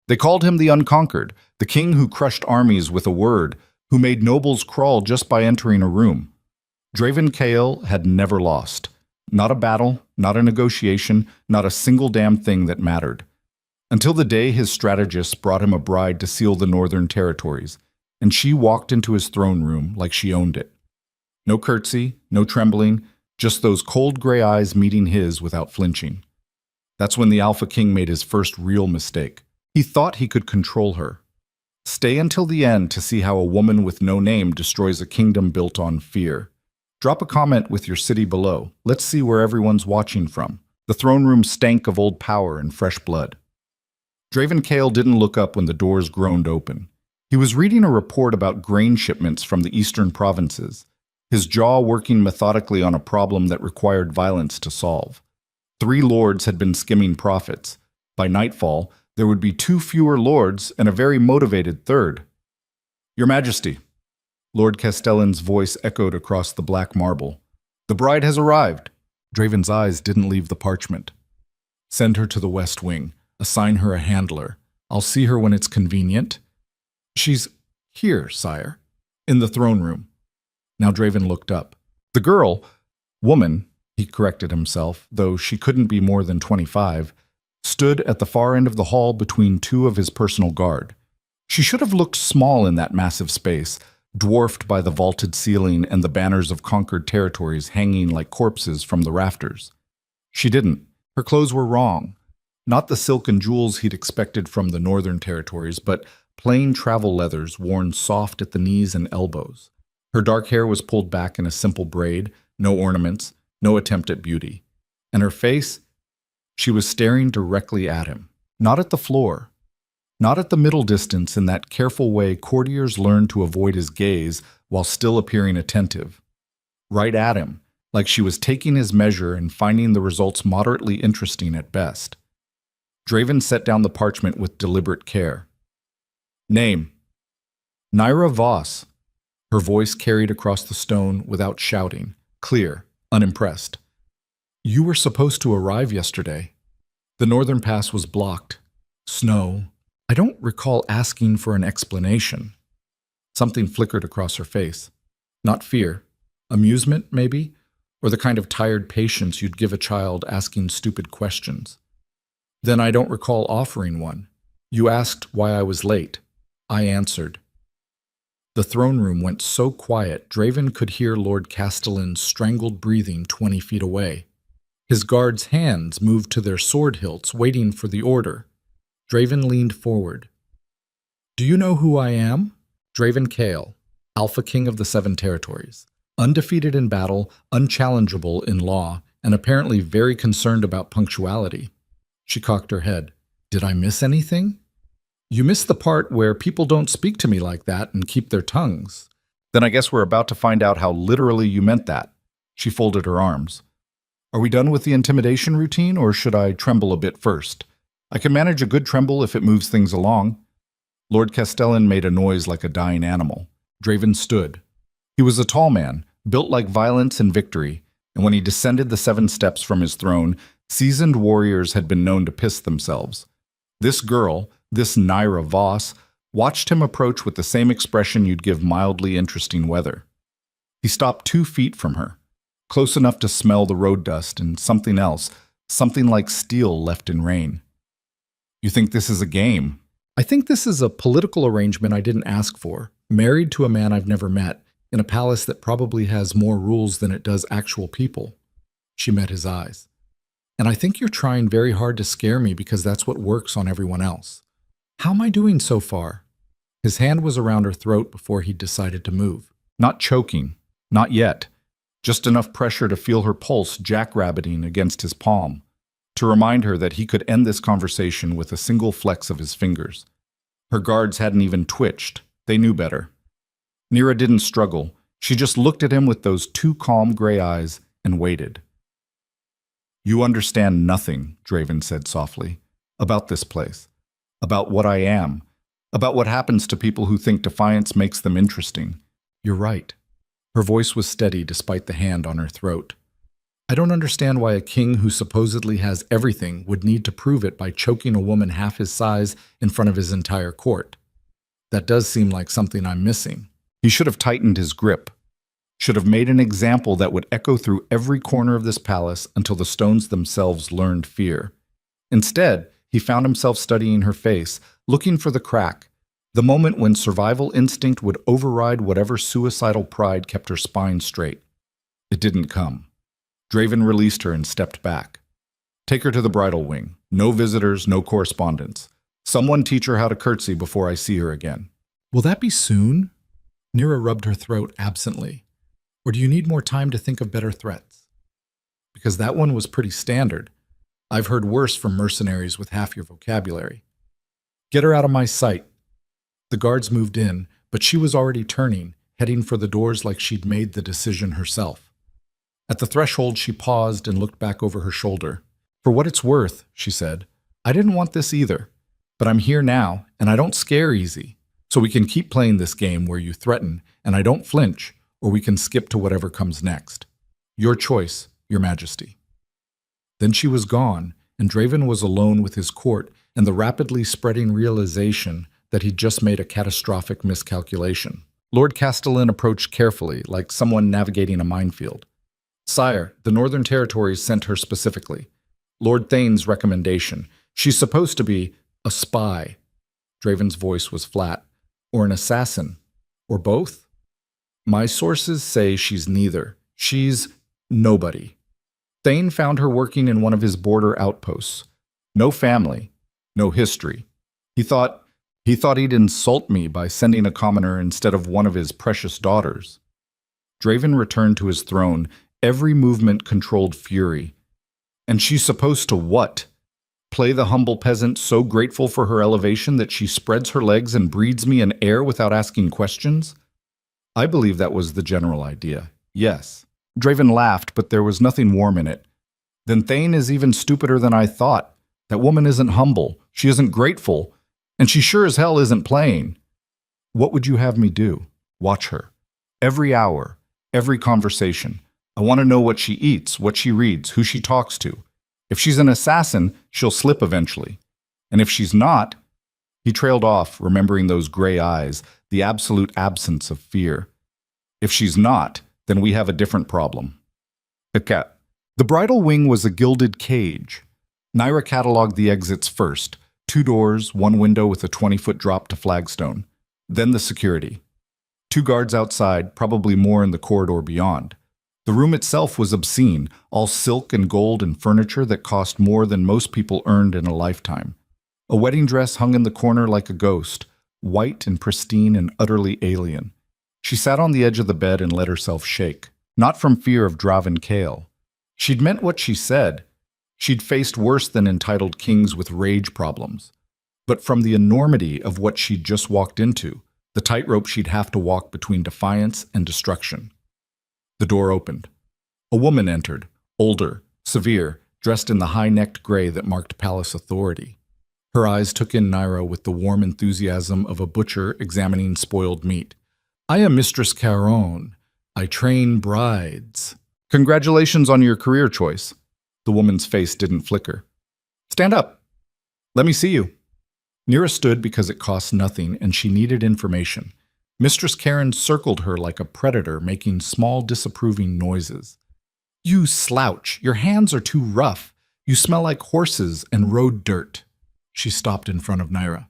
They called him the Unconquered, the king who crushed armies with a word, who made nobles crawl just by entering a room. Draven Kael had never lost. Not a battle, not a negotiation, not a single damn thing that mattered. Until the day his strategists brought him a bride to seal the northern territories, and she walked into his throne room like she owned it. No curtsy, no trembling, just those cold gray eyes meeting his without flinching. That's when the Alpha King made his first real mistake. He thought he could control her. Stay until the end to see how a woman with no name destroys a kingdom built on fear. Drop a comment with your city below. Let's see where everyone's watching from. The throne room stank of old power and fresh blood. Draven Kael didn't look up when the doors groaned open. He was reading a report about grain shipments from the eastern provinces, his jaw working methodically on a problem that required violence to solve. 3 lords had been skimming profits. By nightfall, there would be 2 fewer lords and a very motivated third. Your Majesty, Lord Castellan's voice echoed across the black marble. The bride has arrived. Draven's eyes didn't leave the parchment. Send her to the West Wing. Assign her a handler. I'll see her when it's convenient. She's here, sire. In the throne room. Now Draven looked up. The girl, woman, he corrected himself, though she couldn't be more than 25, stood at the far end of the hall between 2 of his personal guard. She should have looked small in that massive space, dwarfed by the vaulted ceiling and the banners of conquered territories hanging like corpses from the rafters. She didn't. Her clothes were wrong. Not the silk and jewels he'd expected from the northern territories, but plain travel leathers worn soft at the knees and elbows. Her dark hair was pulled back in a simple braid, no ornaments, no attempt at beauty. And her face? She was staring directly at him, not at the floor, not at the middle distance in that careful way courtiers learn to avoid his gaze while still appearing attentive. Right at him, like she was taking his measure and finding the results moderately interesting at best. Draven set down the parchment with deliberate care. Name. Nyra Voss. Her voice carried across the stone without shouting, clear, unimpressed. You were supposed to arrive yesterday. The northern pass was blocked. Snow. I don't recall asking for an explanation. Something flickered across her face. Not fear. Amusement, maybe? Or the kind of tired patience you'd give a child asking stupid questions. Then I don't recall offering one. You asked why I was late. I answered. The throne room went so quiet, Draven could hear Lord Castellan's strangled breathing 20 feet away. His guards' hands moved to their sword hilts, waiting for the order. Draven leaned forward. Do you know who I am? Draven Kael, Alpha King of the 7 Territories. Undefeated in battle, unchallengeable in law, and apparently very concerned about punctuality. She cocked her head. Did I miss anything? You missed the part where people don't speak to me like that and keep their tongues. Then I guess we're about to find out how literally you meant that. She folded her arms. Are we done with the intimidation routine, or should I tremble a bit first? I can manage a good tremble if it moves things along. Lord Castellan made a noise like a dying animal. Draven stood. He was a tall man, built like violence and victory, and when he descended the 7 steps from his throne, seasoned warriors had been known to piss themselves. This girl, this Nyra Voss, watched him approach with the same expression you'd give mildly interesting weather. He stopped 2 feet from her, close enough to smell the road dust and something else, something like steel left in rain. You think this is a game? I think this is a political arrangement I didn't ask for, married to a man I've never met, in a palace that probably has more rules than it does actual people. She met his eyes. And I think you're trying very hard to scare me because that's what works on everyone else. How am I doing so far? His hand was around her throat before he decided to move. Not choking. Not yet. Just enough pressure to feel her pulse jackrabbiting against his palm, to remind her that he could end this conversation with a single flex of his fingers. Her guards hadn't even twitched. They knew better. Nyra didn't struggle. She just looked at him with those 2 calm gray eyes and waited. You understand nothing, Draven said softly, about this place, about what I am, about what happens to people who think defiance makes them interesting. You're right. Her voice was steady despite the hand on her throat. I don't understand why a king who supposedly has everything would need to prove it by choking a woman half his size in front of his entire court. That does seem like something I'm missing. He should have tightened his grip, should have made an example that would echo through every corner of this palace until the stones themselves learned fear. Instead, he found himself studying her face, looking for the crack, the moment when survival instinct would override whatever suicidal pride kept her spine straight. It didn't come. Draven released her and stepped back. Take her to the bridal wing. No visitors, no correspondence. Someone teach her how to curtsy before I see her again. Will that be soon? Nira rubbed her throat absently. Or do you need more time to think of better threats? Because that one was pretty standard. I've heard worse from mercenaries with half your vocabulary. Get her out of my sight. The guards moved in, but she was already turning, heading for the doors like she'd made the decision herself. At the threshold, she paused and looked back over her shoulder. For what it's worth, she said, I didn't want this either, but I'm here now, and I don't scare easy. So we can keep playing this game where you threaten, and I don't flinch, or we can skip to whatever comes next. Your choice, Your Majesty. Then she was gone, and Draven was alone with his court and the rapidly spreading realization that he'd just made a catastrophic miscalculation. Lord Castellan approached carefully, like someone navigating a minefield. Sire, the Northern Territories sent her specifically. Lord Thane's recommendation. She's supposed to be a spy. Draven's voice was flat. Or an assassin. Or both? My sources say she's neither. She's nobody. Thane found her working in one of his border outposts. No family. No history. He thought he'd insult me by sending a commoner instead of one of his precious daughters. Draven returned to his throne, every movement controlled fury. And she's supposed to what? Play the humble peasant so grateful for her elevation that she spreads her legs and breathes me an heir without asking questions? I believe that was the general idea, yes. Draven laughed, but there was nothing warm in it. Then Thane is even stupider than I thought. That woman isn't humble, she isn't grateful, and she sure as hell isn't playing. What would you have me do? Watch her. Every hour, every conversation. I want to know what she eats, what she reads, who she talks to. If she's an assassin, she'll slip eventually. And if she's not, he trailed off, remembering those gray eyes, the absolute absence of fear. If she's not, then we have a different problem. The bridal wing was a gilded cage. Naira cataloged the exits first. 2 doors, 1 window with a 20-foot drop to flagstone. Then the security. 2 guards outside, probably more in the corridor beyond. The room itself was obscene, all silk and gold and furniture that cost more than most people earned in a lifetime. A wedding dress hung in the corner like a ghost, white and pristine and utterly alien. She sat on the edge of the bed and let herself shake, not from fear of Draven Kale. She'd meant what she said. She'd faced worse than entitled kings with rage problems. But from the enormity of what she'd just walked into, the tightrope she'd have to walk between defiance and destruction. The door opened. A woman entered, older, severe, dressed in the high-necked gray that marked palace authority. Her eyes took in Naira with the warm enthusiasm of a butcher examining spoiled meat. I am Mistress Caron. I train brides. Congratulations on your career choice. The woman's face didn't flicker. Stand up. Let me see you. Nira stood because it cost nothing and she needed information. Mistress Karen circled her like a predator, making small disapproving noises. You slouch. Your hands are too rough. You smell like horses and road dirt. She stopped in front of Naira.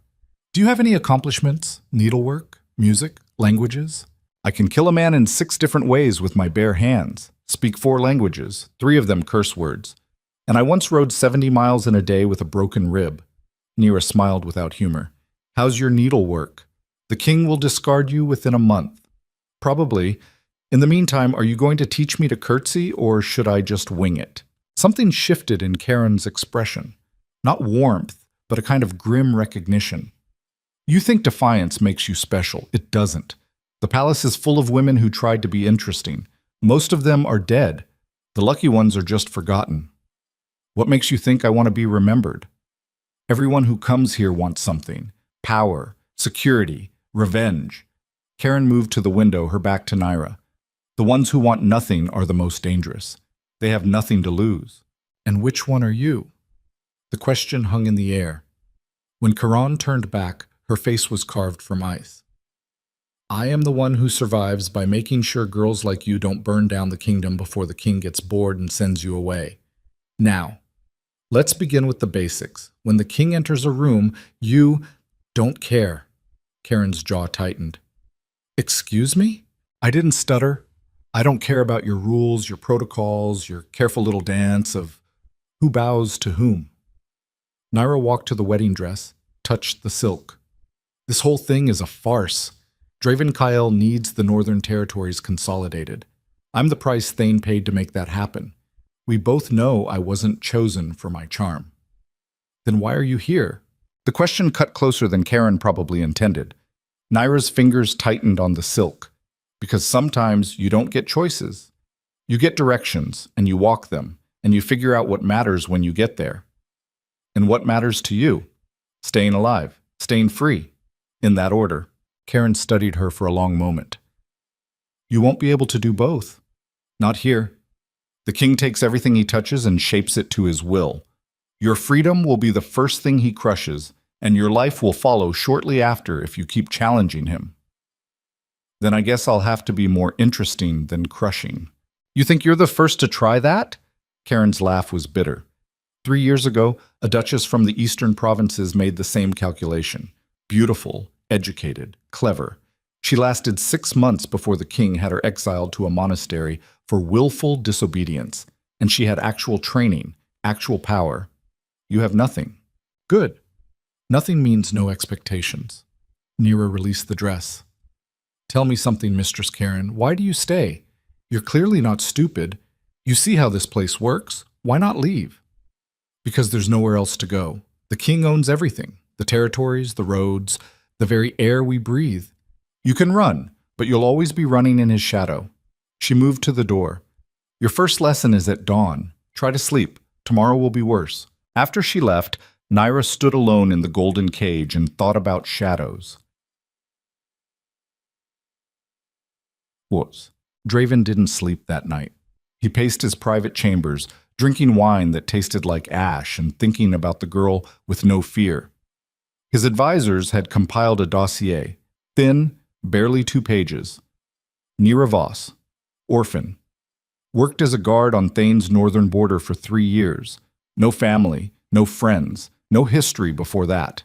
Do you have any accomplishments? Needlework? Music? Languages? I can kill a man in 6 different ways with my bare hands. Speak 4 languages, 3 of them curse words. And I once rode 70 miles in a day with a broken rib. Nira smiled without humor. How's your needlework? The king will discard you within a month. Probably. In the meantime, are you going to teach me to curtsy, or should I just wing it? Something shifted in Karen's expression. Not warmth, but a kind of grim recognition. You think defiance makes you special. It doesn't. The palace is full of women who tried to be interesting. Most of them are dead. The lucky ones are just forgotten. What makes you think I want to be remembered? Everyone who comes here wants something. Power, security, revenge. Karen moved to the window, her back to Naira. The ones who want nothing are the most dangerous. They have nothing to lose. And which one are you? The question hung in the air. When Karan turned back, her face was carved from ice. I am the one who survives by making sure girls like you don't burn down the kingdom before the king gets bored and sends you away. Now, let's begin with the basics. When the king enters a room, you don't care. Karen's jaw tightened. Excuse me? I didn't stutter. I don't care about your rules, your protocols, your careful little dance of who bows to whom. Naira walked to the wedding dress, touched the silk. This whole thing is a farce. Draven Kyle needs the Northern Territories consolidated. I'm the price Thane paid to make that happen. We both know I wasn't chosen for my charm. Then why are you here? The question cut closer than Karen probably intended. Naira's fingers tightened on the silk. Because sometimes you don't get choices. You get directions, and you walk them, and you figure out what matters when you get there. And what matters to you? Staying alive, staying free. In that order. Karen studied her for a long moment. You won't be able to do both. Not here. The king takes everything he touches and shapes it to his will. Your freedom will be the first thing he crushes, and your life will follow shortly after if you keep challenging him. Then I guess I'll have to be more interesting than crushing. You think you're the first to try that? Karen's laugh was bitter. 3 years ago, a duchess from the eastern provinces made the same calculation. Beautiful, educated, clever. She lasted 6 months before the king had her exiled to a monastery for willful disobedience, and she had actual training, actual power. You have nothing. Good. Nothing means no expectations. Nira released the dress. Tell me something, Mistress Karen. Why do you stay? You're clearly not stupid. You see how this place works. Why not leave? Because there's nowhere else to go. The king owns everything. The territories, the roads, the very air we breathe. You can run, but you'll always be running in his shadow. She moved to the door. Your first lesson is at dawn. Try to sleep. Tomorrow will be worse. After she left, Naira stood alone in the golden cage and thought about shadows. Draven didn't sleep that night. He paced his private chambers, drinking wine that tasted like ash and thinking about the girl with no fear. His advisors had compiled a dossier, thin, barely 2 pages. Nira Voss, orphan. Worked as a guard on Thane's northern border for 3 years. No family, no friends, no history before that.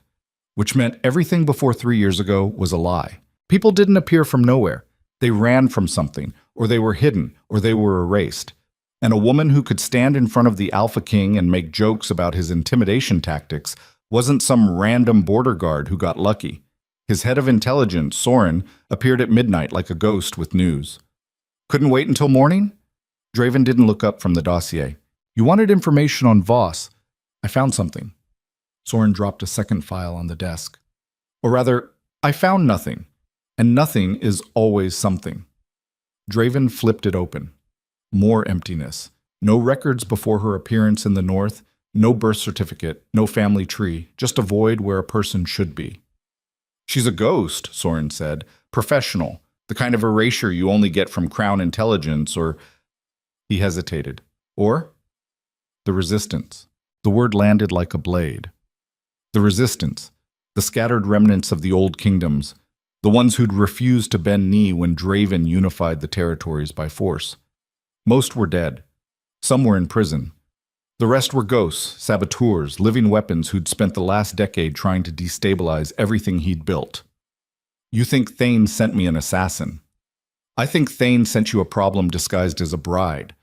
Which meant everything before 3 years ago was a lie. People didn't appear from nowhere. They ran from something, or they were hidden, or they were erased. And a woman who could stand in front of the Alpha King and make jokes about his intimidation tactics wasn't some random border guard who got lucky. His head of intelligence, Soren, appeared at midnight like a ghost with news. Couldn't wait until morning? Draven didn't look up from the dossier. You wanted information on Voss. I found something. Soren dropped a second file on the desk. Or rather, I found nothing. And nothing is always something. Draven flipped it open. More emptiness. No records before her appearance in the north, no birth certificate, no family tree, just a void where a person should be. She's a ghost, Soren said. Professional. The kind of erasure you only get from Crown Intelligence or... He hesitated. Or? The Resistance. The word landed like a blade. The Resistance. The scattered remnants of the old kingdoms. The ones who'd refused to bend knee when Draven unified the territories by force. Most were dead. Some were in prison. The rest were ghosts, saboteurs, living weapons who'd spent the last decade trying to destabilize everything he'd built. You think Thane sent me an assassin. I think Thane sent you a problem disguised as a bride.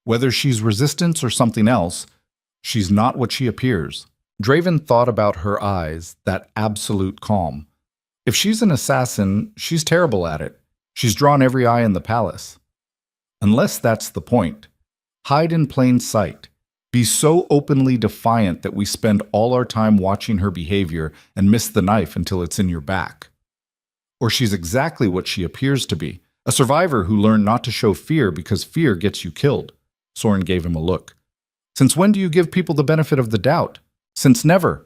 Whether she's resistance or something else, she's not what she appears. Draven thought about her eyes, that absolute calm. If she's an assassin, she's terrible at it. She's drawn every eye in the palace. Unless that's the point. Hide in plain sight. Be so openly defiant that we spend all our time watching her behavior and miss the knife until it's in your back. Or she's exactly what she appears to be, a survivor who learned not to show fear because fear gets you killed. Soren gave him a look. Since when do you give people the benefit of the doubt? Since never.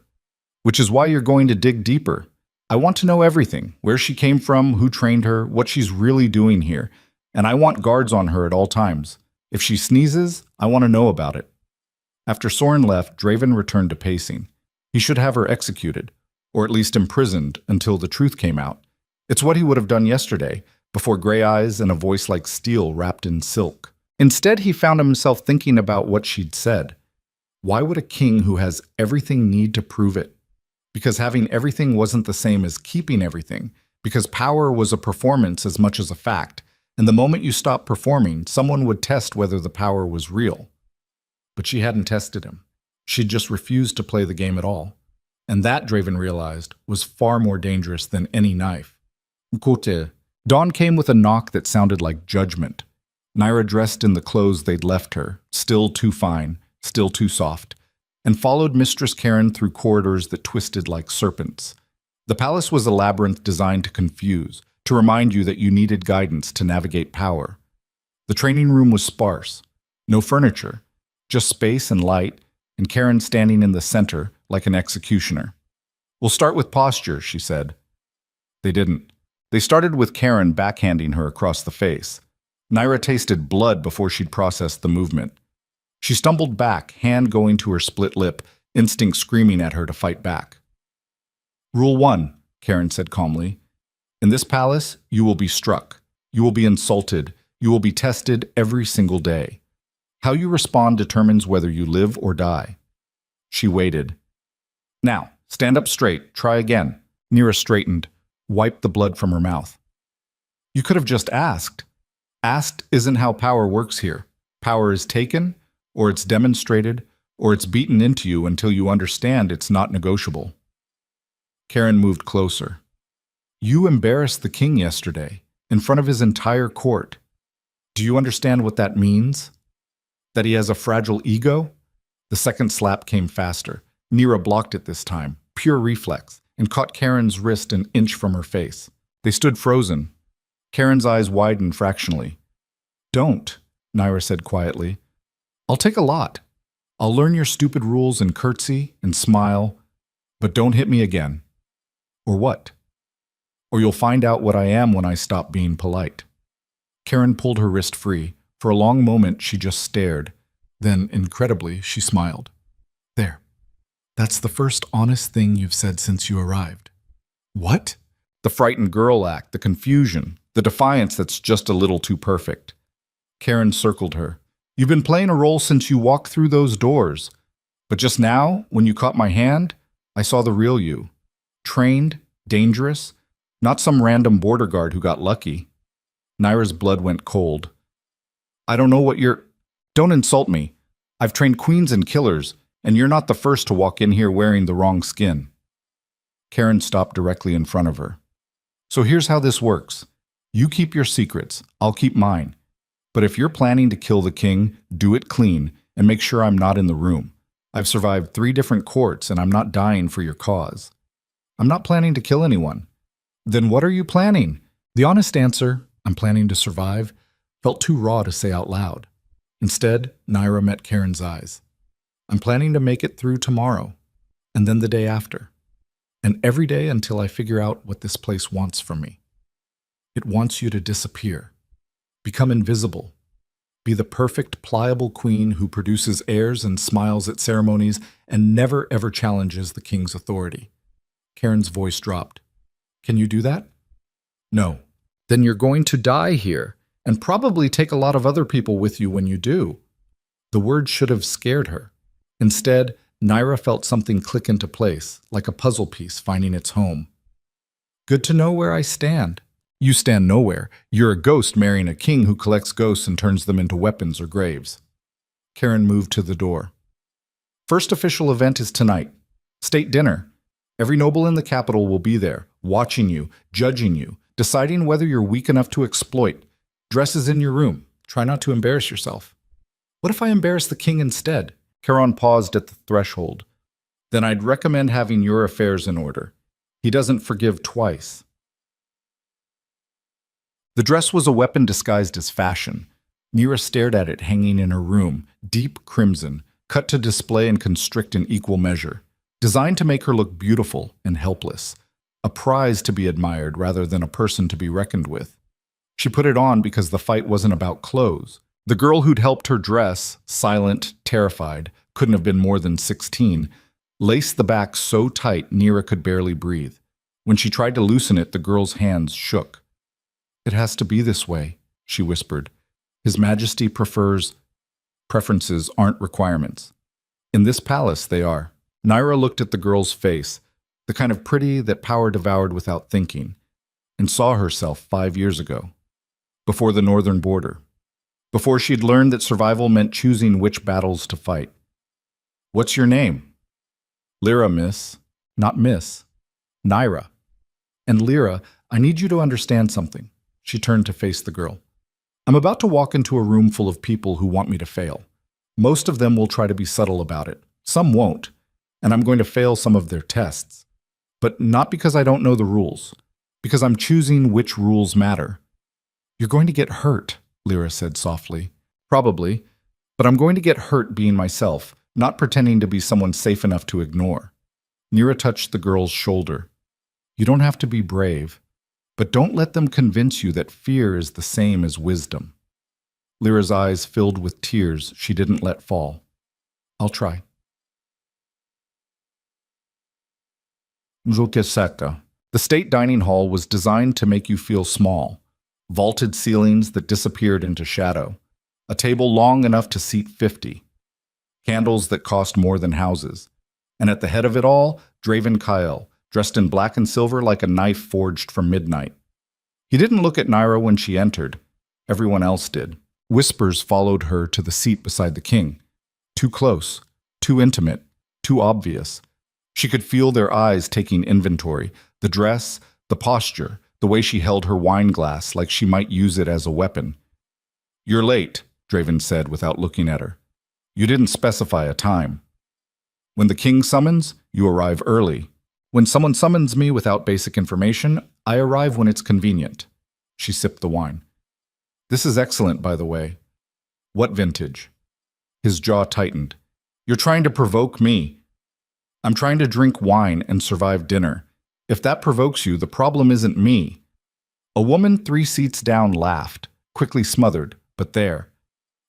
Which is why you're going to dig deeper. I want to know everything, where she came from, who trained her, what she's really doing here, and I want guards on her at all times. If she sneezes, I want to know about it. After Soren left, Draven returned to pacing. He should have her executed, or at least imprisoned until the truth came out. It's what he would have done yesterday, before gray eyes and a voice like steel wrapped in silk. Instead, he found himself thinking about what she'd said. Why would a king who has everything need to prove it? Because having everything wasn't the same as keeping everything, because power was a performance as much as a fact, and the moment you stopped performing, someone would test whether the power was real. But she hadn't tested him. She'd just refused to play the game at all. And that, Draven realized, was far more dangerous than any knife. Kote. Dawn came with a knock that sounded like judgment. Naira dressed in the clothes they'd left her, still too fine, still too soft, and followed Mistress Karen through corridors that twisted like serpents. The palace was a labyrinth designed to confuse, to remind you that you needed guidance to navigate power. The training room was sparse. No furniture, just space and light, and Karen standing in the center like an executioner. "We'll start with posture," she said. They didn't. They started with Karen backhanding her across the face. Naira tasted blood before she'd processed the movement. She stumbled back, hand going to her split lip, instinct screaming at her to fight back. "Rule 1, Karen said calmly. "In this palace, you will be struck. You will be insulted. You will be tested every single day. How you respond determines whether you live or die." She waited. "Now, stand up straight. Try again." Naira straightened, wiped the blood from her mouth. "You could have just asked. Asked isn't how power works here. Power is taken, or it's demonstrated, or it's beaten into you until you understand it's not negotiable." Karen moved closer. "You embarrassed the king yesterday, in front of his entire court. Do you understand what that means? That he has a fragile ego?" The second slap came faster. Naira blocked it this time, pure reflex, and caught Karen's wrist an inch from her face. They stood frozen. Karen's eyes widened fractionally. "Don't," Naira said quietly. "I'll take a lot. I'll learn your stupid rules and curtsy and smile, but don't hit me again." "Or what?" "Or you'll find out what I am when I stop being polite." Karen pulled her wrist free. For a long moment, she just stared. Then, incredibly, she smiled. "There. That's the first honest thing you've said since you arrived." "What?" The frightened girl act, the confusion, the defiance that's just a little too perfect. Karen circled her. "You've been playing a role since you walked through those doors. But just now, when you caught my hand, I saw the real you. Trained, dangerous, not some random border guard who got lucky." Naira's blood went cold. "I don't know what you're... Don't insult me. I've trained queens and killers, and you're not the first to walk in here wearing the wrong skin." Karen stopped directly in front of her. "So here's how this works. You keep your secrets, I'll keep mine. But if you're planning to kill the king, do it clean, and make sure I'm not in the room. I've survived 3 different courts, and I'm not dying for your cause." "I'm not planning to kill anyone." "Then what are you planning?" The honest answer, "I'm planning to survive," felt too raw to say out loud. Instead, Naira met Karen's eyes. "I'm planning to make it through tomorrow, and then the day after, and every day until I figure out what this place wants from me. It wants you to disappear, become invisible, be the perfect, pliable queen who produces heirs and smiles at ceremonies and never ever challenges the king's authority." Karen's voice dropped. "Can you do that?" "No." "Then you're going to die here, and probably take a lot of other people with you when you do." The word should have scared her. Instead, Naira felt something click into place, like a puzzle piece finding its home. "Good to know where I stand." "You stand nowhere. You're a ghost marrying a king who collects ghosts and turns them into weapons or graves." Karen moved to the door. "First official event is tonight. State dinner. Every noble in the capital will be there, watching you, judging you, deciding whether you're weak enough to exploit. Dress is in your room. Try not to embarrass yourself." "What if I embarrass the king instead?" Karen paused at the threshold. "Then I'd recommend having your affairs in order. He doesn't forgive twice." The dress was a weapon disguised as fashion. Naira stared at it hanging in her room, deep crimson, cut to display and constrict in equal measure, designed to make her look beautiful and helpless, a prize to be admired rather than a person to be reckoned with. She put it on because the fight wasn't about clothes. The girl who'd helped her dress, silent, terrified, couldn't have been more than 16, laced the back so tight Nira could barely breathe. When she tried to loosen it, the girl's hands shook. "It has to be this way," she whispered. "His Majesty preferences aren't requirements. In this palace, they are." Nira looked at the girl's face, the kind of pretty that power devoured without thinking, and saw herself 5 years ago, before the northern border, before she'd learned that survival meant choosing which battles to fight. "What's your name?" "Lyra, miss." "Not miss. Nira. And Lyra, I need you to understand something." She turned to face the girl. "I'm about to walk into a room full of people who want me to fail. Most of them will try to be subtle about it. Some won't. And I'm going to fail some of their tests. But not because I don't know the rules. Because I'm choosing which rules matter." "You're going to get hurt," Lyra said softly. "Probably. But I'm going to get hurt being myself, not pretending to be someone safe enough to ignore." Nira touched the girl's shoulder. "You don't have to be brave. But don't let them convince you that fear is the same as wisdom." Lyra's eyes filled with tears she didn't let fall. "I'll try." The state dining hall was designed to make you feel small. Vaulted ceilings that disappeared into shadow. A table long enough to seat 50. Candles that cost more than houses. And at the head of it all, Draven Kyle, dressed in black and silver like a knife forged for midnight. He didn't look at Nira when she entered. Everyone else did. Whispers followed her to the seat beside the king. Too close, too intimate, too obvious. She could feel their eyes taking inventory, the dress, the posture, the way she held her wine glass like she might use it as a weapon. "You're late," Draven said without looking at her. "You didn't specify a time. When the king summons, you arrive early. When someone summons me without basic information, I arrive when it's convenient." She sipped the wine. "This is excellent, by the way." "What vintage?" His jaw tightened. "You're trying to provoke me." "I'm trying to drink wine and survive dinner. If that provokes you, the problem isn't me." A woman 3 seats down laughed, quickly smothered, but there.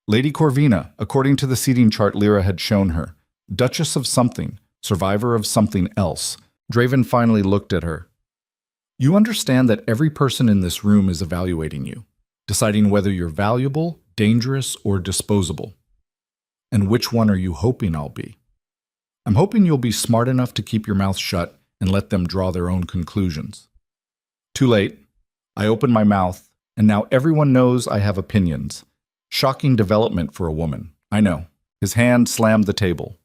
Lady Corvina, according to the seating chart Lyra had shown her. Duchess of something, survivor of something else. Draven finally looked at her. "You understand that every person in this room is evaluating you, deciding whether you're valuable, dangerous, or disposable. And which one are you hoping I'll be? I'm hoping you'll be smart enough to keep your mouth shut and let them draw their own conclusions." Too late. I opened my mouth, and now everyone knows I have opinions. Shocking development for a woman, I know. His hand slammed the table.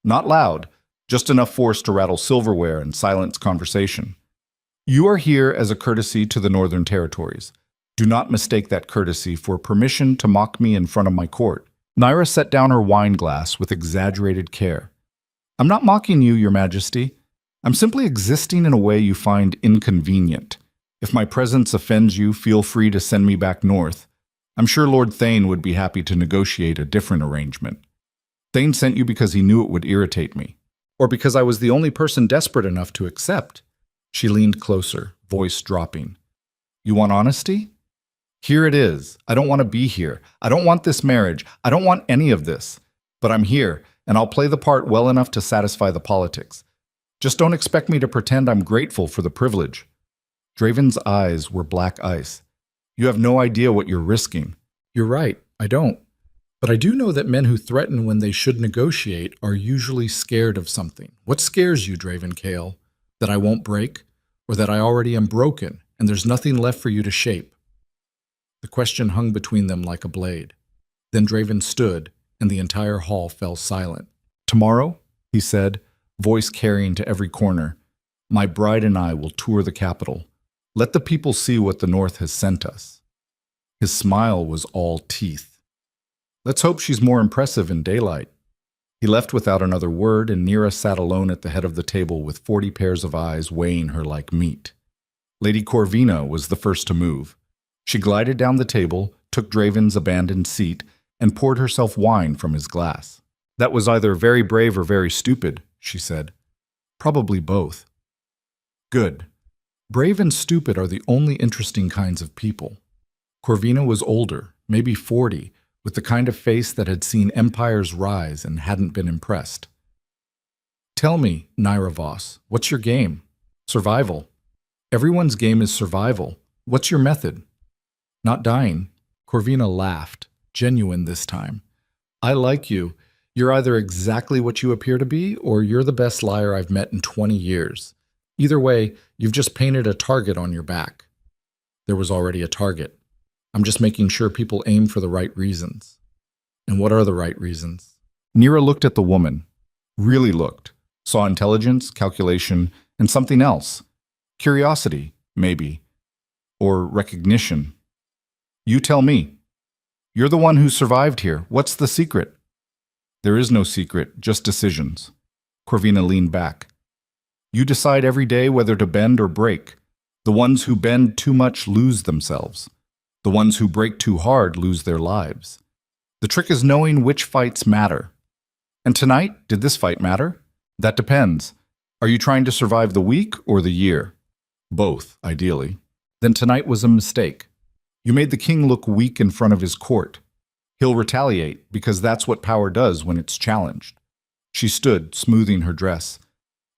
Not loud, just enough force to rattle silverware and silence conversation. "You are here as a courtesy to the Northern Territories. Do not mistake that courtesy for permission to mock me in front of my court." Nira set down her wine glass with exaggerated care. "I'm not mocking you, Your Majesty. I'm simply existing in a way you find inconvenient. If my presence offends you, feel free to send me back north. I'm sure Lord Thane would be happy to negotiate a different arrangement. Thane sent you because he knew it would irritate me. Or because I was the only person desperate enough to accept." She leaned closer, voice dropping. "You want honesty? Here it is. I don't want to be here. I don't want this marriage. I don't want any of this. But I'm here, and I'll play the part well enough to satisfy the politics. Just don't expect me to pretend I'm grateful for the privilege." Draven's eyes were black ice. "You have no idea what you're risking." "You're right, I don't. But I do know that men who threaten when they should negotiate are usually scared of something. What scares you, Draven Kale? That I won't break? Or that I already am broken, and there's nothing left for you to shape?" The question hung between them like a blade. Then Draven stood, and the entire hall fell silent. "Tomorrow," he said, voice carrying to every corner, "my bride and I will tour the capital. Let the people see what the North has sent us." His smile was all teeth. "Let's hope she's more impressive in daylight." He left without another word, and Nira sat alone at the head of the table with 40 pairs of eyes weighing her like meat. Lady Corvina was the first to move. She glided down the table, took Draven's abandoned seat, and poured herself wine from his glass. "That was either very brave or very stupid," she said. "Probably both." "Good. Brave and stupid are the only interesting kinds of people." Corvina was older, maybe 40, with the kind of face that had seen empires rise and hadn't been impressed. Tell me, Naira Voss, what's your game? Survival. Everyone's game is survival. What's your method? Not dying. Corvina laughed, genuine this time. I like you. You're either exactly what you appear to be, or you're the best liar I've met in 20 years. Either way, you've just painted a target on your back. There was already a target. I'm just making sure people aim for the right reasons. And what are the right reasons? Nira looked at the woman. Really looked. Saw intelligence, calculation, and something else. Curiosity, maybe. Or recognition. You tell me. You're the one who survived here. What's the secret? There is no secret, just decisions. Corvina leaned back. You decide every day whether to bend or break. The ones who bend too much lose themselves. The ones who break too hard lose their lives. The trick is knowing which fights matter. And tonight, did this fight matter? That depends. Are you trying to survive the week or the year? Both, ideally. Then tonight was a mistake. You made the king look weak in front of his court. He'll retaliate, because that's what power does when it's challenged. She stood, smoothing her dress.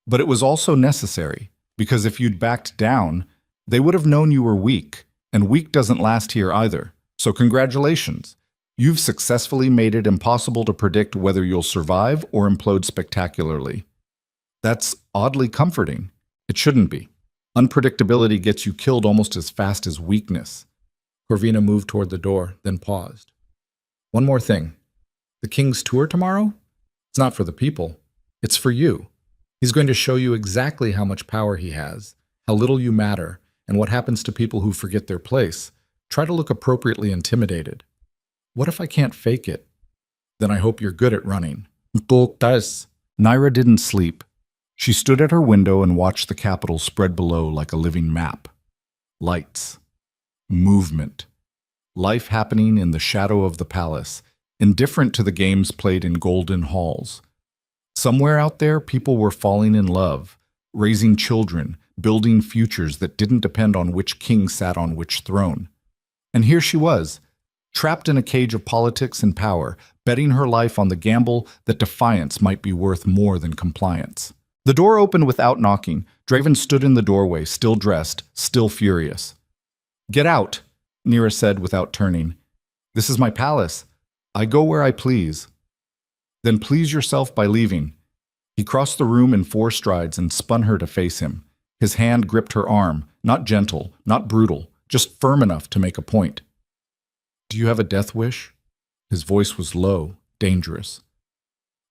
But it was also necessary, because if you'd backed down, they would have known you were weak, and weak doesn't last here either. So congratulations. You've successfully made it impossible to predict whether you'll survive or implode spectacularly. That's oddly comforting. It shouldn't be. Unpredictability gets you killed almost as fast as weakness. Corvina moved toward the door, then paused. One more thing. The king's tour tomorrow? It's not for the people. It's for you. He's going to show you exactly how much power he has, how little you matter, and what happens to people who forget their place. Try to look appropriately intimidated. What if I can't fake it? Then I hope you're good at running. Naira didn't sleep. She stood at her window and watched the capital spread below like a living map. Lights. Movement. Life happening in the shadow of the palace, indifferent to the games played in golden halls. Somewhere out there, people were falling in love, raising children, building futures that didn't depend on which king sat on which throne. And here she was, trapped in a cage of politics and power, betting her life on the gamble that defiance might be worth more than compliance. The door opened without knocking. Draven stood in the doorway, still dressed, still furious. Get out, Nira said without turning. This is my palace. I go where I please. Then please yourself by leaving. He crossed the room in 4 strides and spun her to face him. His hand gripped her arm, not gentle, not brutal, just firm enough to make a point. Do you have a death wish? His voice was low, dangerous.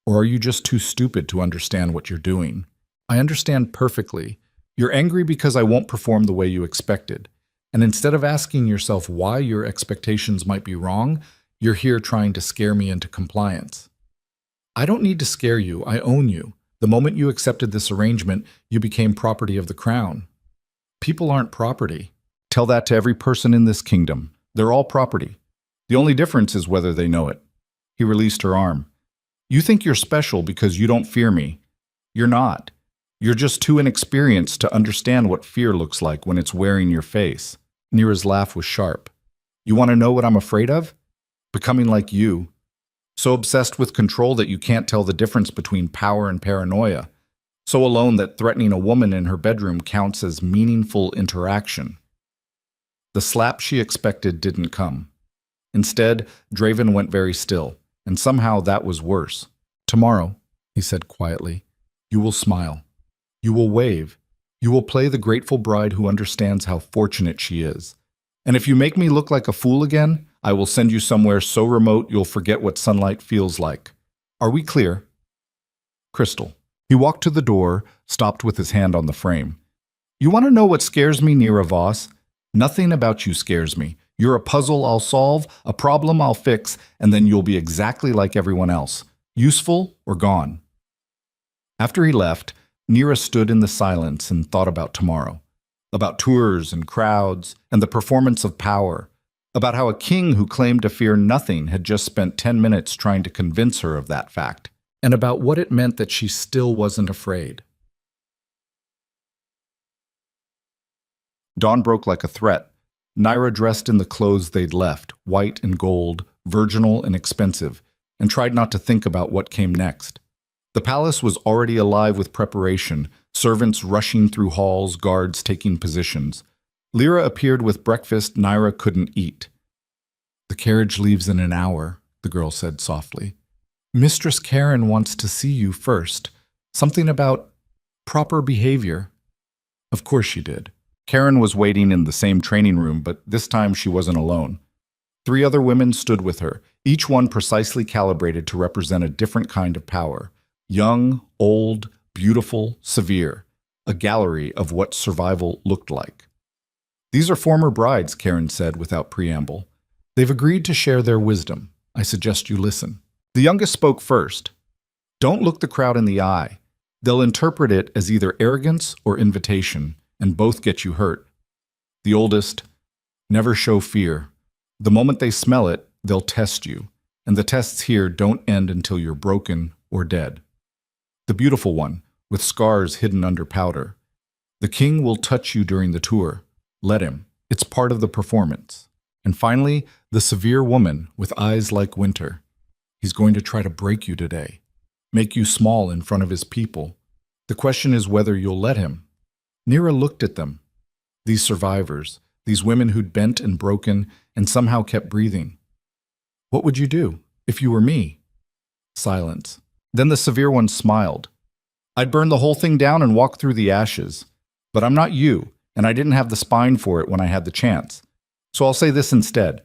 Or are you just too stupid to understand what you're doing? I understand perfectly. You're angry because I won't perform the way you expected. And instead of asking yourself why your expectations might be wrong, you're here trying to scare me into compliance. I don't need to scare you. I own you. The moment you accepted this arrangement, you became property of the crown. People aren't property. Tell that to every person in this kingdom. They're all property. The only difference is whether they know it. He released her arm. You think you're special because you don't fear me. You're not. You're just too inexperienced to understand what fear looks like when it's wearing your face. Nira's laugh was sharp. You want to know what I'm afraid of? Becoming like you. So obsessed with control that you can't tell the difference between power and paranoia. So alone that threatening a woman in her bedroom counts as meaningful interaction. The slap she expected didn't come. Instead, Draven went very still, and somehow that was worse. Tomorrow, he said quietly, you will smile. You will wave. You will play the grateful bride who understands how fortunate she is. And if you make me look like a fool again, I will send you somewhere so remote you'll forget what sunlight feels like. Are we clear? Crystal. He walked to the door, stopped with his hand on the frame. You want to know what scares me, Nira Voss? Nothing about you scares me. You're a puzzle I'll solve, a problem I'll fix, and then you'll be exactly like everyone else. Useful or gone. After he left, Nira stood in the silence and thought about tomorrow. About tours and crowds and the performance of power. About how a king who claimed to fear nothing had just spent 10 minutes trying to convince her of that fact. And about what it meant that she still wasn't afraid. Dawn broke like a threat. Nira dressed in the clothes they'd left, white and gold, virginal and expensive, and tried not to think about what came next. The palace was already alive with preparation, servants rushing through halls, guards taking positions. Lyra appeared with breakfast Naira couldn't eat. "The carriage leaves in an hour," the girl said softly. "Mistress Karen wants to see you first. Something about proper behavior." Of course she did. Karen was waiting in the same training room, but this time she wasn't alone. 3 other women stood with her, each one precisely calibrated to represent a different kind of power. Young, old, beautiful, severe. A gallery of what survival looked like. "These are former brides," Karen said without preamble. "They've agreed to share their wisdom. I suggest you listen." The youngest spoke first. "Don't look the crowd in the eye. They'll interpret it as either arrogance or invitation, and both get you hurt." The oldest, "Never show fear. The moment they smell it, they'll test you, and the tests here don't end until you're broken or dead." The beautiful one, with scars hidden under powder. "The king will touch you during the tour. Let him. It's part of the performance." And finally, the severe woman, with eyes like winter. "He's going to try to break you today. Make you small in front of his people. The question is whether you'll let him." Nira looked at them. These survivors, these women who'd bent and broken and somehow kept breathing. "What would you do if you were me?" Silence. Then the severe one smiled. "I'd burn the whole thing down and walk through the ashes. But I'm not you, and I didn't have the spine for it when I had the chance. So I'll say this instead.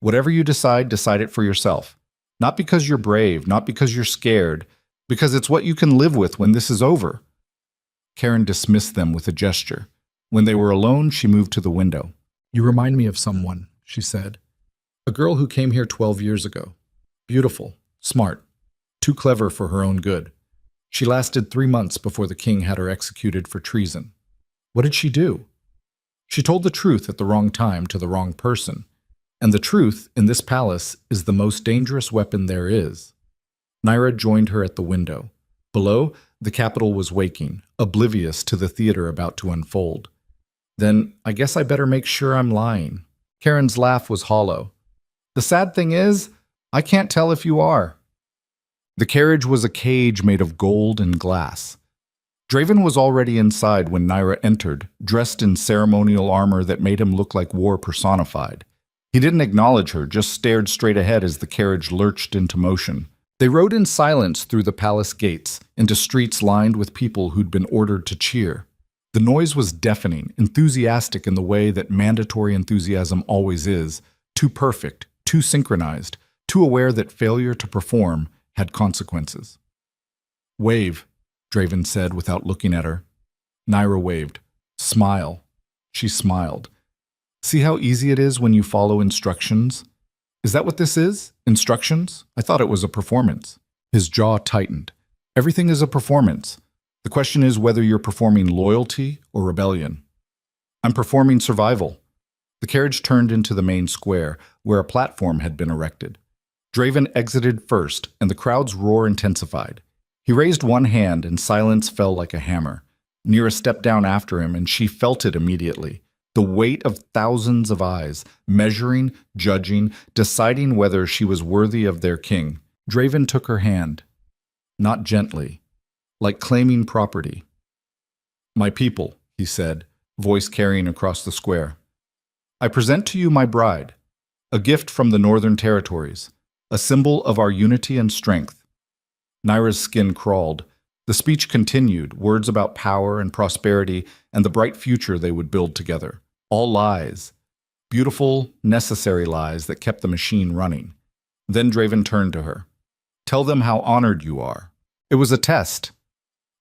Whatever you decide, decide it for yourself. Not because you're brave, not because you're scared, because it's what you can live with when this is over." Karen dismissed them with a gesture. When they were alone, she moved to the window. "You remind me of someone," she said. "A girl who came here 12 years ago. Beautiful, smart, too clever for her own good. She lasted 3 months before the king had her executed for treason. What did she do? She told the truth at the wrong time to the wrong person. And the truth, in this palace, is the most dangerous weapon there is." Naira joined her at the window. Below, the capital was waking, oblivious to the theater about to unfold. "Then I guess I better make sure I'm lying." Karen's laugh was hollow. "The sad thing is, I can't tell if you are." The carriage was a cage made of gold and glass. Draven was already inside when Naira entered, dressed in ceremonial armor that made him look like war personified. He didn't acknowledge her, just stared straight ahead as the carriage lurched into motion. They rode in silence through the palace gates, into streets lined with people who'd been ordered to cheer. The noise was deafening, enthusiastic in the way that mandatory enthusiasm always is, too perfect, too synchronized, too aware that failure to perform had consequences. "Wave," Draven said without looking at her. Naira waved. "Smile." She smiled. "See how easy it is when you follow instructions? Is that what this is? Instructions? I thought it was a performance." His jaw tightened. "Everything is a performance. The question is whether you're performing loyalty or rebellion." "I'm performing survival." The carriage turned into the main square, where a platform had been erected. Draven exited first, and the crowd's roar intensified. He raised one hand, and silence fell like a hammer. Nira stepped down after him, and she felt it immediately. The weight of thousands of eyes, measuring, judging, deciding whether she was worthy of their king. Draven took her hand. Not gently, like claiming property. "My people," he said, voice carrying across the square. "I present to you my bride, a gift from the Northern Territories, a symbol of our unity and strength." Naira's skin crawled. The speech continued, words about power and prosperity and the bright future they would build together. All lies. Beautiful, necessary lies that kept the machine running. Then Draven turned to her. "Tell them how honored you are." It was a test.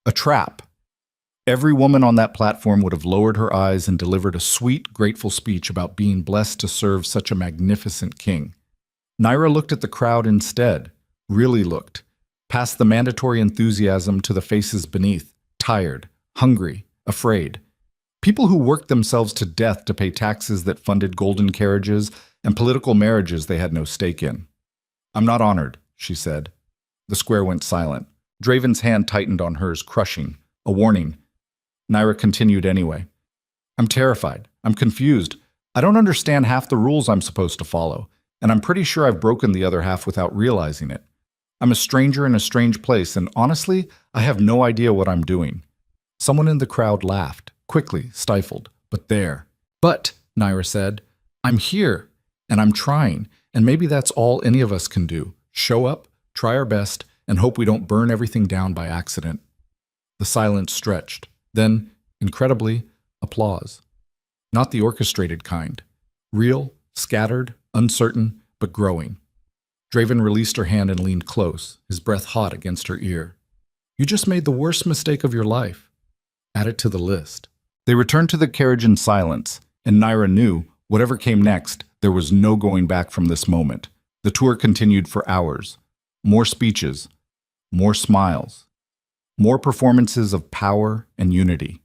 A trap. Every woman on that platform would have lowered her eyes and delivered a sweet, grateful speech about being blessed to serve such a magnificent king. Naira looked at the crowd instead, really looked, past the mandatory enthusiasm to the faces beneath, tired, hungry, afraid. People who worked themselves to death to pay taxes that funded golden carriages and political marriages they had no stake in. "I'm not honored," she said. The square went silent. Draven's hand tightened on hers, crushing, a warning. Naira continued anyway. "I'm terrified. I'm confused. I don't understand half the rules I'm supposed to follow. and I'm pretty sure I've broken the other half without realizing it. I'm a stranger in a strange place, and honestly, I have no idea what I'm doing." Someone in the crowd laughed, quickly, stifled. But, Naira said, "I'm here, and I'm trying, and maybe that's all any of us can do. Show up, try our best, and hope we don't burn everything down by accident." The silence stretched. Then, incredibly, applause. Not the orchestrated kind. Real, scattered, uncertain, but growing. Draven released her hand and leaned close, his breath hot against her ear. "You just made the worst mistake of your life. Add it to the list." They returned to the carriage in silence, and Naira knew, whatever came next, there was no going back from this moment. The tour continued for hours. More speeches, more smiles, more performances of power and unity.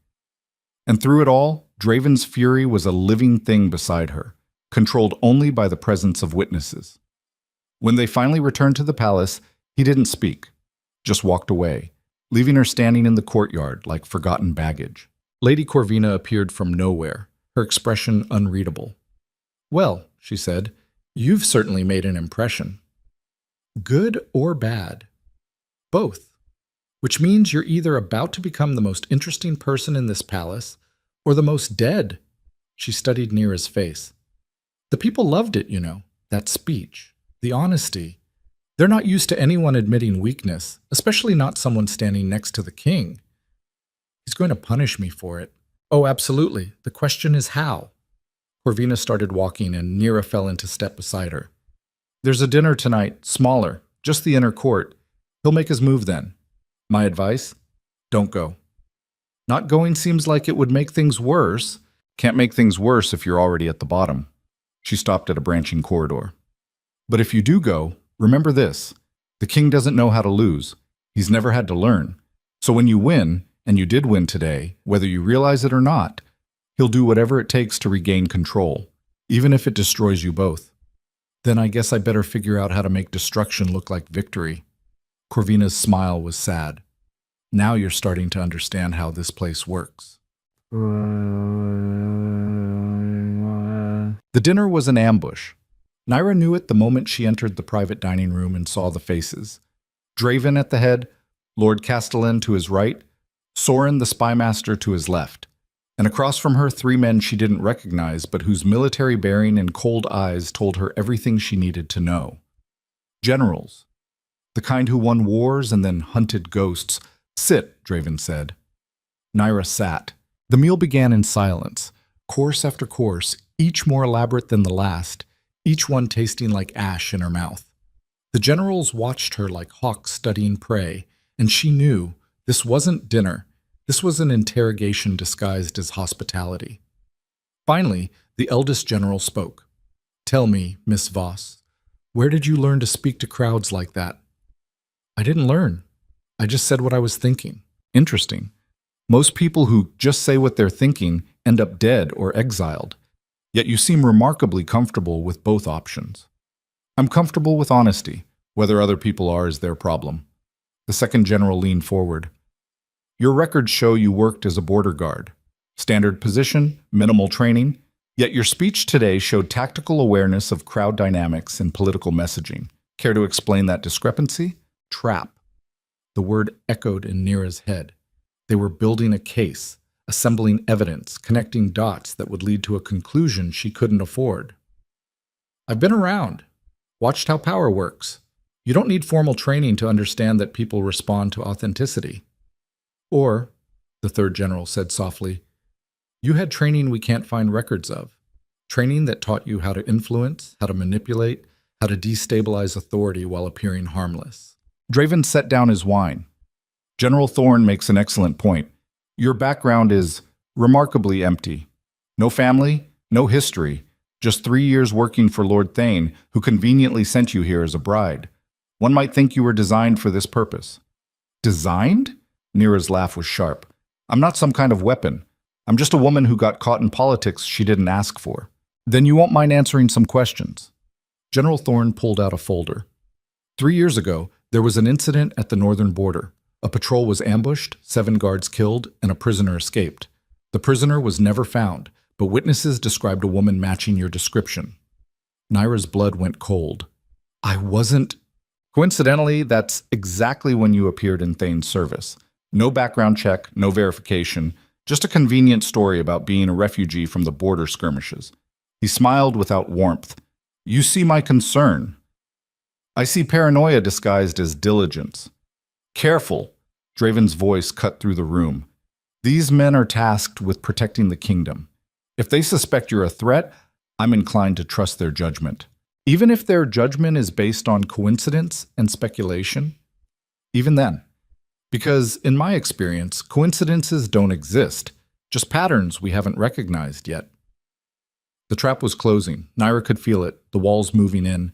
And through it all, Draven's fury was a living thing beside her, controlled only by the presence of witnesses. When they finally returned to the palace, he didn't speak, just walked away, leaving her standing in the courtyard like forgotten baggage. Lady Corvina appeared from nowhere, her expression unreadable. "Well," she said, "you've certainly made an impression. Good or bad? Both. Which means you're either about to become the most interesting person in this palace, or the most dead." She studied Nira's face. "The people loved it, that speech, the honesty. They're not used to anyone admitting weakness, especially not someone standing next to the king. He's going to punish me for it." "Oh, absolutely. The question is how." Corvina started walking and Nira fell into step beside her. "There's a dinner tonight, smaller, just the inner court. He'll make his move then. My advice? Don't go." "Not going seems like it would make things worse." "Can't make things worse if you're already at the bottom." She stopped at a branching corridor. "But if you do go, remember this. The king doesn't know how to lose. He's never had to learn. So when you win, and you did win today, whether you realize it or not, he'll do whatever it takes to regain control, even if it destroys you both." "Then I guess I better figure out how to make destruction look like victory." Corvina's smile was sad. "Now you're starting to understand how this place works." The dinner was an ambush. Naira knew it the moment she entered the private dining room and saw the faces. Draven at the head, Lord Castellan to his right, Soren the spymaster to his left, and across from her 3 men she didn't recognize but whose military bearing and cold eyes told her everything she needed to know. Generals. The kind who won wars and then hunted ghosts. "Sit," Draven said. Naira sat. The meal began in silence, course after course, each more elaborate than the last, each one tasting like ash in her mouth. The generals watched her like hawks studying prey, and she knew this wasn't dinner. This was an interrogation disguised as hospitality. Finally, the eldest general spoke. "Tell me, Miss Voss, where did you learn to speak to crowds like that?" "I didn't learn. I just said what I was thinking." "Interesting. Most people who just say what they're thinking end up dead or exiled. Yet you seem remarkably comfortable with both options." "I'm comfortable with honesty. Whether other people are is their problem." The second general leaned forward. "Your records show you worked as a border guard. Standard position, minimal training, yet your speech today showed tactical awareness of crowd dynamics and political messaging. Care to explain that discrepancy?" "Trap." The word echoed in Nira's head. They were building a case, assembling evidence, connecting dots that would lead to a conclusion she couldn't afford. "I've been around, watched how power works. You don't need formal training to understand that people respond to authenticity." "Or," the third general said softly, "you had training we can't find records of. Training that taught you how to influence, how to manipulate, how to destabilize authority while appearing harmless." Draven set down his wine. "General Thorne makes an excellent point. Your background is remarkably empty. No family, no history, just 3 years working for Lord Thane, who conveniently sent you here as a bride. One might think you were designed for this purpose." "Designed?" Nira's laugh was sharp. "I'm not some kind of weapon. I'm just a woman who got caught in politics she didn't ask for." "Then you won't mind answering some questions." General Thorne pulled out a folder. 3 years ago, there was an incident at the northern border. A patrol was ambushed, 7 guards killed, and a prisoner escaped. The prisoner was never found, but witnesses described a woman matching your description. Naira's blood went cold. I wasn't. Coincidentally, that's exactly when you appeared in Thane's service. No background check, no verification, just a convenient story about being a refugee from the border skirmishes. He smiled without warmth. You see my concern. I see paranoia disguised as diligence. Careful, Draven's voice cut through the room. These men are tasked with protecting the kingdom. If they suspect you're a threat, I'm inclined to trust their judgment. Even if their judgment is based on coincidence and speculation, even then. Because in my experience, coincidences don't exist, just patterns we haven't recognized yet. The trap was closing. Naira could feel it, the walls moving in,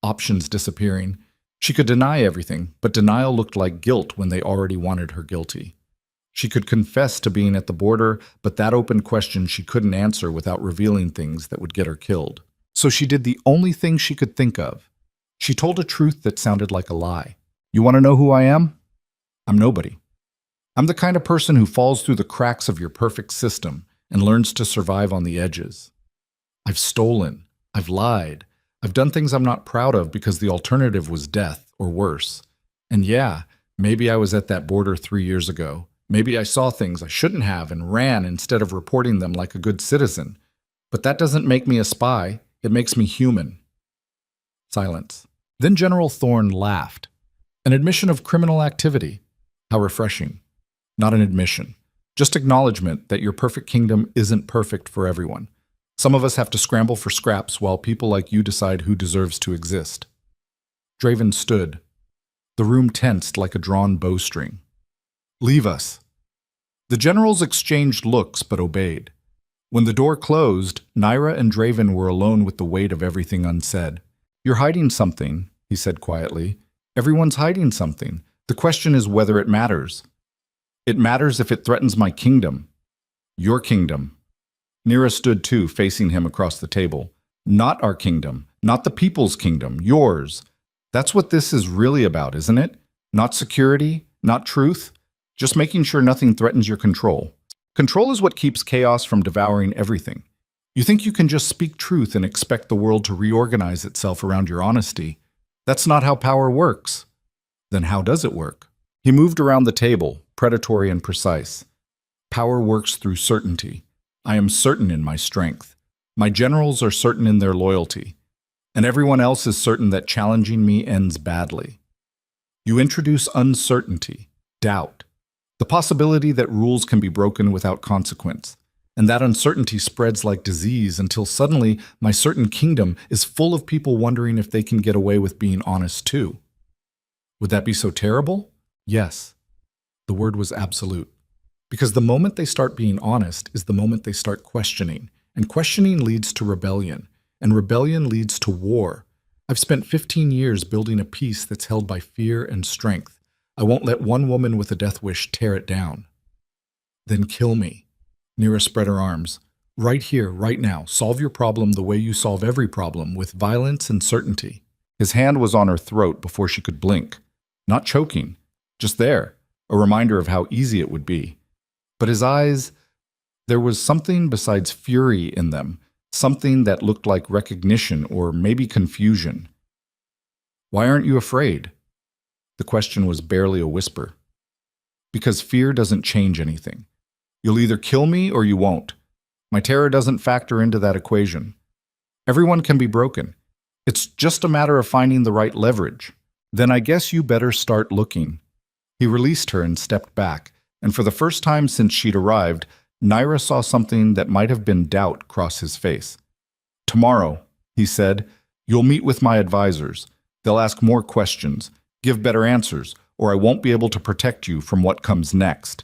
options disappearing. She could deny everything, but denial looked like guilt when they already wanted her guilty. She could confess to being at the border, but that opened question she couldn't answer without revealing things that would get her killed. So she did the only thing she could think of. She told a truth that sounded like a lie. You want to know who I am? I'm nobody. I'm the kind of person who falls through the cracks of your perfect system and learns to survive on the edges. I've stolen. I've lied. I've done things I'm not proud of because the alternative was death or worse. And yeah, maybe I was at that border 3 years ago. Maybe I saw things I shouldn't have and ran instead of reporting them like a good citizen. But that doesn't make me a spy. It makes me human. Silence. Then General Thorne laughed. An admission of criminal activity. How refreshing. Not an admission. Just acknowledgement that your perfect kingdom isn't perfect for everyone. Some of us have to scramble for scraps while people like you decide who deserves to exist. Draven stood. The room tensed like a drawn bowstring. Leave us. The generals exchanged looks but obeyed. When the door closed, Naira and Draven were alone with the weight of everything unsaid. You're hiding something, he said quietly. Everyone's hiding something. The question is whether it matters. It matters if it threatens my kingdom. Your kingdom. Naira stood too, facing him across the table. Not our kingdom. Not the people's kingdom. Yours. That's what this is really about, isn't it? Not security. Not truth. Just making sure nothing threatens your control. Control is what keeps chaos from devouring everything. You think you can just speak truth and expect the world to reorganize itself around your honesty. That's not how power works. Then how does it work? He moved around the table, predatory and precise. Power works through certainty. I am certain in my strength. My generals are certain in their loyalty. And everyone else is certain that challenging me ends badly. You introduce uncertainty, doubt, the possibility that rules can be broken without consequence. And that uncertainty spreads like disease until suddenly my certain kingdom is full of people wondering if they can get away with being honest too. Would that be so terrible? Yes. The word was absolute. Because the moment they start being honest is the moment they start questioning. And questioning leads to rebellion. And rebellion leads to war. I've spent 15 years building a peace that's held by fear and strength. I won't let one woman with a death wish tear it down. Then kill me. Naira spread her arms. Right here, right now, solve your problem the way you solve every problem, with violence and certainty. His hand was on her throat before she could blink. Not choking, just there, a reminder of how easy it would be. But his eyes, there was something besides fury in them, something that looked like recognition or maybe confusion. Why aren't you afraid? The question was barely a whisper. Because fear doesn't change anything. You'll either kill me or you won't. My terror doesn't factor into that equation. Everyone can be broken. It's just a matter of finding the right leverage. Then I guess you better start looking. He released her and stepped back, and for the first time since she'd arrived, Naira saw something that might have been doubt cross his face. Tomorrow, he said, you'll meet with my advisors. They'll ask more questions, give better answers, or I won't be able to protect you from what comes next.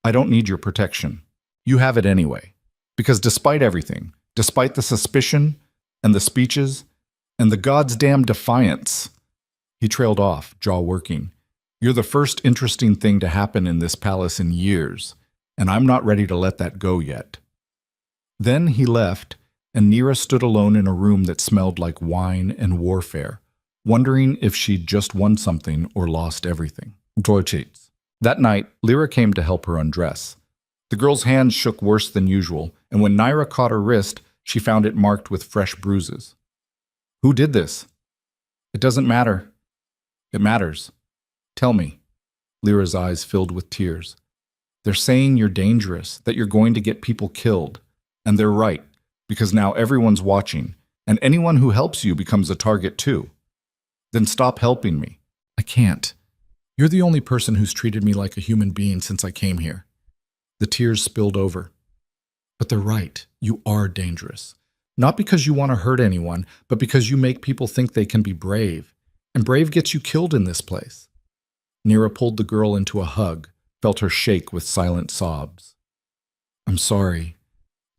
I don't need your protection. You have it anyway. Because despite everything, despite the suspicion and the speeches and the God's damn defiance, he trailed off, jaw working. You're the first interesting thing to happen in this palace in years, and I'm not ready to let that go yet. Then he left, and Naira stood alone in a room that smelled like wine and warfare, wondering if she'd just won something or lost everything. That night, Lyra came to help her undress. The girl's hands shook worse than usual, and when Naira caught her wrist, she found it marked with fresh bruises. Who did this? It doesn't matter. It matters. Tell me. Lyra's eyes filled with tears. They're saying you're dangerous, that you're going to get people killed. And they're right, because now everyone's watching, and anyone who helps you becomes a target too. Then stop helping me. I can't. You're the only person who's treated me like a human being since I came here. The tears spilled over. But they're right. You are dangerous. Not because you want to hurt anyone, but because you make people think they can be brave. And brave gets you killed in this place. Nira pulled the girl into a hug, felt her shake with silent sobs. I'm sorry.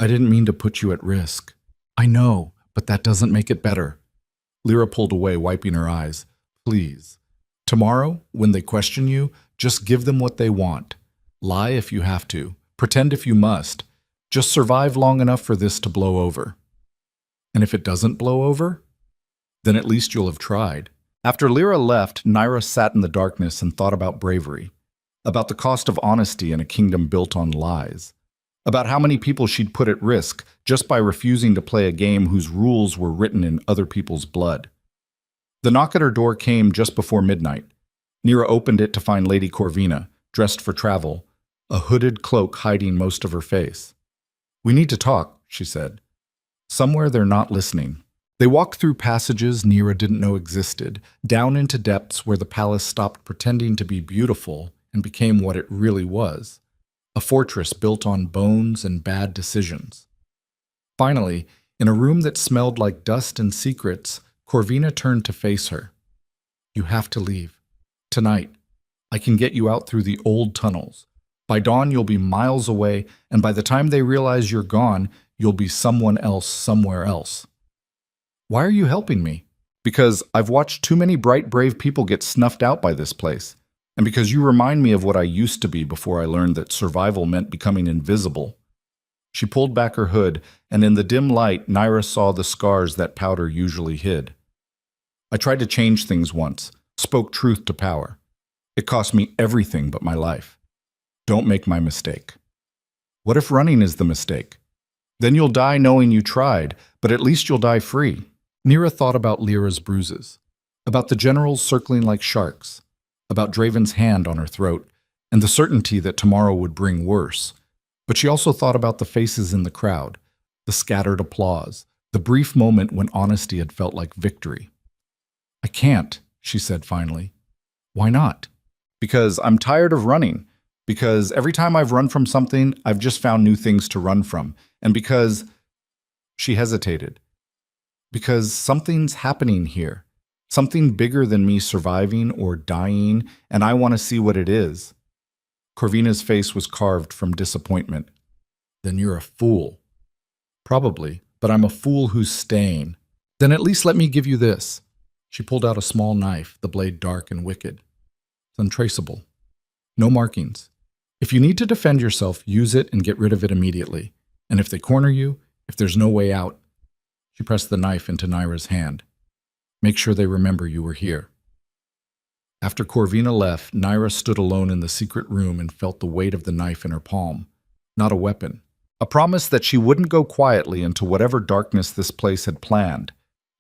I didn't mean to put you at risk. I know, but that doesn't make it better. Lyra pulled away, wiping her eyes. Please. Tomorrow, when they question you, just give them what they want. Lie if you have to. Pretend if you must. Just survive long enough for this to blow over. And if it doesn't blow over, then at least you'll have tried. After Lyra left, Nira sat in the darkness and thought about bravery, about the cost of honesty in a kingdom built on lies, about how many people she'd put at risk just by refusing to play a game whose rules were written in other people's blood. The knock at her door came just before midnight. Nira opened it to find Lady Corvina, dressed for travel, a hooded cloak hiding most of her face. We need to talk, she said. Somewhere they're not listening. They walked through passages Nira didn't know existed, down into depths where the palace stopped pretending to be beautiful and became what it really was, a fortress built on bones and bad decisions. Finally, in a room that smelled like dust and secrets, Corvina turned to face her. You have to leave. Tonight. I can get you out through the old tunnels. By dawn, you'll be miles away, and by the time they realize you're gone, you'll be someone else somewhere else. Why are you helping me? Because I've watched too many bright, brave people get snuffed out by this place, and because you remind me of what I used to be before I learned that survival meant becoming invisible. She pulled back her hood, and in the dim light, Nira saw the scars that powder usually hid. I tried to change things once, spoke truth to power. It cost me everything but my life. Don't make my mistake. What if running is the mistake? Then you'll die knowing you tried, but at least you'll die free. Nira thought about Lyra's bruises, about the generals circling like sharks, about Draven's hand on her throat, and the certainty that tomorrow would bring worse. But she also thought about the faces in the crowd, the scattered applause, the brief moment when honesty had felt like victory. I can't, she said finally. Why not? Because I'm tired of running. Because every time I've run from something, I've just found new things to run from. And because... She hesitated. Because something's happening here. Something bigger than me surviving or dying, and I want to see what it is. Corvina's face was carved from disappointment. Then you're a fool. Probably, but I'm a fool who's staying. Then at least let me give you this. She pulled out a small knife, the blade dark and wicked. It's untraceable. No markings. If you need to defend yourself, use it and get rid of it immediately. And if they corner you, if there's no way out... She pressed the knife into Nira's hand. Make sure they remember you were here. After Corvina left, Nira stood alone in the secret room and felt the weight of the knife in her palm. Not a weapon. A promise that she wouldn't go quietly into whatever darkness this place had planned.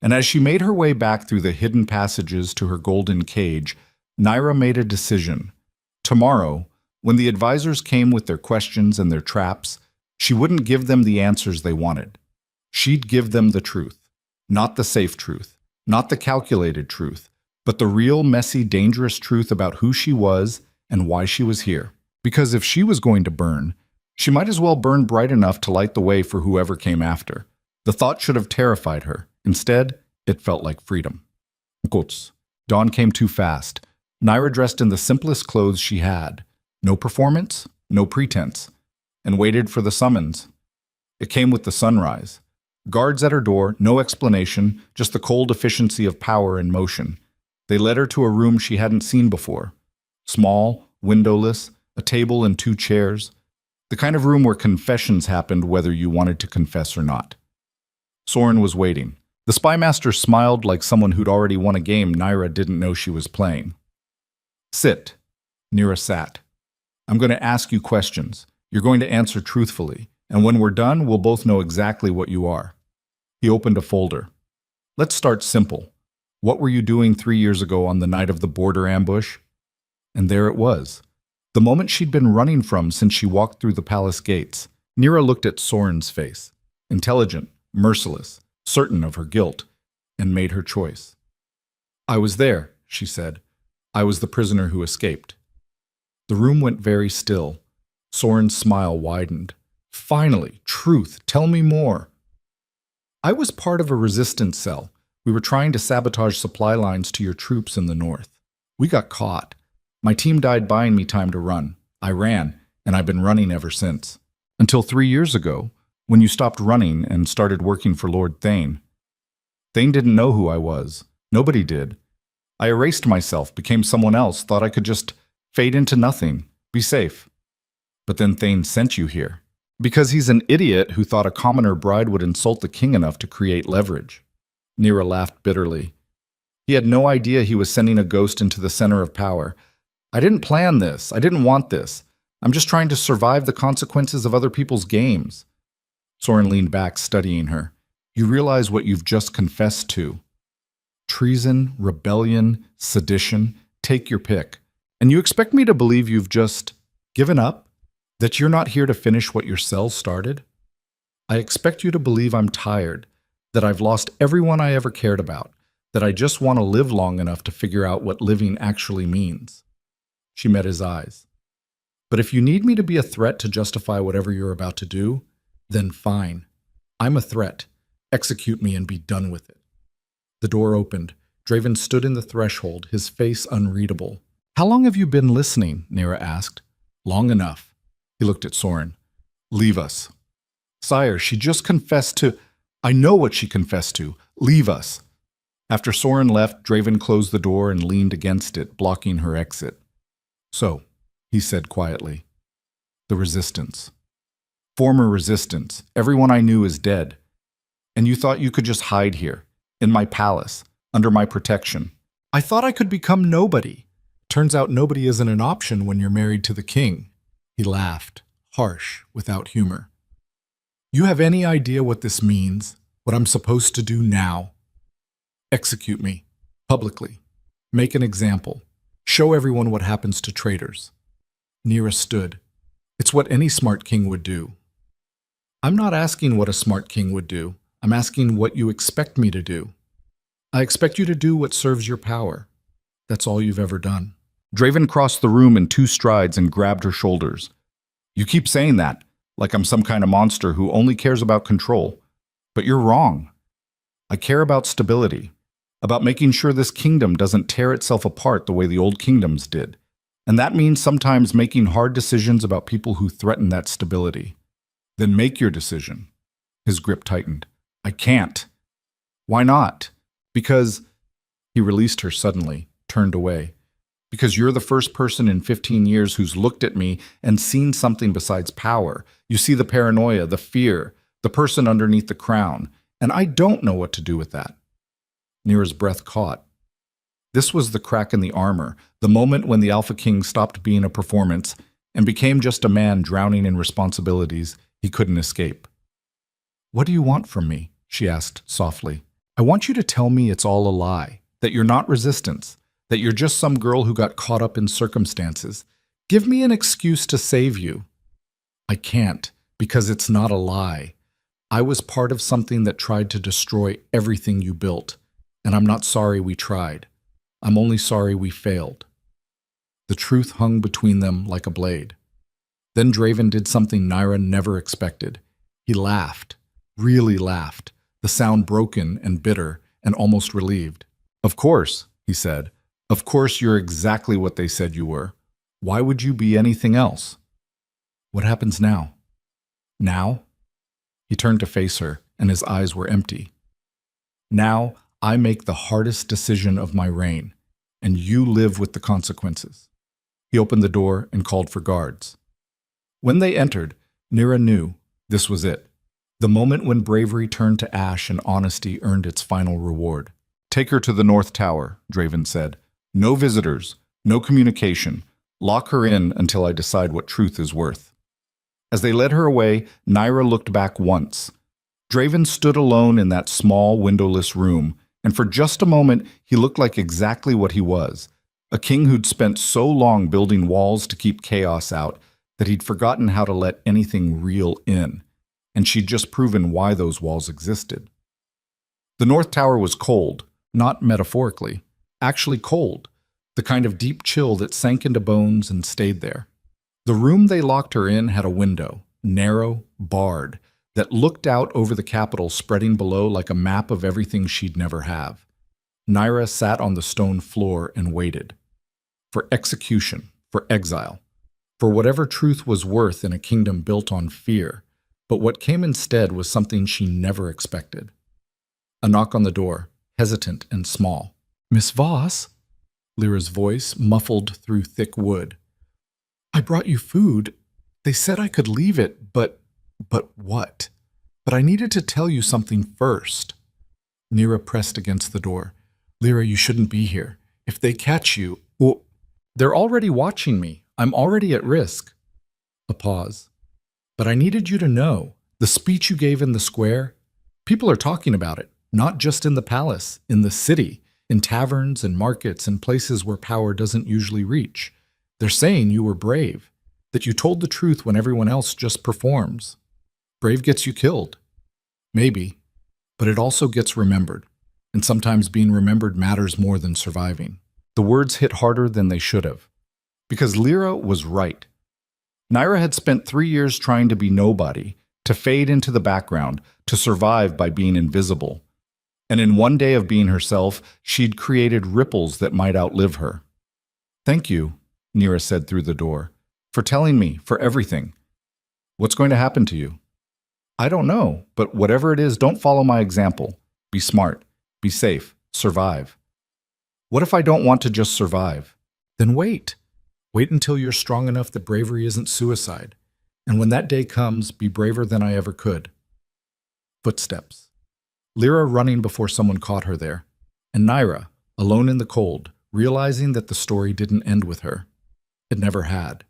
And as she made her way back through the hidden passages to her golden cage, Nira made a decision. Tomorrow, when the advisors came with their questions and their traps, she wouldn't give them the answers they wanted. She'd give them the truth. Not the safe truth. Not the calculated truth. But the real, messy, dangerous truth about who she was and why she was here. Because if she was going to burn, she might as well burn bright enough to light the way for whoever came after. The thought should have terrified her. Instead, it felt like freedom. Dawn came too fast. Nira dressed in the simplest clothes she had. No performance, no pretense. And waited for the summons. It came with the sunrise. Guards at her door, no explanation, just the cold efficiency of power in motion. They led her to a room she hadn't seen before. Small, windowless, a table and 2 chairs. The kind of room where confessions happened whether you wanted to confess or not. Soren was waiting. The spymaster smiled like someone who'd already won a game Nira didn't know she was playing. Sit. Nira sat. I'm going to ask you questions. You're going to answer truthfully. And when we're done, we'll both know exactly what you are. He opened a folder. Let's start simple. What were you doing 3 years ago on the night of the border ambush? And there it was. The moment she'd been running from since she walked through the palace gates. Nira looked at Soren's face. Intelligent, merciless, certain of her guilt, and made her choice. I was there, she said. I was the prisoner who escaped. The room went very still. Soren's smile widened. Finally, truth, tell me more. I was part of a resistance cell. We were trying to sabotage supply lines to your troops in the north. We got caught. My team died buying me time to run. I ran, and I've been running ever since. Until 3 years ago, when you stopped running and started working for Lord Thane. Thane didn't know who I was. Nobody did. I erased myself, became someone else, thought I could just fade into nothing, be safe. But then Thane sent you here. Because he's an idiot who thought a commoner bride would insult the king enough to create leverage. Nira laughed bitterly. He had no idea he was sending a ghost into the center of power. I didn't plan this. I didn't want this. I'm just trying to survive the consequences of other people's games. Soren leaned back, studying her. You realize what you've just confessed to. Treason, rebellion, sedition, take your pick. And you expect me to believe you've just given up? That you're not here to finish what your cell started? I expect you to believe I'm tired, that I've lost everyone I ever cared about, that I just want to live long enough to figure out what living actually means. She met his eyes. But if you need me to be a threat to justify whatever you're about to do, then fine. I'm a threat. Execute me and be done with it. The door opened. Draven stood in the threshold, his face unreadable. How long have you been listening? Nira asked. Long enough. He looked at Soren. Leave us. Sire, she just confessed to... I know what she confessed to. Leave us. After Soren left, Draven closed the door and leaned against it, blocking her exit. So, he said quietly, the resistance. Former resistance. Everyone I knew is dead. And you thought you could just hide here, in my palace, under my protection. I thought I could become nobody. Turns out nobody isn't an option when you're married to the king. He laughed, harsh, without humor. You have any idea what this means? What I'm supposed to do now? Execute me, publicly. Make an example. Show everyone what happens to traitors. Nira stood. It's what any smart king would do. I'm not asking what a smart king would do. I'm asking what you expect me to do. I expect you to do what serves your power. That's all you've ever done. Draven crossed the room in 2 strides and grabbed her shoulders. You keep saying that, like I'm some kind of monster who only cares about control. But you're wrong. I care about stability, about making sure this kingdom doesn't tear itself apart the way the old kingdoms did. And that means sometimes making hard decisions about people who threaten that stability. Then make your decision. His grip tightened. I can't. Why not? Because... He released her suddenly, turned away. Because you're the first person in 15 years who's looked at me and seen something besides power. You see the paranoia, the fear, the person underneath the crown, and I don't know what to do with that. Nira's breath caught. This was the crack in the armor, the moment when the Alpha King stopped being a performance and became just a man drowning in responsibilities he couldn't escape. What do you want from me? She asked softly. I want you to tell me it's all a lie, that you're not resistance, that you're just some girl who got caught up in circumstances. Give me an excuse to save you. I can't, because it's not a lie. I was part of something that tried to destroy everything you built, and I'm not sorry we tried. I'm only sorry we failed. The truth hung between them like a blade. Then Draven did something Nira never expected. He laughed, really laughed, the sound broken and bitter and almost relieved. Of course, he said. Of course you're exactly what they said you were. Why would you be anything else? What happens now? Now? He turned to face her, and his eyes were empty. Now I make the hardest decision of my reign, and you live with the consequences. He opened the door and called for guards. When they entered, Nira knew this was it. The moment when bravery turned to ash and honesty earned its final reward. Take her to the North Tower, Draven said. No visitors, no communication. Lock her in until I decide what truth is worth. As they led her away, Nira looked back once. Draven stood alone in that small, windowless room, And for just a moment, he looked like exactly what he was, a king who'd spent so long building walls to keep chaos out that he'd forgotten how to let anything real in, and she'd just proven why those walls existed. The North Tower was cold, not metaphorically, actually cold, the kind of deep chill that sank into bones and stayed there. The room they locked her in had a window, narrow, barred, that looked out over the capital spreading below like a map of everything she'd never have. Naira sat on the stone floor and waited. For execution, for exile, for whatever truth was worth in a kingdom built on fear. But what came instead was something she never expected. A knock on the door, hesitant and small. "Miss Voss?" Lyra's voice muffled through thick wood. "I brought you food. They said I could leave it, but what? But I needed to tell you something first." Nira pressed against the door. "Lyra, you shouldn't be here. If they catch you, well, they're already watching me. I'm already at risk." A pause. "But I needed you to know. The speech you gave in the square, people are talking about it, not just in the palace, in the city, in taverns and markets and places where power doesn't usually reach. They're saying you were brave, that you told the truth when everyone else just performs. Brave gets you killed. Maybe, but it also gets remembered, and sometimes being remembered matters more than surviving." The words hit harder than they should have, because Lyra was right. Naira had spent 3 years trying to be nobody, to fade into the background, to survive by being invisible. And in one day of being herself, she'd created ripples that might outlive her. "Thank you," Nira said through the door, "for telling me, for everything. What's going to happen to you?" "I don't know, but whatever it is, don't follow my example. Be smart, be safe, survive." "What if I don't want to just survive?" "Then wait. Wait until you're strong enough that bravery isn't suicide. And when that day comes, be braver than I ever could." Footsteps. Lyra running before someone caught her there. And Naira, alone in the cold, realizing that the story didn't end with her. It never had.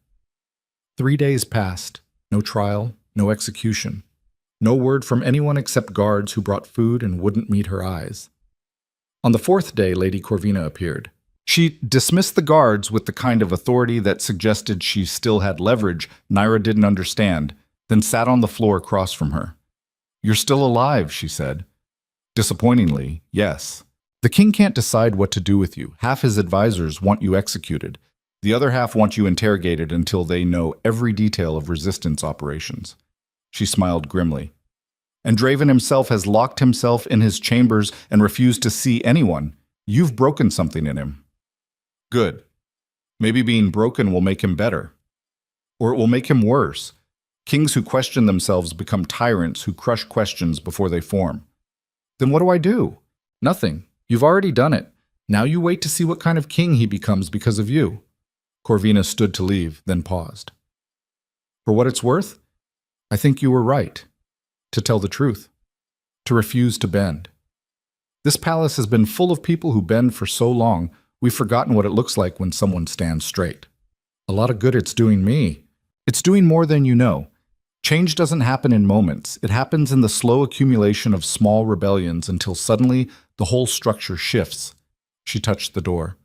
3 days passed. No trial, no execution. No word from anyone except guards who brought food and wouldn't meet her eyes. On the 4th day, Lady Corvina appeared. She dismissed the guards with the kind of authority that suggested she still had leverage Naira didn't understand, then sat on the floor across from her. "You're still alive," she said. Disappointingly, yes. "The king can't decide what to do with you. Half his advisors want you executed. The other half want you interrogated until they know every detail of resistance operations." She smiled grimly. "And Draven himself has locked himself in his chambers and refused to see anyone. You've broken something in him." "Good. Maybe being broken will make him better. Or it will make him worse. Kings who question themselves become tyrants who crush questions before they form." "Then what do I do?" "Nothing. You've already done it. Now you wait to see what kind of king he becomes because of you." Corvina stood to leave, then paused. "For what it's worth, I think you were right. To tell the truth. To refuse to bend. This palace has been full of people who bend for so long, we've forgotten what it looks like when someone stands straight. A lot of good it's doing me. It's doing more than you know. Change doesn't happen in moments. It happens in the slow accumulation of small rebellions until suddenly the whole structure shifts." She touched the door.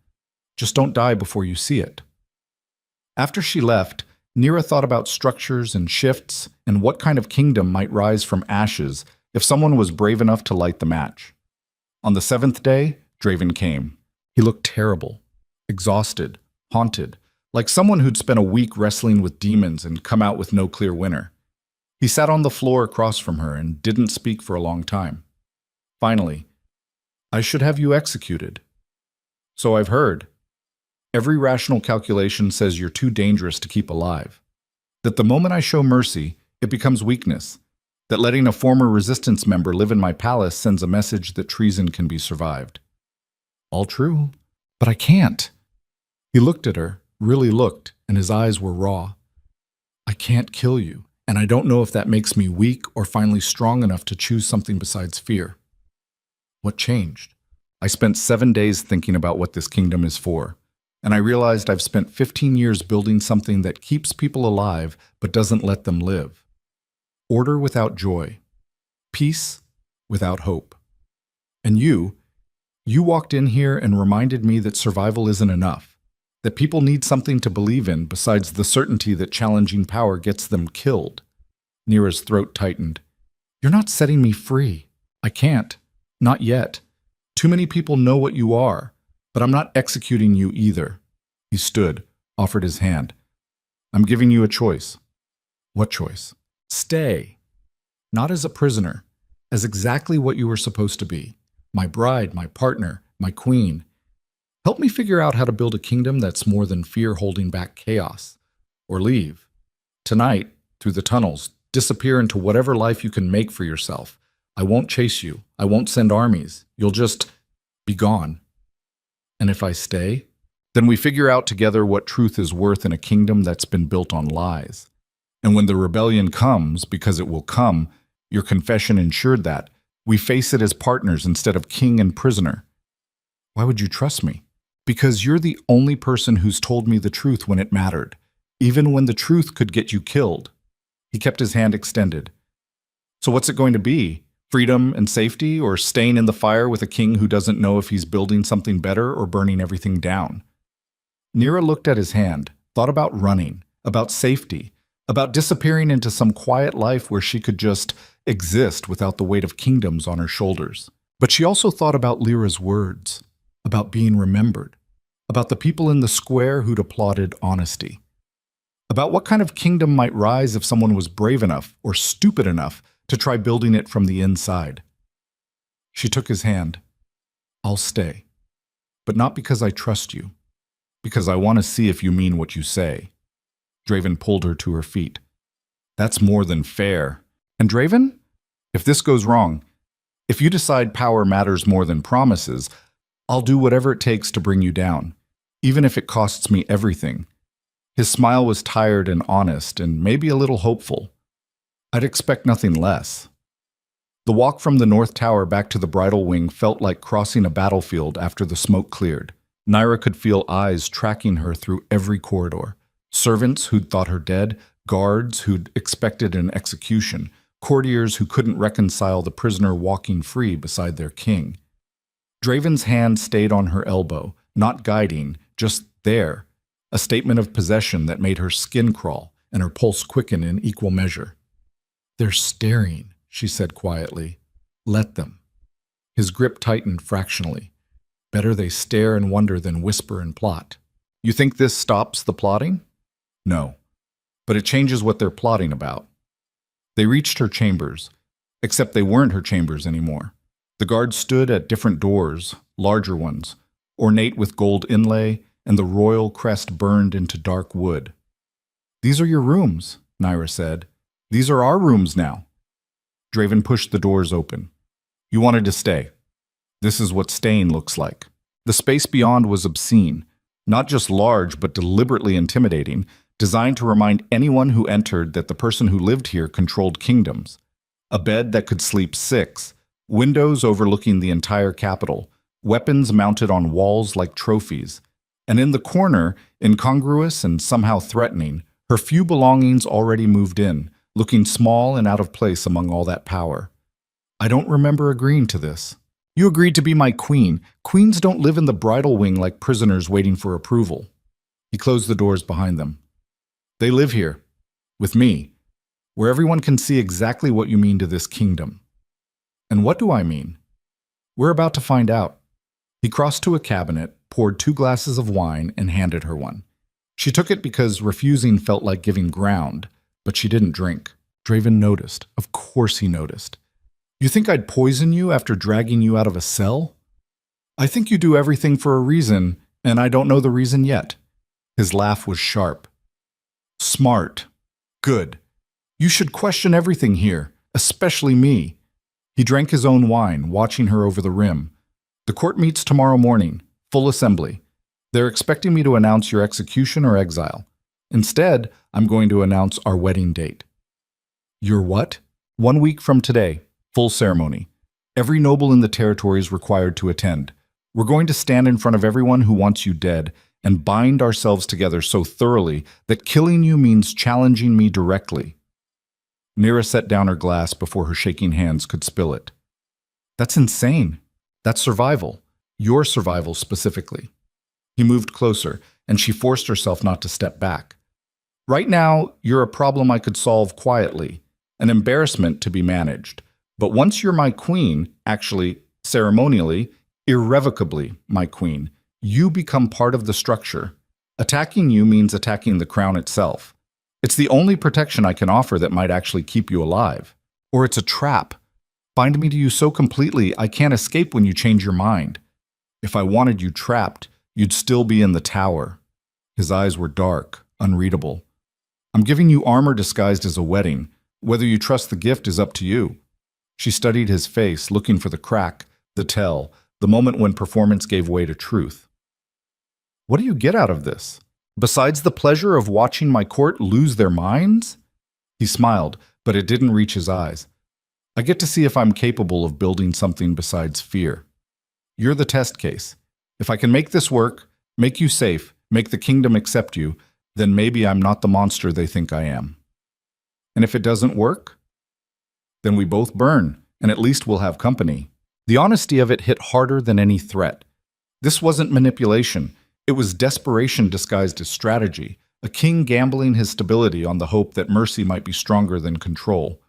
"Just don't die before you see it." After she left, Nira thought about structures and shifts and what kind of kingdom might rise from ashes if someone was brave enough to light the match. On the 7th day, Draven came. He looked terrible, exhausted, haunted, like someone who'd spent a week wrestling with demons and come out with no clear winner. He sat on the floor across from her and didn't speak for a long time. Finally, "I should have you executed." "So I've heard. Every rational calculation says you're too dangerous to keep alive. That the moment I show mercy, it becomes weakness. That letting a former resistance member live in my palace sends a message that treason can be survived." "All true, but I can't." He looked at her, really looked, and his eyes were raw. "I can't kill you, and I don't know if that makes me weak or finally strong enough to choose something besides fear." "What changed?" "I spent 7 days thinking about what this kingdom is for, and I realized I've spent 15 years building something that keeps people alive but doesn't let them live. Order without joy. Peace without hope. And you, You walked in here and reminded me that survival isn't enough, that people need something to believe in besides the certainty that challenging power gets them killed. Nira's throat tightened. You're not setting me free. I can't. Not yet. Too many people know what you are, but I'm not executing you either. He stood, offered his hand. I'm giving you a choice. What choice? Stay. Not as a prisoner, as exactly what you were supposed to be. My bride, my partner, my queen. Help me figure out how to build a kingdom that's more than fear holding back chaos. Or leave. Tonight, through the tunnels, disappear into whatever life you can make for yourself. I won't chase you. I won't send armies. You'll just be gone. And if I stay, then we figure out together what truth is worth in a kingdom that's been built on lies. And when the rebellion comes, because it will come, your confession ensured that, we face it as partners instead of king and prisoner. Why would you trust me? Because you're the only person who's told me the truth when it mattered, even when the truth could get you killed. He kept his hand extended. So what's it going to be? Freedom and safety, or staying in the fire with a king who doesn't know if he's building something better or burning everything down? Nira looked at his hand, thought about running, about safety, about disappearing into some quiet life where she could just exist without the weight of kingdoms on her shoulders. But she also thought about Lyra's words, about being remembered, about the people in the square who'd applauded honesty, about what kind of kingdom might rise if someone was brave enough or stupid enough to try building it from the inside. She took his hand. I'll stay, but not because I trust you, because I want to see if you mean what you say. Draven pulled her to her feet. That's more than fair. And Draven, if this goes wrong, if you decide power matters more than promises, I'll do whatever it takes to bring you down, even if it costs me everything. His smile was tired and honest, and maybe a little hopeful. I'd expect nothing less. The walk from the North Tower back to the bridal wing felt like crossing a battlefield after the smoke cleared. Nira could feel eyes tracking her through every corridor. Servants who'd thought her dead, guards who'd expected an execution, courtiers who couldn't reconcile the prisoner walking free beside their king. Draven's hand stayed on her elbow, not guiding, just there, a statement of possession that made her skin crawl and her pulse quicken in equal measure. They're staring, she said quietly. Let them. His grip tightened fractionally. Better they stare and wonder than whisper and plot. You think this stops the plotting? No, but it changes what they're plotting about. They reached her chambers, except they weren't her chambers anymore. The guards stood at different doors, larger ones, ornate with gold inlay, and the royal crest burned into dark wood. These are your rooms, Nira said. These are our rooms now. Draven pushed the doors open. You wanted to stay. This is what staying looks like. The space beyond was obscene, not just large but deliberately intimidating, designed to remind anyone who entered that the person who lived here controlled kingdoms. A bed that could sleep 6, windows overlooking the entire capital, weapons mounted on walls like trophies, and in the corner, incongruous and somehow threatening, her few belongings already moved in, looking small and out of place among all that power. I don't remember agreeing to this. You agreed to be my queen. Queens don't live in the bridal wing like prisoners waiting for approval. He closed the doors behind them. They live here, with me, where everyone can see exactly what you mean to this kingdom. And what do I mean? We're about to find out. He crossed to a cabinet, poured 2 glasses of wine, and handed her one. She took it because refusing felt like giving ground, but she didn't drink. Draven noticed. Of course he noticed. You think I'd poison you after dragging you out of a cell? I think you do everything for a reason, and I don't know the reason yet. His laugh was sharp. Smart. Good. You should question everything here, especially me. He drank his own wine, watching her over the rim. The court meets tomorrow morning, full assembly. They're expecting me to announce your execution or exile. Instead, I'm going to announce our wedding date. Your what? 1 week from today, full ceremony. Every noble in the territory is required to attend. We're going to stand in front of everyone who wants you dead and bind ourselves together so thoroughly that killing you means challenging me directly. Nira set down her glass before her shaking hands could spill it. That's insane. That's survival. Your survival specifically. He moved closer, and she forced herself not to step back. Right now, you're a problem I could solve quietly, an embarrassment to be managed. But once you're my queen, actually, ceremonially, irrevocably my queen, you become part of the structure. Attacking you means attacking the crown itself. It's the only protection I can offer that might actually keep you alive. Or it's a trap. Bind me to you so completely I can't escape when you change your mind. If I wanted you trapped, you'd still be in the tower. His eyes were dark, unreadable. I'm giving you armor disguised as a wedding. Whether you trust the gift is up to you. She studied his face, looking for the crack, the tell, the moment when performance gave way to truth. What do you get out of this? Besides the pleasure of watching my court lose their minds? He smiled, but it didn't reach his eyes. I get to see if I'm capable of building something besides fear. You're the test case. If I can make this work, make you safe, make the kingdom accept you, then maybe I'm not the monster they think I am. And if it doesn't work, then we both burn, and at least we'll have company. The honesty of it hit harder than any threat. This wasn't manipulation. It was desperation disguised as strategy, a king gambling his stability on the hope that mercy might be stronger than control.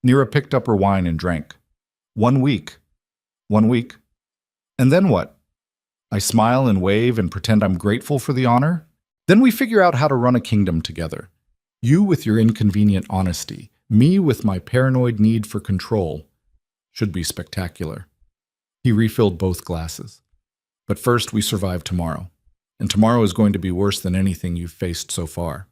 Nira picked up her wine and drank. 1 week. 1 week. And then what? I smile and wave and pretend I'm grateful for the honor? Then we figure out how to run a kingdom together. You with your inconvenient honesty, me with my paranoid need for control. Should be spectacular. He refilled both glasses. But first we survive tomorrow. And tomorrow is going to be worse than anything you've faced so far.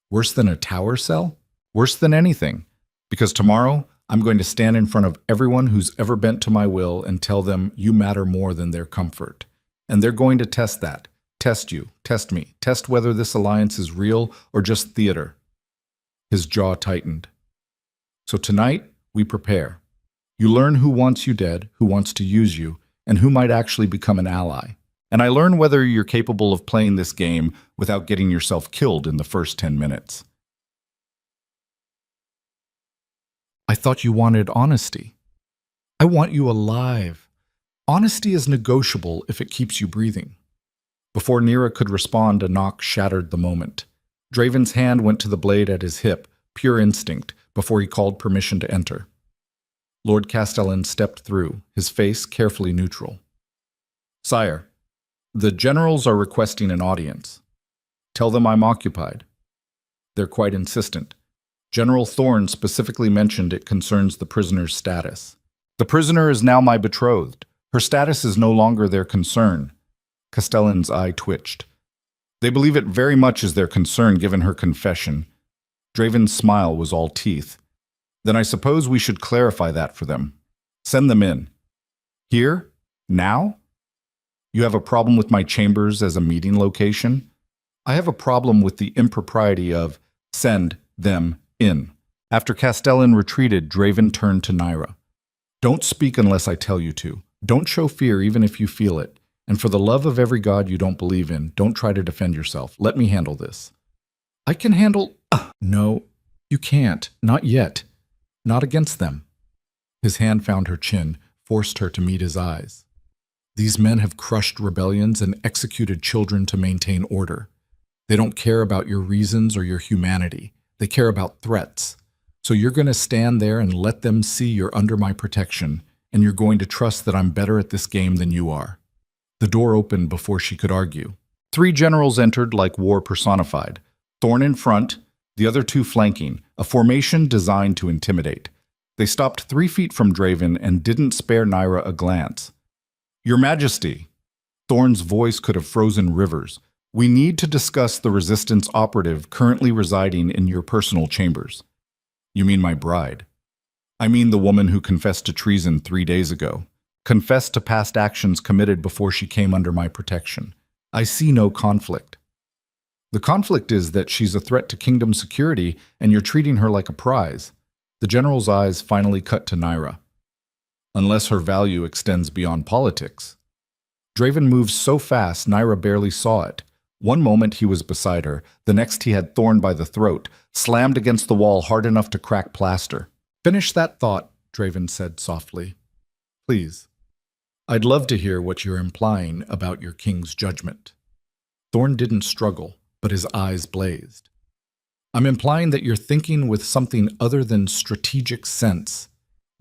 Worse than a tower cell? Worse than anything. Because tomorrow, I'm going to stand in front of everyone who's ever bent to my will and tell them you matter more than their comfort. And they're going to test that. Test you, test me, test whether this alliance is real or just theater. His jaw tightened. So tonight, we prepare. You learn who wants you dead, who wants to use you, and who might actually become an ally. And I learn whether you're capable of playing this game without getting yourself killed in the first 10 minutes. I thought you wanted honesty. I want you alive. Honesty is negotiable if it keeps you breathing. Before Nira could respond, a knock shattered the moment. Draven's hand went to the blade at his hip, pure instinct, before he called permission to enter. Lord Castellan stepped through, his face carefully neutral. Sire, the generals are requesting an audience. Tell them I'm occupied. They're quite insistent. General Thorne specifically mentioned it concerns the prisoner's status. The prisoner is now my betrothed. Her status is no longer their concern. Castellan's eye twitched. They believe it very much is their concern given her confession. Draven's smile was all teeth. Then I suppose we should clarify that for them. Send them in. Here? Now? You have a problem with my chambers as a meeting location? I have a problem with the impropriety of send them in. After Castellan retreated, Draven turned to Nira. Don't speak unless I tell you to. Don't show fear even if you feel it. And for the love of every god you don't believe in, don't try to defend yourself. Let me handle this. I can handle... No, you can't. Not yet. Not against them. His hand found her chin, forced her to meet his eyes. These men have crushed rebellions and executed children to maintain order. They don't care about your reasons or your humanity. They care about threats. So you're going to stand there and let them see you're under my protection, and you're going to trust that I'm better at this game than you are. The door opened before she could argue. 3 generals entered like war personified. Thorne in front, the other 2 flanking, a formation designed to intimidate. They stopped 3 feet from Draven and didn't spare Nira a glance. Your Majesty, Thorne's voice could have frozen rivers. We need to discuss the resistance operative currently residing in your personal chambers. You mean my bride? I mean the woman who confessed to treason 3 days ago. Confessed to past actions committed before she came under my protection. I see no conflict. The conflict is that she's a threat to kingdom security and you're treating her like a prize. The general's eyes finally cut to Nira. Unless her value extends beyond politics. Draven moved so fast Nira barely saw it. One moment he was beside her, the next he had Thorne by the throat, slammed against the wall hard enough to crack plaster. Finish that thought, Draven said softly. Please. I'd love to hear what you're implying about your king's judgment. Thorn didn't struggle, but his eyes blazed. I'm implying that you're thinking with something other than strategic sense.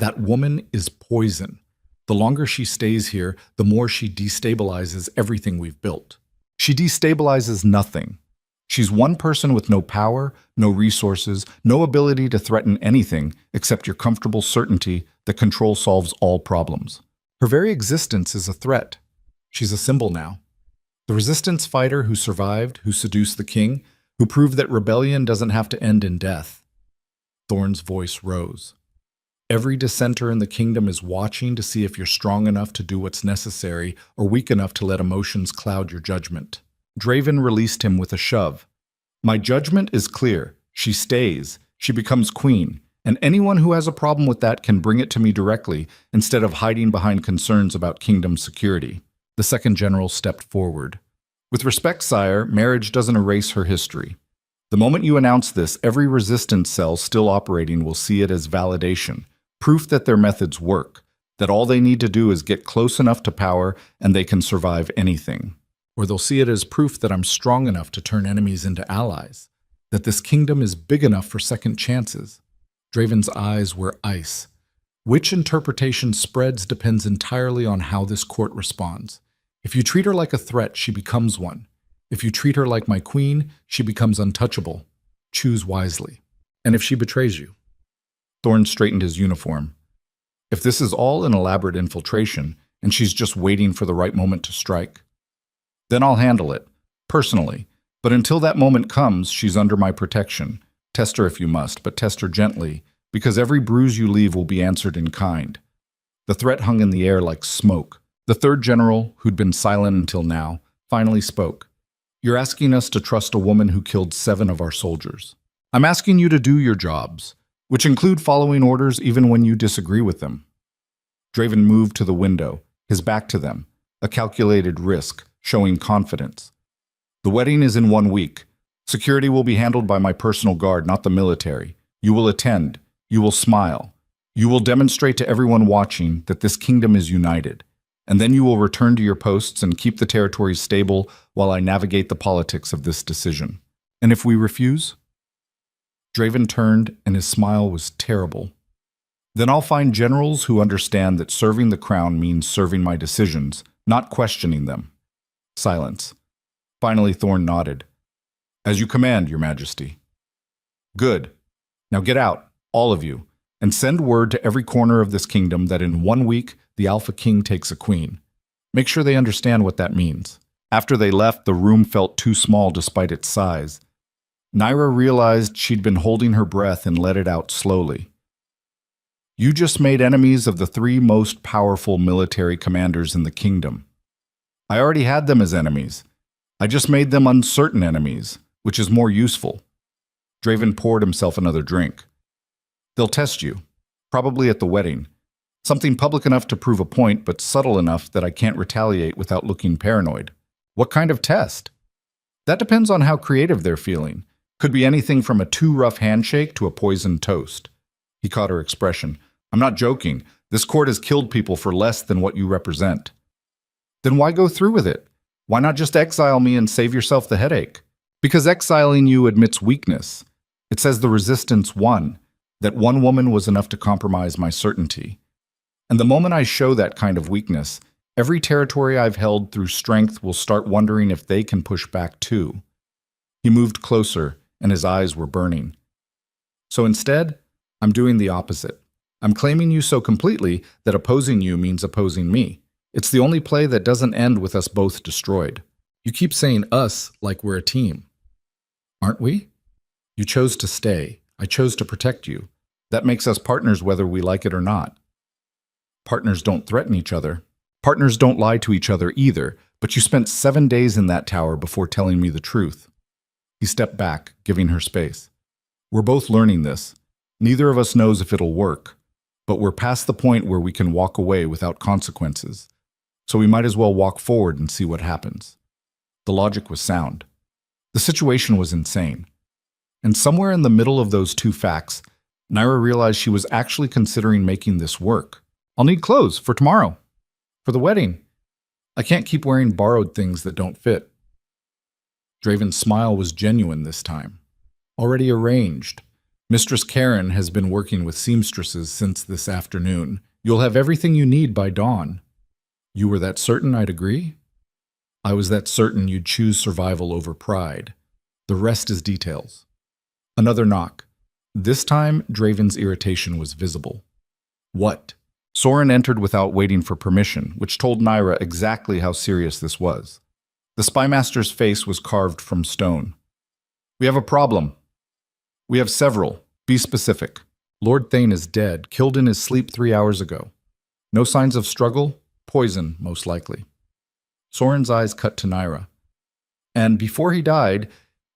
That woman is poison. The longer she stays here, the more she destabilizes everything we've built. She destabilizes nothing. She's one person with no power, no resources, no ability to threaten anything except your comfortable certainty that control solves all problems. Her very existence is a threat. She's a symbol now. The resistance fighter who survived, who seduced the king, who proved that rebellion doesn't have to end in death. Thorn's voice rose. Every dissenter in the kingdom is watching to see if you're strong enough to do what's necessary or weak enough to let emotions cloud your judgment. Draven released him with a shove. My judgment is clear. She stays. She becomes queen. And anyone who has a problem with that can bring it to me directly instead of hiding behind concerns about kingdom security. The second general stepped forward. With respect, sire, marriage doesn't erase her history. The moment you announce this, every resistance cell still operating will see it as validation, proof that their methods work, that all they need to do is get close enough to power and they can survive anything. Or they'll see it as proof that I'm strong enough to turn enemies into allies, that this kingdom is big enough for second chances. Draven's eyes were ice. Which interpretation spreads depends entirely on how this court responds. If you treat her like a threat, she becomes one. If you treat her like my queen, she becomes untouchable. Choose wisely. And if she betrays you? Thorn straightened his uniform. If this is all an elaborate infiltration, and she's just waiting for the right moment to strike, then I'll handle it, personally. But until that moment comes, she's under my protection. Test her if you must, but test her gently, because every bruise you leave will be answered in kind. The threat hung in the air like smoke. The third general, who'd been silent until now, finally spoke. You're asking us to trust a woman who killed 7 of our soldiers. I'm asking you to do your jobs, which include following orders even when you disagree with them. Draven moved to the window, his back to them, a calculated risk, showing confidence. The wedding is in 1 week. Security will be handled by my personal guard, not the military. You will attend. You will smile. You will demonstrate to everyone watching that this kingdom is united. And then you will return to your posts and keep the territories stable while I navigate the politics of this decision. And if we refuse? Draven turned, and his smile was terrible. Then I'll find generals who understand that serving the crown means serving my decisions, not questioning them. Silence. Finally, Thorn nodded. As you command, Your Majesty. Good. Now get out, all of you, and send word to every corner of this kingdom that in 1 week, the Alpha King takes a queen. Make sure they understand what that means. After they left, the room felt too small despite its size. Naira realized she'd been holding her breath and let it out slowly. You just made enemies of the 3 most powerful military commanders in the kingdom. I already had them as enemies. I just made them uncertain enemies, which is more useful. Draven poured himself another drink. They'll test you, probably at the wedding. Something public enough to prove a point, but subtle enough that I can't retaliate without looking paranoid. What kind of test? That depends on how creative they're feeling. Could be anything from a too rough handshake to a poisoned toast. He caught her expression. I'm not joking. This court has killed people for less than what you represent. Then why go through with it? Why not just exile me and save yourself the headache? Because exiling you admits weakness. It says the resistance won, that one woman was enough to compromise my certainty. And the moment I show that kind of weakness, every territory I've held through strength will start wondering if they can push back too. He moved closer, and his eyes were burning. So instead, I'm doing the opposite. I'm claiming you so completely that opposing you means opposing me. It's the only play that doesn't end with us both destroyed. You keep saying us like we're a team. Aren't we? You chose to stay. I chose to protect you. That makes us partners whether we like it or not. Partners don't threaten each other. Partners don't lie to each other either, but you spent 7 days in that tower before telling me the truth. He stepped back, giving her space. We're both learning this. Neither of us knows if it'll work, but we're past the point where we can walk away without consequences. So we might as well walk forward and see what happens. The logic was sound. The situation was insane. And somewhere in the middle of those 2 facts, Naira realized she was actually considering making this work. I'll need clothes for tomorrow. For the wedding. I can't keep wearing borrowed things that don't fit. Draven's smile was genuine this time. Already arranged. Mistress Karen has been working with seamstresses since this afternoon. You'll have everything you need by dawn. You were that certain I'd agree? I was that certain you'd choose survival over pride. The rest is details. Another knock. This time, Draven's irritation was visible. What? Soren entered without waiting for permission, which told Naira exactly how serious this was. The spymaster's face was carved from stone. We have a problem. We have several. Be specific. Lord Thane is dead, killed in his sleep 3 hours ago. No signs of struggle? Poison, most likely. Soren's eyes cut to Naira. And before he died,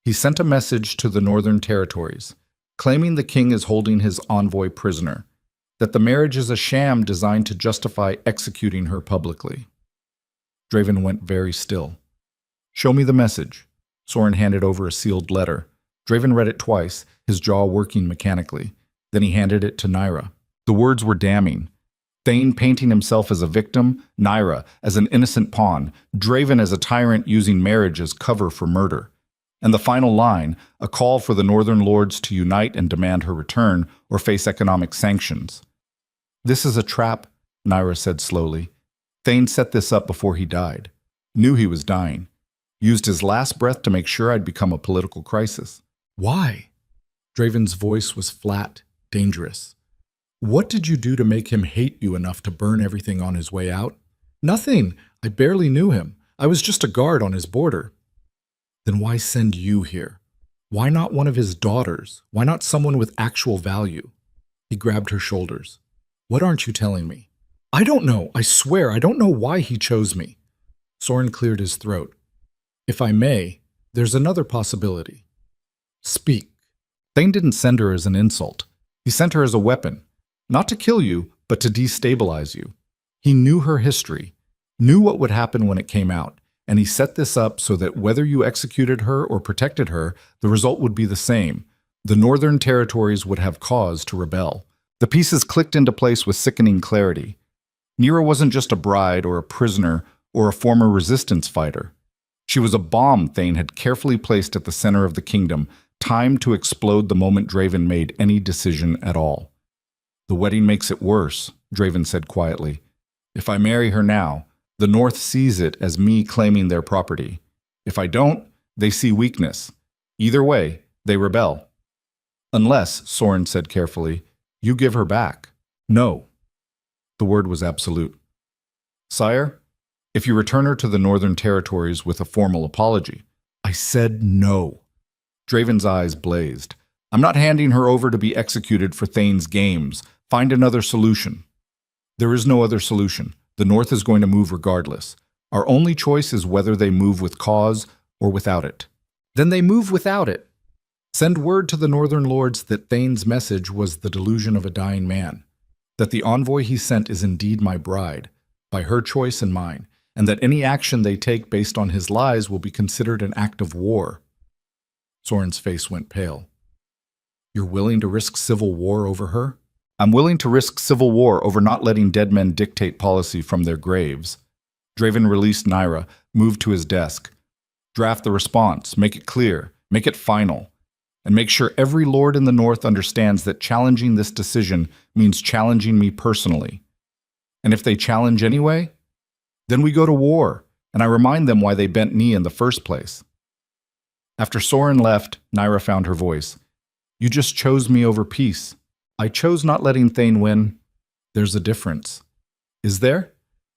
he sent a message to the Northern Territories, claiming the king is holding his envoy prisoner, that the marriage is a sham designed to justify executing her publicly. Draven went very still. Show me the message. Soren handed over a sealed letter. Draven read it twice, his jaw working mechanically. Then he handed it to Naira. The words were damning. Thane painting himself as a victim, Naira as an innocent pawn, Draven as a tyrant using marriage as cover for murder. And the final line, a call for the Northern Lords to unite and demand her return or face economic sanctions. This is a trap, Naira said slowly. Thane set this up before he died. Knew he was dying. Used his last breath to make sure I'd become a political crisis. Why? Draven's voice was flat, dangerous. What did you do to make him hate you enough to burn everything on his way out? Nothing. I barely knew him. I was just a guard on his border. Then why send you here? Why not one of his daughters? Why not someone with actual value? He grabbed her shoulders. What aren't you telling me? I don't know. I swear, I don't know why he chose me. Soren cleared his throat. If I may, there's another possibility. Speak. Thane didn't send her as an insult. He sent her as a weapon. Not to kill you, but to destabilize you. He knew her history, knew what would happen when it came out, and he set this up so that whether you executed her or protected her, the result would be the same. The Northern Territories would have cause to rebel. The pieces clicked into place with sickening clarity. Nira wasn't just a bride or a prisoner or a former resistance fighter. She was a bomb Thane had carefully placed at the center of the kingdom, timed to explode the moment Draven made any decision at all. The wedding makes it worse, Draven said quietly. If I marry her now, the North sees it as me claiming their property. If I don't, they see weakness. Either way, they rebel. Unless, Soren said carefully, you give her back. No. The word was absolute. Sire, if you return her to the Northern Territories with a formal apology. I said no. Draven's eyes blazed. I'm not handing her over to be executed for Thane's games. Find another solution. There is no other solution. The North is going to move regardless. Our only choice is whether they move with cause or without it. Then they move without it. Send word to the Northern Lords that Thane's message was the delusion of a dying man, that the envoy he sent is indeed my bride, by her choice and mine, and that any action they take based on his lies will be considered an act of war. Soren's face went pale. You're willing to risk civil war over her? I'm willing to risk civil war over not letting dead men dictate policy from their graves. Draven released Naira, moved to his desk. Draft the response, make it clear, make it final, and make sure every lord in the North understands that challenging this decision means challenging me personally. And if they challenge anyway, then we go to war, and I remind them why they bent knee in the first place. After Soren left, Naira found her voice. You just chose me over peace. I chose not letting Thane win. There's a difference. Is there?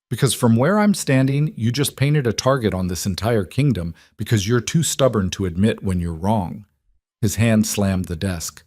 Because from where I'm standing, you just painted a target on this entire kingdom because you're too stubborn to admit when you're wrong. His hand slammed the desk.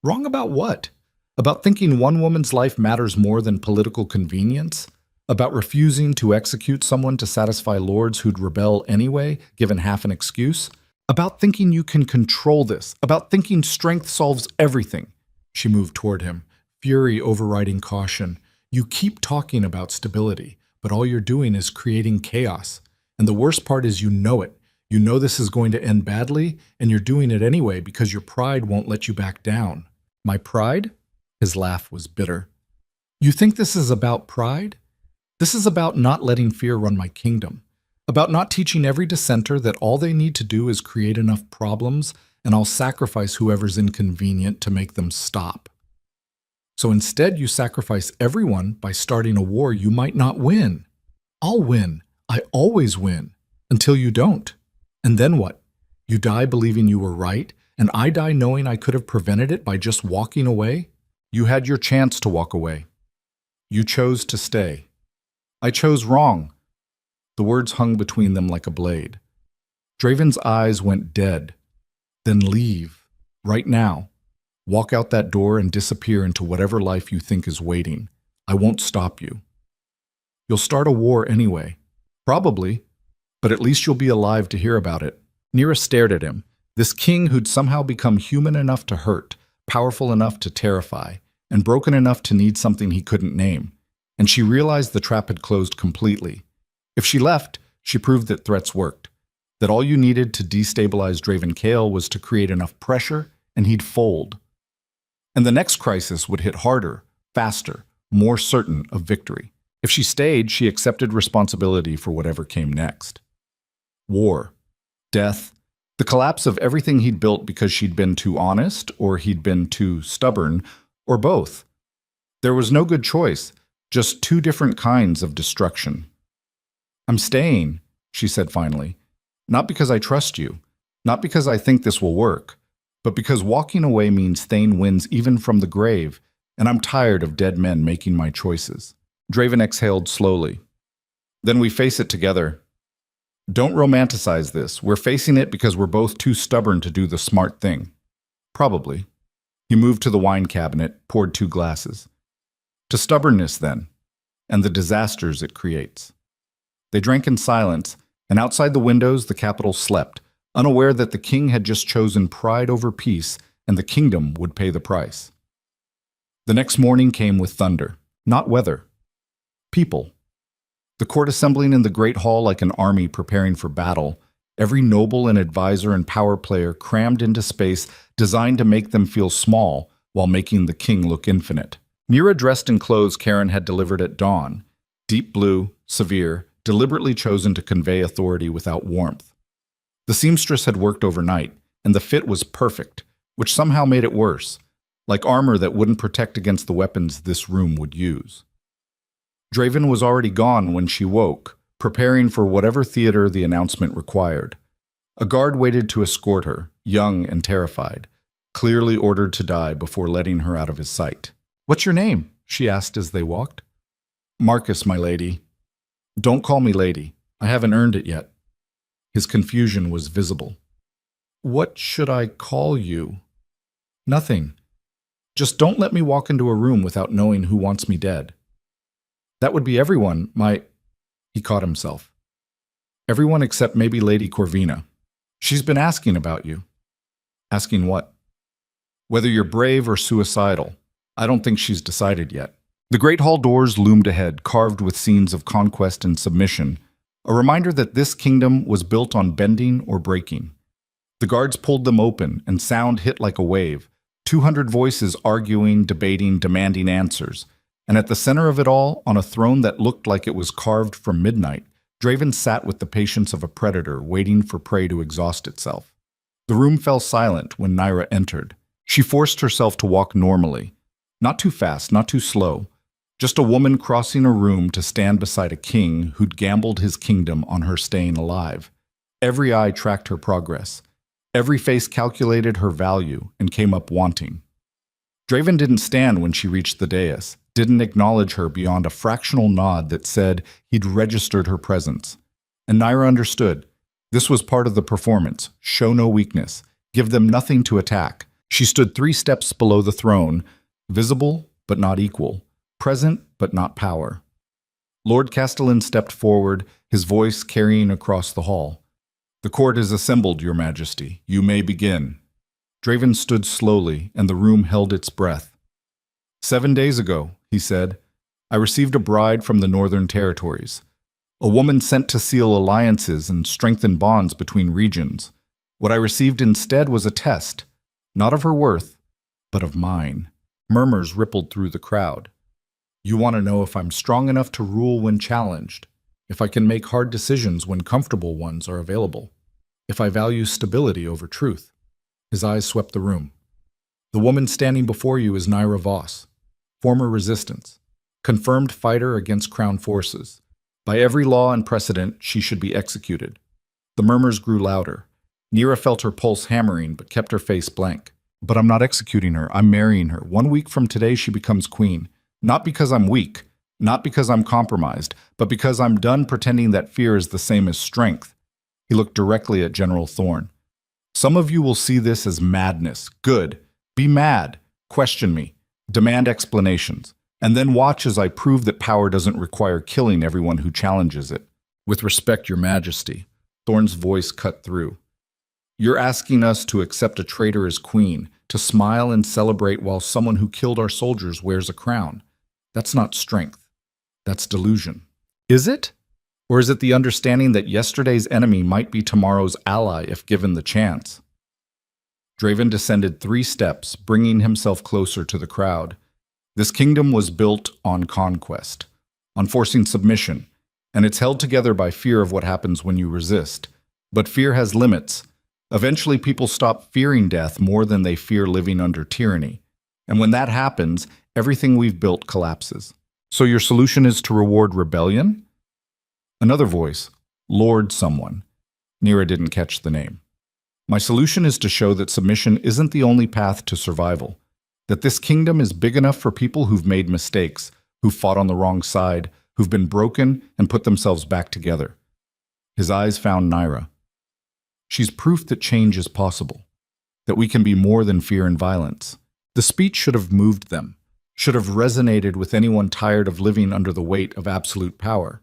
Wrong about what? About thinking one woman's life matters more than political convenience? About refusing to execute someone to satisfy lords who'd rebel anyway, given half an excuse? About thinking you can control this? About thinking strength solves everything? She moved toward him, fury overriding caution. You keep talking about stability, but all you're doing is creating chaos. And the worst part is you know it. You know this is going to end badly, and you're doing it anyway because your pride won't let you back down. My pride? His laugh was bitter. You think this is about pride? This is about not letting fear run my kingdom, about not teaching every dissenter that all they need to do is create enough problems and I'll sacrifice whoever's inconvenient to make them stop. So instead, you sacrifice everyone by starting a war you might not win. I'll win. I always win. Until you don't. And then what? You die believing you were right, and I die knowing I could have prevented it by just walking away? You had your chance to walk away. You chose to stay. I chose wrong. The words hung between them like a blade. Draven's eyes went dead. Then leave. Right now. Walk out that door and disappear into whatever life you think is waiting. I won't stop you. You'll start a war anyway. Probably. But at least you'll be alive to hear about it. Nira stared at him. This king who'd somehow become human enough to hurt, powerful enough to terrify, and broken enough to need something he couldn't name. And she realized the trap had closed completely. If she left, she proved that threats worked. That all you needed to destabilize Draven Kale was to create enough pressure, and he'd fold. And the next crisis would hit harder, faster, more certain of victory. If she stayed, she accepted responsibility for whatever came next. War, death, the collapse of everything he'd built because she'd been too honest, or he'd been too stubborn, or both. There was no good choice, just two different kinds of destruction. I'm staying, she said finally, not because I trust you, not because I think this will work, but because walking away means Thane wins even from the grave, and I'm tired of dead men making my choices. Draven exhaled slowly. Then we face it together. Don't romanticize this. We're facing it because we're both too stubborn to do the smart thing. Probably. He moved to the wine cabinet, poured 2 glasses. To stubbornness, then, and the disasters it creates. They drank in silence, and outside the windows the capital slept, unaware that the king had just chosen pride over peace, and the kingdom would pay the price. The next morning came with thunder, not weather. People. The court assembling in the great hall like an army preparing for battle, every noble and advisor and power player crammed into space designed to make them feel small while making the king look infinite. Nira dressed in clothes Karen had delivered at dawn, deep blue, severe, deliberately chosen to convey authority without warmth. The seamstress had worked overnight, and the fit was perfect, which somehow made it worse, like armor that wouldn't protect against the weapons this room would use. Draven was already gone when she woke, preparing for whatever theater the announcement required. A guard waited to escort her, young and terrified, clearly ordered to die before letting her out of his sight. "What's your name?" she asked as they walked. "Marcus, my lady." "Don't call me lady. I haven't earned it yet." His confusion was visible. "What should I call you?" "Nothing. Just don't let me walk into a room without knowing who wants me dead." "That would be everyone, He caught himself. "Everyone except maybe Lady Corvina. She's been asking about you." "Asking what?" "Whether you're brave or suicidal. I don't think she's decided yet." The great hall doors loomed ahead, carved with scenes of conquest and submission, a reminder that this kingdom was built on bending or breaking. The guards pulled them open, and sound hit like a wave, 200 voices arguing, debating, demanding answers. And at the center of it all, on a throne that looked like it was carved from midnight, Draven sat with the patience of a predator waiting for prey to exhaust itself. The room fell silent when Nira entered. She forced herself to walk normally. Not too fast, not too slow. Just a woman crossing a room to stand beside a king who'd gambled his kingdom on her staying alive. Every eye tracked her progress. Every face calculated her value and came up wanting. Draven didn't stand when she reached the dais, didn't acknowledge her beyond a fractional nod that said he'd registered her presence. And Nira understood. This was part of the performance. Show no weakness. Give them nothing to attack. She stood 3 steps below the throne, visible but not equal, present but not power. Lord Castellan stepped forward, his voice carrying across the hall. "The court is assembled, Your Majesty. You may begin." Draven stood slowly, and the room held its breath. 7 days ago, he said, I received a bride from the Northern Territories. A woman sent to seal alliances and strengthen bonds between regions. What I received instead was a test, not of her worth, but of mine. Murmurs rippled through the crowd. You want to know if I'm strong enough to rule when challenged, if I can make hard decisions when comfortable ones are available, if I value stability over truth. His eyes swept the room. The woman standing before you is Naira Voss, former resistance, confirmed fighter against Crown forces. By every law and precedent, she should be executed. The murmurs grew louder. Nira felt her pulse hammering, but kept her face blank. But I'm not executing her. I'm marrying her. 1 week from today, she becomes queen. Not because I'm weak, not because I'm compromised, but because I'm done pretending that fear is the same as strength. He looked directly at General Thorne. Some of you will see this as madness. Good. Be mad. Question me. Demand explanations. And then watch as I prove that power doesn't require killing everyone who challenges it. With respect, Your Majesty. Thorne's voice cut through. You're asking us to accept a traitor as queen, to smile and celebrate while someone who killed our soldiers wears a crown. That's not strength. That's delusion. Is it? Or is it the understanding that yesterday's enemy might be tomorrow's ally if given the chance? Draven descended 3 steps, bringing himself closer to the crowd. This kingdom was built on conquest, on forcing submission, and it's held together by fear of what happens when you resist. But fear has limits. Eventually, people stop fearing death more than they fear living under tyranny. And when that happens, everything we've built collapses. So your solution is to reward rebellion? Another voice, Lord someone. Nira didn't catch the name. My solution is to show that submission isn't the only path to survival, that this kingdom is big enough for people who've made mistakes, who've fought on the wrong side, who've been broken and put themselves back together. His eyes found Naira. She's proof that change is possible, that we can be more than fear and violence. The speech should have moved them, should have resonated with anyone tired of living under the weight of absolute power.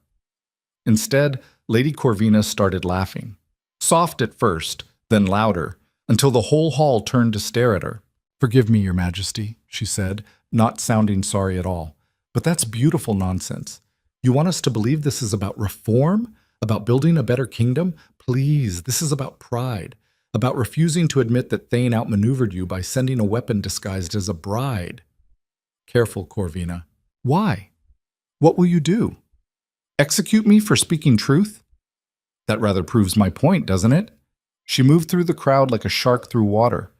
Instead, Lady Corvina started laughing, soft at first, then louder, until the whole hall turned to stare at her. Forgive me, Your Majesty, she said, not sounding sorry at all. But that's beautiful nonsense. You want us to believe this is about reform? About building a better kingdom? Please, this is about pride. About refusing to admit that Thane outmaneuvered you by sending a weapon disguised as a bride. Careful, Corvina. Why? What will you do? Execute me for speaking truth? That rather proves my point, doesn't it? She moved through the crowd like a shark through water.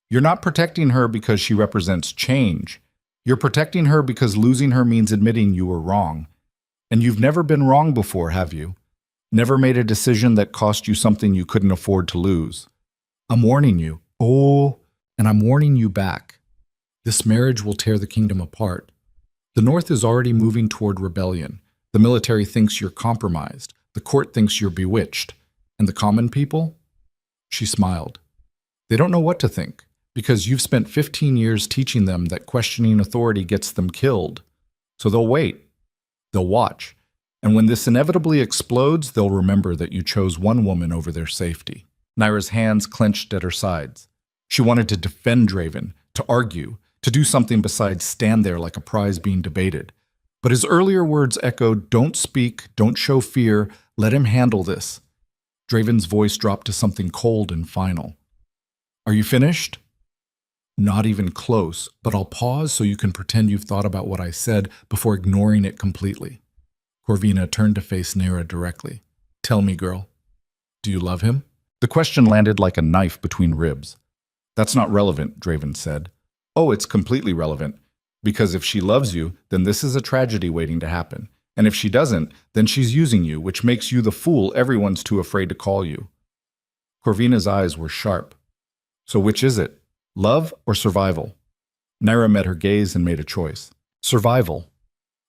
You're not protecting her because she represents change. You're protecting her because losing her means admitting you were wrong. And you've never been wrong before, have you? Never made a decision that cost you something you couldn't afford to lose. I'm warning you. Oh, and I'm warning you back. This marriage will tear the kingdom apart. The North is already moving toward rebellion. The military thinks you're compromised. The court thinks you're bewitched. And the common people? She smiled. They don't know what to think, because you've spent 15 years teaching them that questioning authority gets them killed. So they'll wait. They'll watch. And when this inevitably explodes, they'll remember that you chose one woman over their safety. Naira's hands clenched at her sides. She wanted to defend Draven, to argue, to do something besides stand there like a prize being debated. But his earlier words echoed, don't speak, don't show fear, let him handle this. Draven's voice dropped to something cold and final. Are you finished? Not even close, but I'll pause so you can pretend you've thought about what I said before ignoring it completely. Corvina turned to face Naira directly. Tell me, girl, do you love him? The question landed like a knife between ribs. That's not relevant, Draven said. Oh, it's completely relevant. Because if she loves you, then this is a tragedy waiting to happen. And if she doesn't, then she's using you, which makes you the fool everyone's too afraid to call you. Corvina's eyes were sharp. So which is it? Love or survival? Naira met her gaze and made a choice. Survival.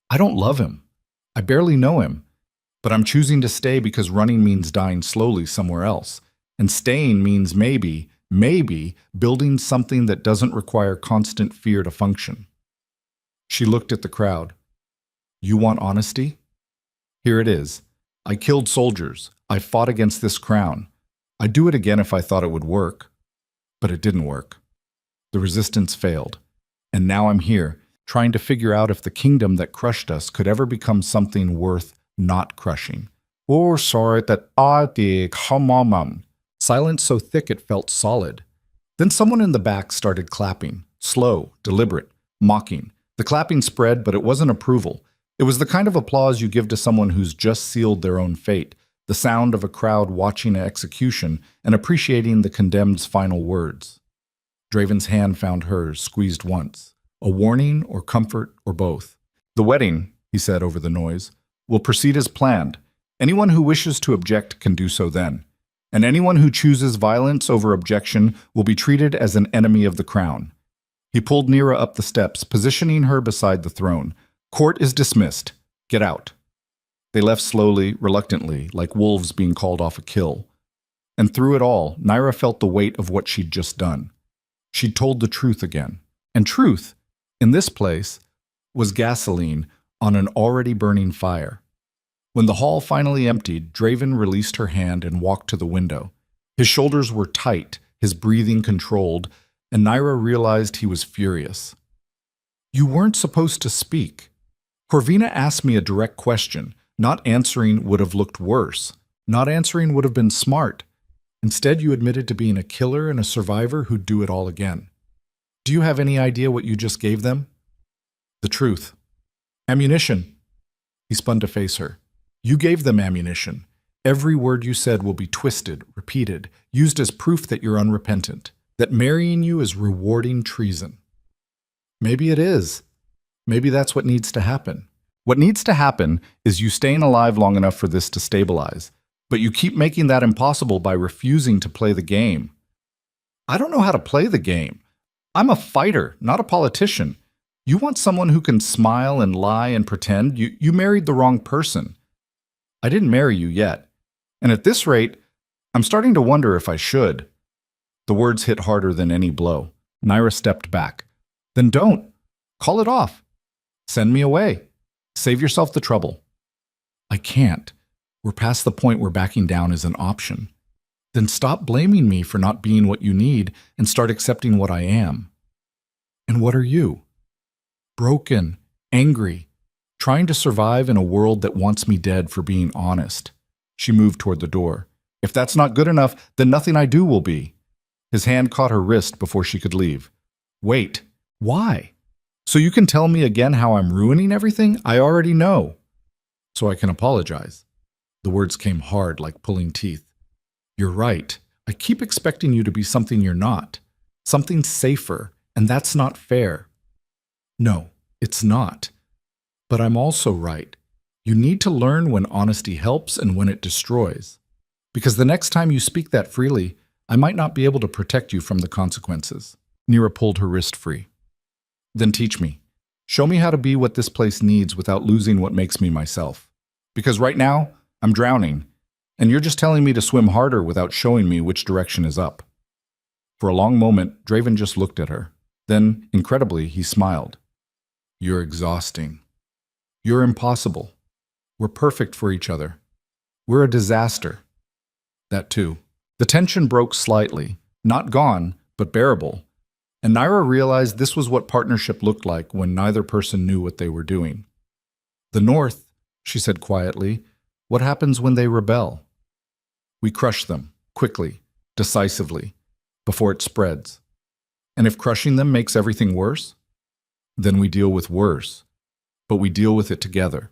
I don't love him. I barely know him. But I'm choosing to stay because running means dying slowly somewhere else. And staying means maybe building something that doesn't require constant fear to function. She looked at the crowd. You want honesty? Here it is. I killed soldiers. I fought against this crown. I'd do it again if I thought it would work. But it didn't work. The resistance failed. And now I'm here, trying to figure out if the kingdom that crushed us could ever become something worth not crushing. Oh, sorry that I did. Come on. Silence so thick it felt solid. Then someone in the back started clapping, slow, deliberate, mocking. The clapping spread, but it wasn't approval. It was the kind of applause you give to someone who's just sealed their own fate, the sound of a crowd watching an execution and appreciating the condemned's final words. Draven's hand found hers, squeezed once. A warning or comfort or both. "The wedding," he said over the noise, "will proceed as planned. Anyone who wishes to object can do so then. And anyone who chooses violence over objection will be treated as an enemy of the crown." He pulled Nira up the steps, positioning her beside the throne. "Court is dismissed. Get out." They left slowly, reluctantly, like wolves being called off a kill. And through it all, Nira felt the weight of what she'd just done. She'd told the truth again. And truth, in this place, was gasoline on an already burning fire. When the hall finally emptied, Draven released her hand and walked to the window. His shoulders were tight, his breathing controlled, and Nira realized he was furious. "You weren't supposed to speak. Corvina asked me a direct question. Not answering would have looked worse. Not answering would have been smart. Instead, you admitted to being a killer and a survivor who'd do it all again. Do you have any idea what you just gave them?" "The truth." "Ammunition." He spun to face her. "You gave them ammunition. Every word you said will be twisted, repeated, used as proof that you're unrepentant, that marrying you is rewarding treason." "Maybe it is. Maybe that's what needs to happen. What needs to happen is you staying alive long enough for this to stabilize, but you keep making that impossible by refusing to play the game." "I don't know how to play the game. I'm a fighter, not a politician. You want someone who can smile and lie and pretend? You married the wrong person." "I didn't marry you yet. And at this rate, I'm starting to wonder if I should." The words hit harder than any blow. Nira stepped back. "Then don't. Call it off. Send me away. Save yourself the trouble." "I can't. We're past the point where backing down is an option." "Then stop blaming me for not being what you need and start accepting what I am." "And what are you?" "Broken, angry, trying to survive in a world that wants me dead for being honest." She moved toward the door. "If that's not good enough, then nothing I do will be." His hand caught her wrist before she could leave. "Wait. Why? So you can tell me again how I'm ruining everything? I already know." "So I can apologize." The words came hard, like pulling teeth. "You're right. I keep expecting you to be something you're not. Something safer, and that's not fair." "No, it's not. But I'm also right. You need to learn when honesty helps and when it destroys. Because the next time you speak that freely, I might not be able to protect you from the consequences." Nira pulled her wrist free. "Then teach me. Show me how to be what this place needs without losing what makes me myself. Because right now, I'm drowning, and you're just telling me to swim harder without showing me which direction is up." For a long moment, Draven just looked at her. Then, incredibly, he smiled. "You're exhausting. You're impossible. We're perfect for each other. We're a disaster." That too. The tension broke slightly, not gone, but bearable. And Nira realized this was what partnership looked like when neither person knew what they were doing. "The North," she said quietly, "what happens when they rebel?" "We crush them, quickly, decisively, before it spreads. And if crushing them makes everything worse, then we deal with worse, but we deal with it together."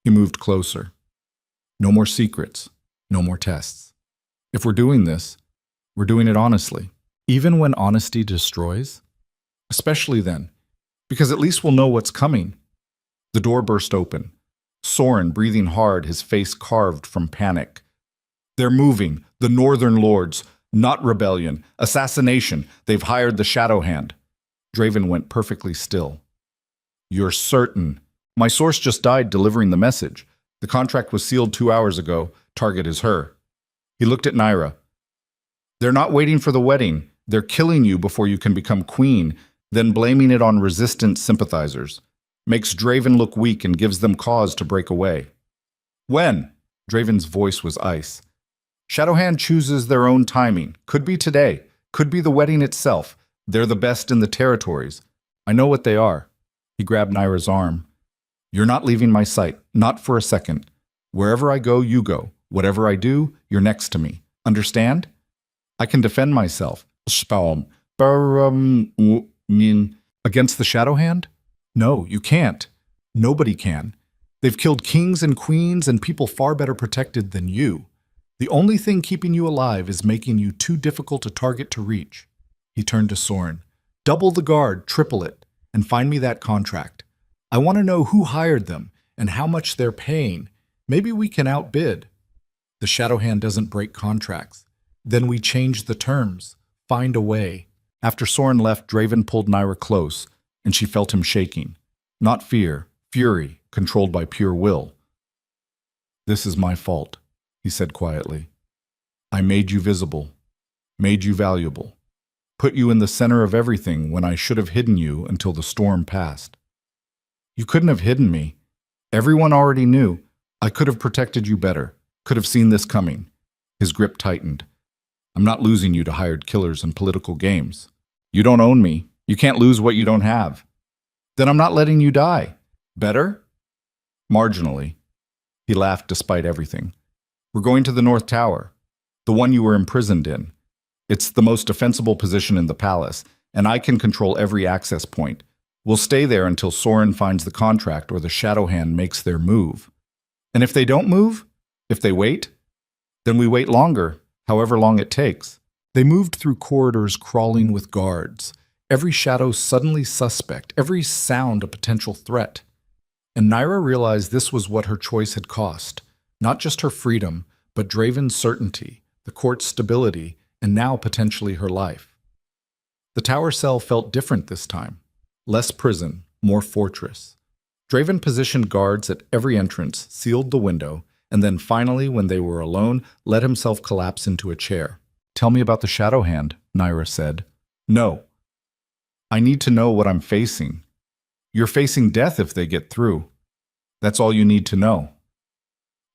He moved closer. "No more secrets, no more tests. If we're doing this, we're doing it honestly. Even when honesty destroys? Especially then, because at least we'll know what's coming." The door burst open. Soren breathing hard, his face carved from panic. "They're moving, the Northern Lords. Not rebellion, assassination. They've hired the Shadow Hand." Draven went perfectly still. "You're certain?" "My source just died delivering the message. The contract was sealed 2 hours ago. Target is her." He looked at Nira. "They're not waiting for the wedding. They're killing you before you can become queen, then blaming it on resistant sympathizers. Makes Draven look weak and gives them cause to break away." "When?" Draven's voice was ice. "Shadowhand chooses their own timing. Could be today. Could be the wedding itself. They're the best in the territories. I know what they are." He grabbed Nira's arm. "You're not leaving my sight. Not for a second. Wherever I go, you go. Whatever I do, you're next to me. Understand? I can defend myself. Against the Shadow Hand?" No, you can't. Nobody can. They've killed kings and queens and people far better protected than you. The only thing keeping you alive is making you too difficult a target to reach. He turned to Soren. Double the guard, triple it, and find me that contract. I want to know who hired them and how much they're paying. Maybe we can outbid. The Shadow Hand doesn't break contracts. Then we change the terms. Find a way. After Soren left, Draven pulled Nyra close, and she felt him shaking. Not fear, fury, controlled by pure will. This is my fault, he said quietly. I made you visible, made you valuable, put you in the center of everything when I should have hidden you until the storm passed. You couldn't have hidden me. Everyone already knew. I could have protected you better, could have seen this coming. His grip tightened. I'm not losing you to hired killers and political games. You don't own me. You can't lose what you don't have. Then I'm not letting you die. Better? Marginally. He laughed despite everything. We're going to the North Tower, the one you were imprisoned in. It's the most defensible position in the palace, and I can control every access point. We'll stay there until Soren finds the contract or the Shadow Hand makes their move. And if they don't move, if they wait, then we wait longer, however long it takes. They moved through corridors crawling with guards, every shadow suddenly suspect, every sound a potential threat. And Nyra realized this was what her choice had cost, not just her freedom, but Draven's certainty, the court's stability, and now potentially her life. The tower cell felt different this time. Less prison, more fortress. Draven positioned guards at every entrance, sealed the window, and then finally, when they were alone, let himself collapse into a chair. Tell me about the Shadow Hand, Nyra said. No. I need to know what I'm facing. You're facing death if they get through. That's all you need to know.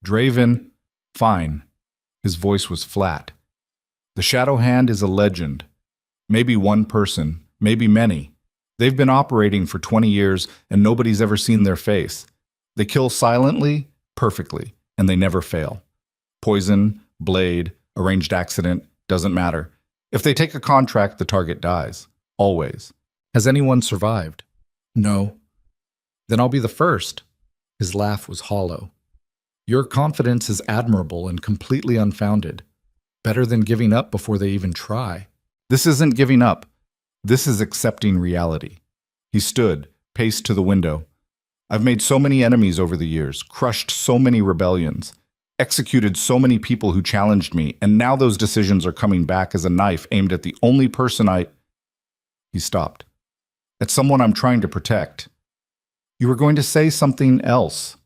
Draven, fine. His voice was flat. The Shadow Hand is a legend. Maybe one person, maybe many. They've been operating for 20 years and nobody's ever seen their face. They kill silently, perfectly, and they never fail. Poison, blade, arranged accident, doesn't matter. If they take a contract, the target dies. Always. Has anyone survived? No. Then I'll be the first. His laugh was hollow. Your confidence is admirable and completely unfounded. Better than giving up before they even try. This isn't giving up. This is accepting reality. He stood, paced to the window. I've made so many enemies over the years, crushed so many rebellions, executed so many people who challenged me, and now those decisions are coming back as a knife aimed at the only person He stopped. At someone I'm trying to protect. You were going to say something else.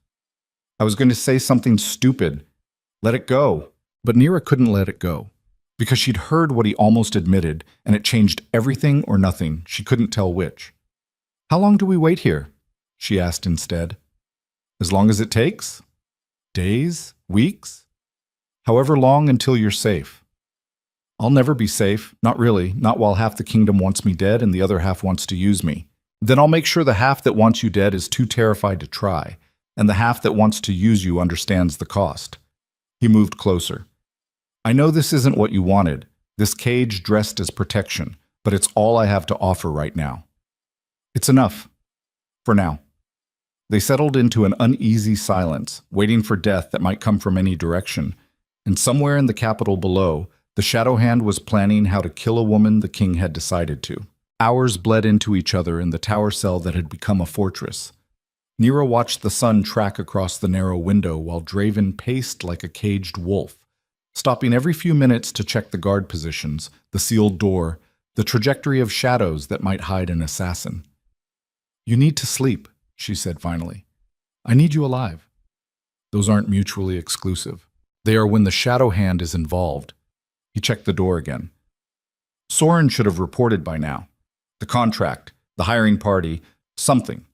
I was going to say something stupid. Let it go. But Nyra couldn't let it go. Because she'd heard what he almost admitted, and it changed everything or nothing. She couldn't tell which. How long do we wait here? She asked instead. As long as it takes? Days? Weeks? However long until you're safe. I'll never be safe. Not really. Not while half the kingdom wants me dead and the other half wants to use me. Then I'll make sure the half that wants you dead is too terrified to try, and the half that wants to use you understands the cost. He moved closer. I know this isn't what you wanted, this cage dressed as protection, but it's all I have to offer right now. It's enough. For now. They settled into an uneasy silence, waiting for death that might come from any direction, and somewhere in the capital below, the Shadow Hand was planning how to kill a woman the king had decided to. Hours bled into each other in the tower cell that had become a fortress. Nyra watched the sun track across the narrow window while Draven paced like a caged wolf, stopping every few minutes to check the guard positions, the sealed door, the trajectory of shadows that might hide an assassin. You need to sleep, she said finally. I need you alive. Those aren't mutually exclusive. They are when the Shadow Hand is involved. He checked the door again. Soren should have reported by now. The contract, the hiring party, something.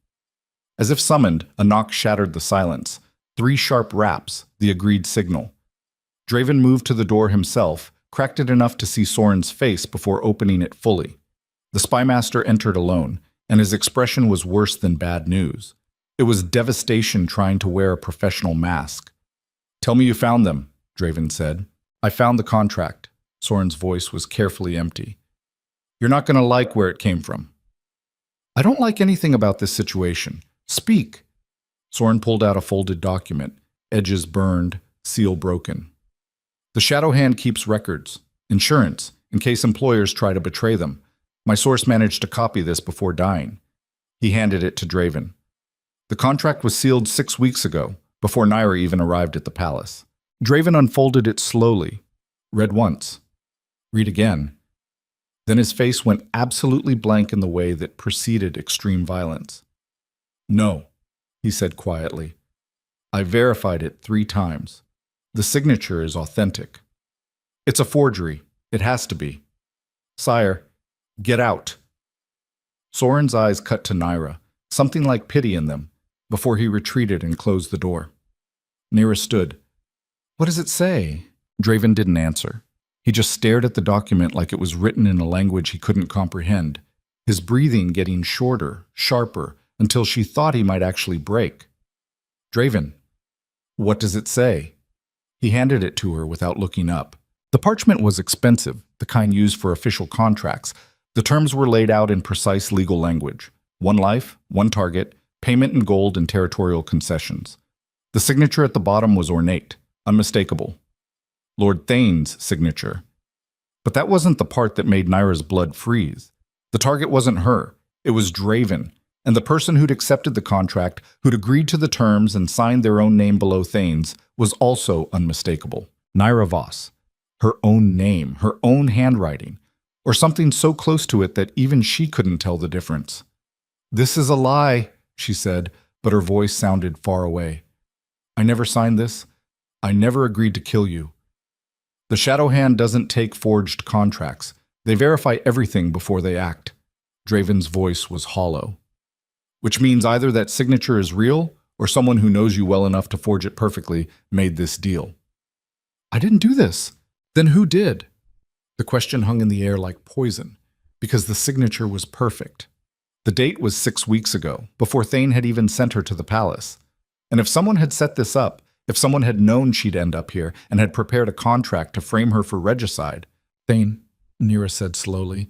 As if summoned, a knock shattered the silence. 3 sharp raps, the agreed signal. Draven moved to the door himself, cracked it enough to see Soren's face before opening it fully. The spymaster entered alone, and his expression was worse than bad news. It was devastation trying to wear a professional mask. Tell me you found them, Draven said. I found the contract. Soren's voice was carefully empty. You're not going to like where it came from. I don't like anything about this situation. Speak. Soren pulled out a folded document, edges burned, seal broken. The Shadow Hand keeps records, insurance, in case employers try to betray them. My source managed to copy this before dying. He handed it to Draven. The contract was sealed 6 weeks ago, before Naira even arrived at the palace. Draven unfolded it slowly, read once, read again. Then his face went absolutely blank in the way that preceded extreme violence. No, he said quietly. I verified it 3 times. The signature is authentic. It's a forgery. It has to be. Sire, get out. Soren's eyes cut to Naira, something like pity in them, before he retreated and closed the door. Naira stood. What does it say? Draven didn't answer. He just stared at the document like it was written in a language he couldn't comprehend, his breathing getting shorter, sharper, until she thought he might actually break. Draven, what does it say? He handed it to her without looking up. The parchment was expensive, the kind used for official contracts. The terms were laid out in precise legal language. 1 life, 1 target, payment in gold and territorial concessions. The signature at the bottom was ornate, unmistakable. Lord Thane's signature. But that wasn't the part that made Naira's blood freeze. The target wasn't her. It was Draven, and the person who'd accepted the contract, who'd agreed to the terms and signed their own name below Thane's, was also unmistakable. Naira Voss. Her own name, her own handwriting, or something so close to it that even she couldn't tell the difference. This is a lie, she said, but her voice sounded far away. I never signed this. I never agreed to kill you. The Shadow Hand doesn't take forged contracts. They verify everything before they act. Draven's voice was hollow. Which means either that signature is real, or someone who knows you well enough to forge it perfectly made this deal. I didn't do this. Then who did? The question hung in the air like poison, because the signature was perfect. The date was 6 weeks ago, before Thane had even sent her to the palace. And if someone had set this up, if someone had known she'd end up here and had prepared a contract to frame her for regicide, Thane, Naira said slowly,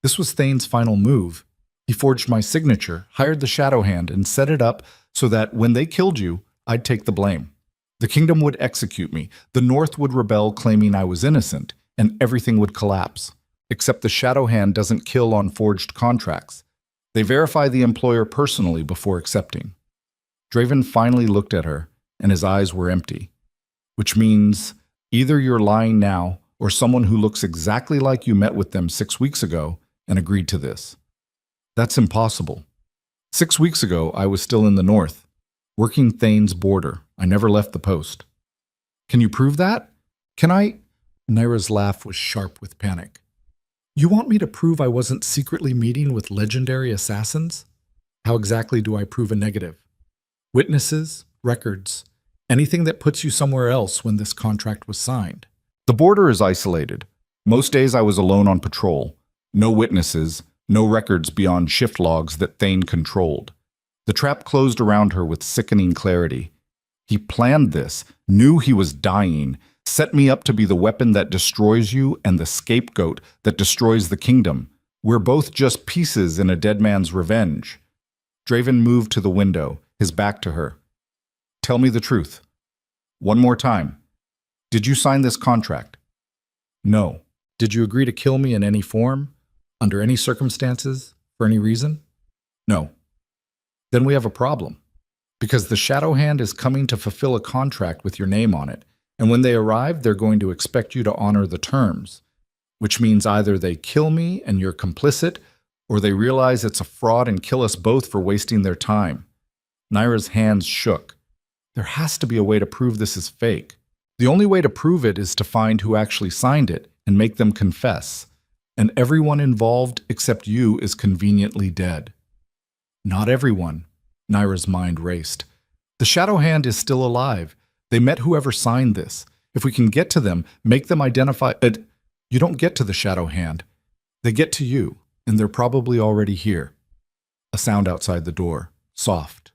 this was Thane's final move. He forged my signature, hired the Shadow Hand, and set it up so that when they killed you, I'd take the blame. The kingdom would execute me, the North would rebel claiming I was innocent, and everything would collapse. Except the Shadow Hand doesn't kill on forged contracts. They verify the employer personally before accepting. Draven finally looked at her, and his eyes were empty. Which means either you're lying now, or someone who looks exactly like you met with them 6 weeks ago and agreed to this. That's impossible. 6 weeks ago, I was still in the North, working Thane's border. I never left the post. Can you prove that? Can I? Naira's laugh was sharp with panic. You want me to prove I wasn't secretly meeting with legendary assassins? How exactly do I prove a negative? Witnesses, records, anything that puts you somewhere else when this contract was signed. The border is isolated. Most days I was alone on patrol. No witnesses, no records beyond shift logs that Thane controlled. The trap closed around her with sickening clarity. He planned this, knew he was dying, set me up to be the weapon that destroys you and the scapegoat that destroys the kingdom. We're both just pieces in a dead man's revenge. Draven moved to the window, his back to her. Tell me the truth. One more time. Did you sign this contract? No. Did you agree to kill me in any form, under any circumstances, for any reason? No. Then we have a problem. Because the Shadow Hand is coming to fulfill a contract with your name on it, and when they arrive, they're going to expect you to honor the terms, which means either they kill me and you're complicit, or they realize it's a fraud and kill us both for wasting their time. Naira's hands shook. There has to be a way to prove this is fake. The only way to prove it is to find who actually signed it and make them confess. And everyone involved except you is conveniently dead. Not everyone. Naira's mind raced. The Shadow Hand is still alive. They met whoever signed this. If we can get to them, make them identify it. You don't get to the Shadow Hand. They get to you, and they're probably already here. A sound outside the door. Soft.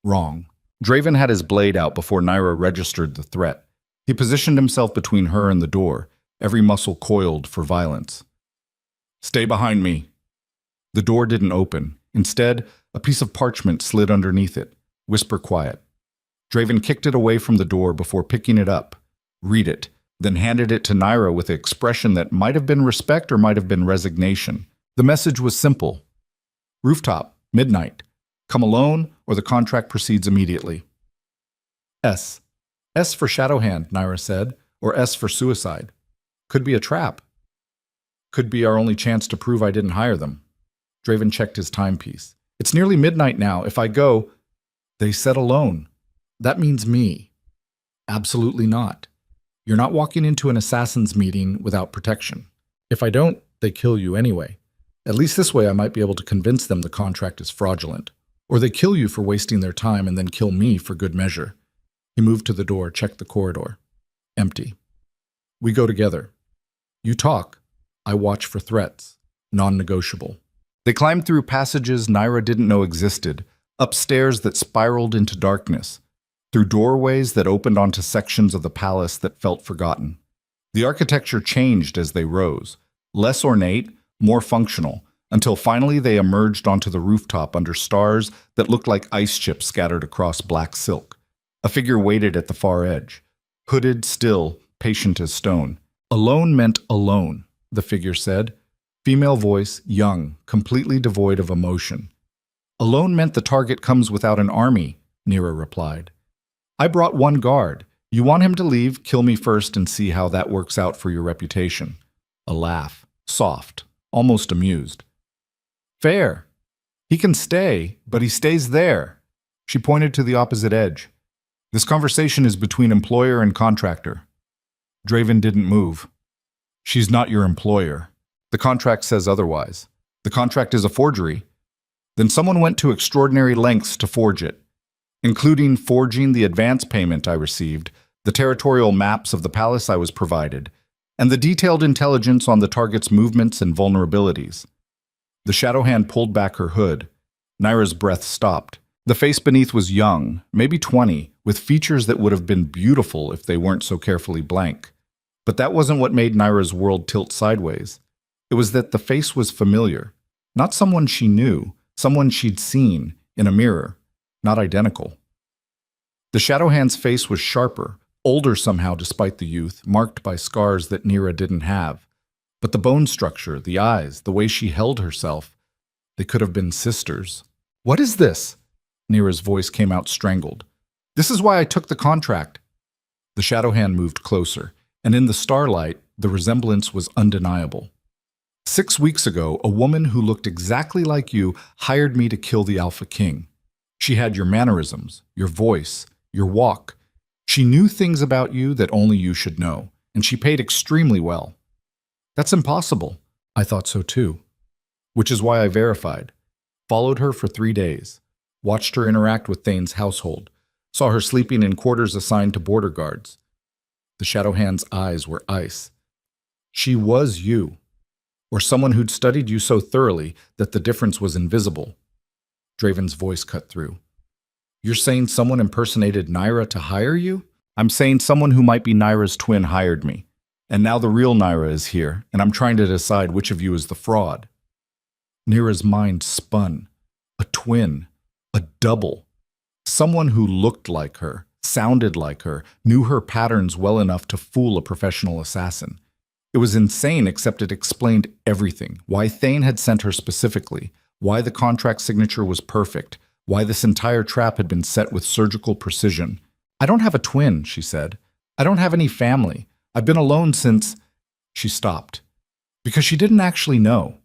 Wrong. Draven had his blade out before Naira registered the threat. He positioned himself between her and the door, every muscle coiled for violence. Stay behind me. The door didn't open. Instead, a piece of parchment slid underneath it. Whisper quiet. Draven kicked it away from the door before picking it up. Read it, then handed it to Naira with an expression that might have been respect or might have been resignation. The message was simple. Rooftop, midnight. Come alone, or the contract proceeds immediately. S. S for Shadowhand, Naira said, or S for suicide. Could be a trap. Could be our only chance to prove I didn't hire them. Draven checked his timepiece. It's nearly midnight now. If I go... They said alone. That means me. Absolutely not. You're not walking into an assassin's meeting without protection. If I don't, they kill you anyway. At least this way I might be able to convince them the contract is fraudulent. Or they kill you for wasting their time and then kill me for good measure. He moved to the door, checked the corridor. Empty. We go together. You talk. I watch for threats. Non-negotiable. They climbed through passages Naira didn't know existed, up stairs that spiraled into darkness, through doorways that opened onto sections of the palace that felt forgotten. The architecture changed as they rose, less ornate, more functional, until finally they emerged onto the rooftop under stars that looked like ice chips scattered across black silk. A figure waited at the far edge, hooded, still, patient as stone. Alone meant alone, the figure said. Female voice, young, completely devoid of emotion. Alone meant the target comes without an army, Nira replied. I brought one guard. You want him to leave, kill me first and see how that works out for your reputation. A laugh, soft, almost amused. Fair. He can stay, but he stays there. She pointed to the opposite edge. This conversation is between employer and contractor. Draven didn't move. She's not your employer. The contract says otherwise. The contract is a forgery. Then someone went to extraordinary lengths to forge it, including forging the advance payment I received, the territorial maps of the palace I was provided, and the detailed intelligence on the target's movements and vulnerabilities. The Shadowhand pulled back her hood. Naira's breath stopped. The face beneath was young, maybe 20, with features that would have been beautiful if they weren't so carefully blank. But that wasn't what made Naira's world tilt sideways. It was that the face was familiar. Not someone she knew, someone she'd seen in a mirror, not identical. The Shadowhand's face was sharper, older somehow despite the youth, marked by scars that Nira didn't have. But the bone structure, the eyes, the way she held herself, they could have been sisters. What is this? Nira's voice came out strangled. This is why I took the contract. The Shadowhand moved closer, and in the starlight, the resemblance was undeniable. 6 weeks ago, a woman who looked exactly like you hired me to kill the Alpha King. She had your mannerisms, your voice, your walk. She knew things about you that only you should know, and she paid extremely well. That's impossible. I thought so too. Which is why I verified. Followed her for 3 days. Watched her interact with Thane's household. Saw her sleeping in quarters assigned to border guards. The Shadowhand's eyes were ice. She was you. Or someone who'd studied you so thoroughly that the difference was invisible. Draven's voice cut through. You're saying someone impersonated Naira to hire you? I'm saying someone who might be Naira's twin hired me. And now the real Naira is here, and I'm trying to decide which of you is the fraud. Nira's mind spun. A twin. A double. Someone who looked like her, sounded like her, knew her patterns well enough to fool a professional assassin. It was insane, except it explained everything. Why Thane had sent her specifically, why the contract signature was perfect, why this entire trap had been set with surgical precision. I don't have a twin, she said. I don't have any family. I've been alone since... She stopped. Because she didn't actually know.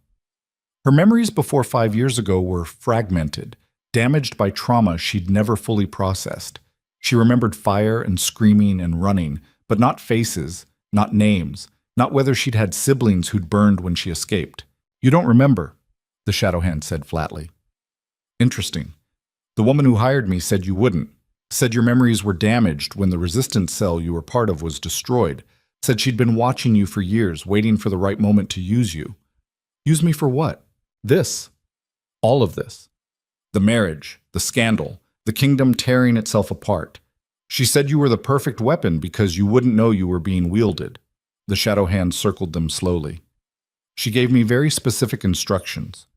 Her memories before 5 years ago were fragmented, damaged by trauma she'd never fully processed. She remembered fire and screaming and running, but not faces, not names, not whether she'd had siblings who'd burned when she escaped. You don't remember, the Shadowhand said flatly. Interesting. The woman who hired me said you wouldn't, said your memories were damaged when the resistance cell you were part of was destroyed, said she'd been watching you for years, waiting for the right moment to use you. Use me for what? This. All of this. The marriage, the scandal, the kingdom tearing itself apart. She said you were the perfect weapon because you wouldn't know you were being wielded. The Shadowhand circled them slowly. She gave me very specific instructions.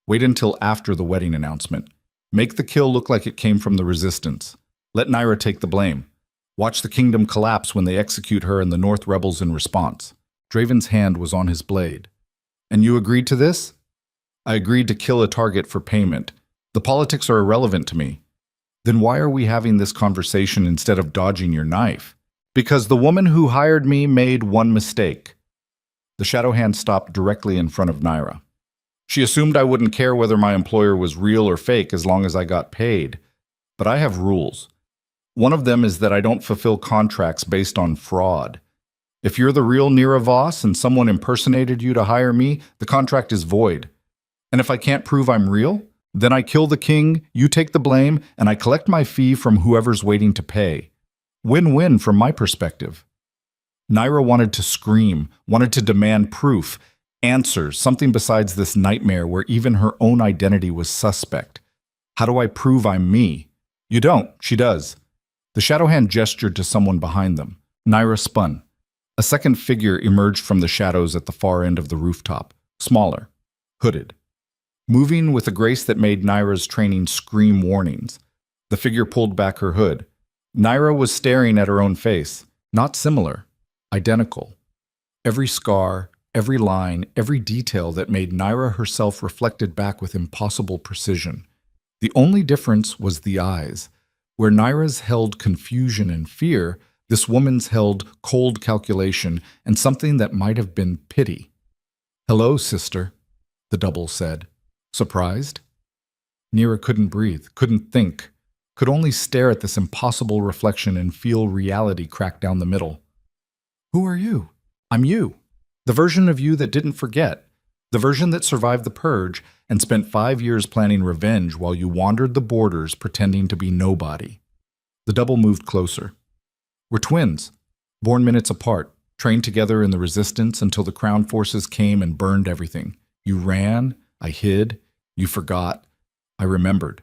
Wait until after the wedding announcement. Make the kill look like it came from the resistance. Let Naira take the blame. Watch the kingdom collapse when they execute her and the North rebels in response. Draven's hand was on his blade. And you agreed to this? I agreed to kill a target for payment. The politics are irrelevant to me. Then why are we having this conversation instead of dodging your knife? Because the woman who hired me made one mistake. The shadow hand stopped directly in front of Naira. She assumed I wouldn't care whether my employer was real or fake as long as I got paid. But I have rules. One of them is that I don't fulfill contracts based on fraud. If you're the real Nira Voss and someone impersonated you to hire me, the contract is void. And if I can't prove I'm real, then I kill the king, you take the blame, and I collect my fee from whoever's waiting to pay. Win-win from my perspective. Naira wanted to scream, wanted to demand proof, answers, something besides this nightmare where even her own identity was suspect. How do I prove I'm me? You don't, she does. The shadow hand gestured to someone behind them. Naira spun. A second figure emerged from the shadows at the far end of the rooftop, smaller, hooded. Moving with a grace that made Naira's training scream warnings. The figure pulled back her hood. Naira was staring at her own face. Not similar. Identical. Every scar, every line, every detail that made Naira herself reflected back with impossible precision. The only difference was the eyes. Where Naira's held confusion and fear, this woman's held cold calculation and something that might have been pity. "Hello, sister," the double said. Surprised? Nira couldn't breathe, couldn't think, could only stare at this impossible reflection and feel reality crack down the middle. "Who are you?" "I'm you. The version of you that didn't forget. The version that survived the purge and spent 5 years planning revenge while you wandered the borders pretending to be nobody." The double moved closer. "We're twins, born minutes apart, trained together in the resistance until the Crown forces came and burned everything. You ran, I hid, you forgot, I remembered.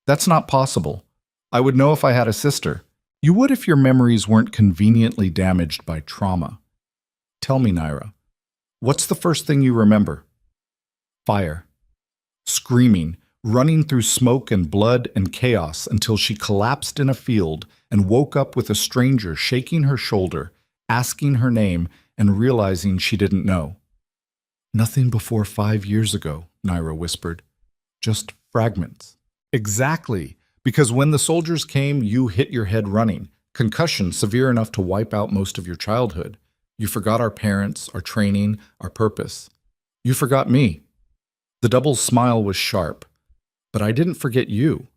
That's not possible. I would know if I had a sister. You would if your memories weren't conveniently damaged by trauma. Tell me, Naira, what's the first thing you remember?" Fire. Screaming, running through smoke and blood and chaos until she collapsed in a field and woke up with a stranger shaking her shoulder, asking her name, and realizing she didn't know. "Nothing before 5 years ago," Naira whispered. "Just fragments." "Exactly, because when the soldiers came, you hit your head running. Concussion severe enough to wipe out most of your childhood. You forgot our parents, our training, our purpose. You forgot me." The double's smile was sharp. "But I didn't forget you.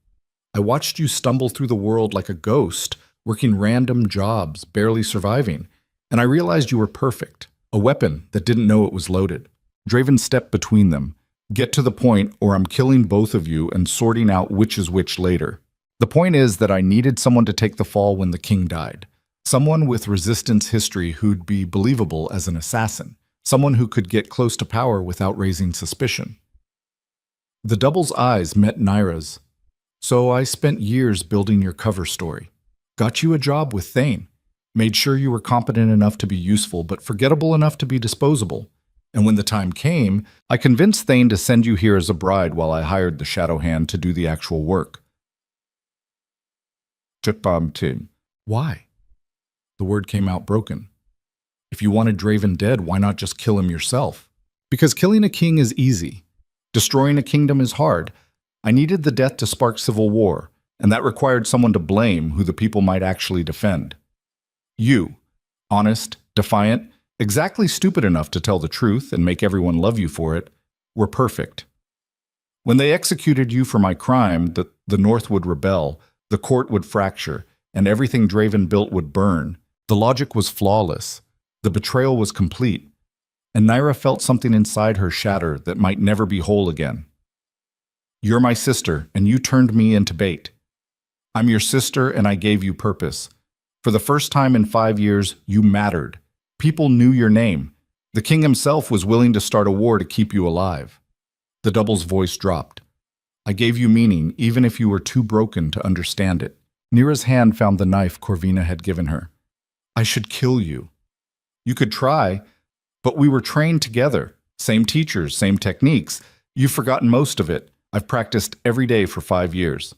I watched you stumble through the world like a ghost, working random jobs, barely surviving. And I realized you were perfect, a weapon that didn't know it was loaded." Draven stepped between them. "Get to the point, or I'm killing both of you and sorting out which is which later. The point is that I needed someone to take the fall when the king died. Someone with resistance history who'd be believable as an assassin. Someone who could get close to power without raising suspicion." The double's eyes met Naira's. "So I spent years building your cover story. Got you a job with Thane. Made sure you were competent enough to be useful, but forgettable enough to be disposable. And when the time came, I convinced Thane to send you here as a bride while I hired the Shadow Hand to do the actual work." "Why?" The word came out broken. "If you wanted Draven dead, why not just kill him yourself?" "Because killing a king is easy. Destroying a kingdom is hard. I needed the death to spark civil war, and that required someone to blame who the people might actually defend. You, honest, defiant, exactly stupid enough to tell the truth and make everyone love you for it, were perfect. When they executed you for my crime, the North would rebel, the court would fracture, and everything Draven built would burn. The logic was flawless. The betrayal was complete. And Naira felt something inside her shatter that might never be whole again. You're my sister, and you turned me into bait. I'm your sister, and I gave you purpose. For the first time in 5 years, you mattered. People knew your name. The king himself was willing to start a war to keep you alive." The double's voice dropped. "I gave you meaning, even if you were too broken to understand it." Nira's hand found the knife Corvina had given her. "I should kill you. You could try, but we were trained together. Same teachers, same techniques. You've forgotten most of it. I've practiced every day for 5 years.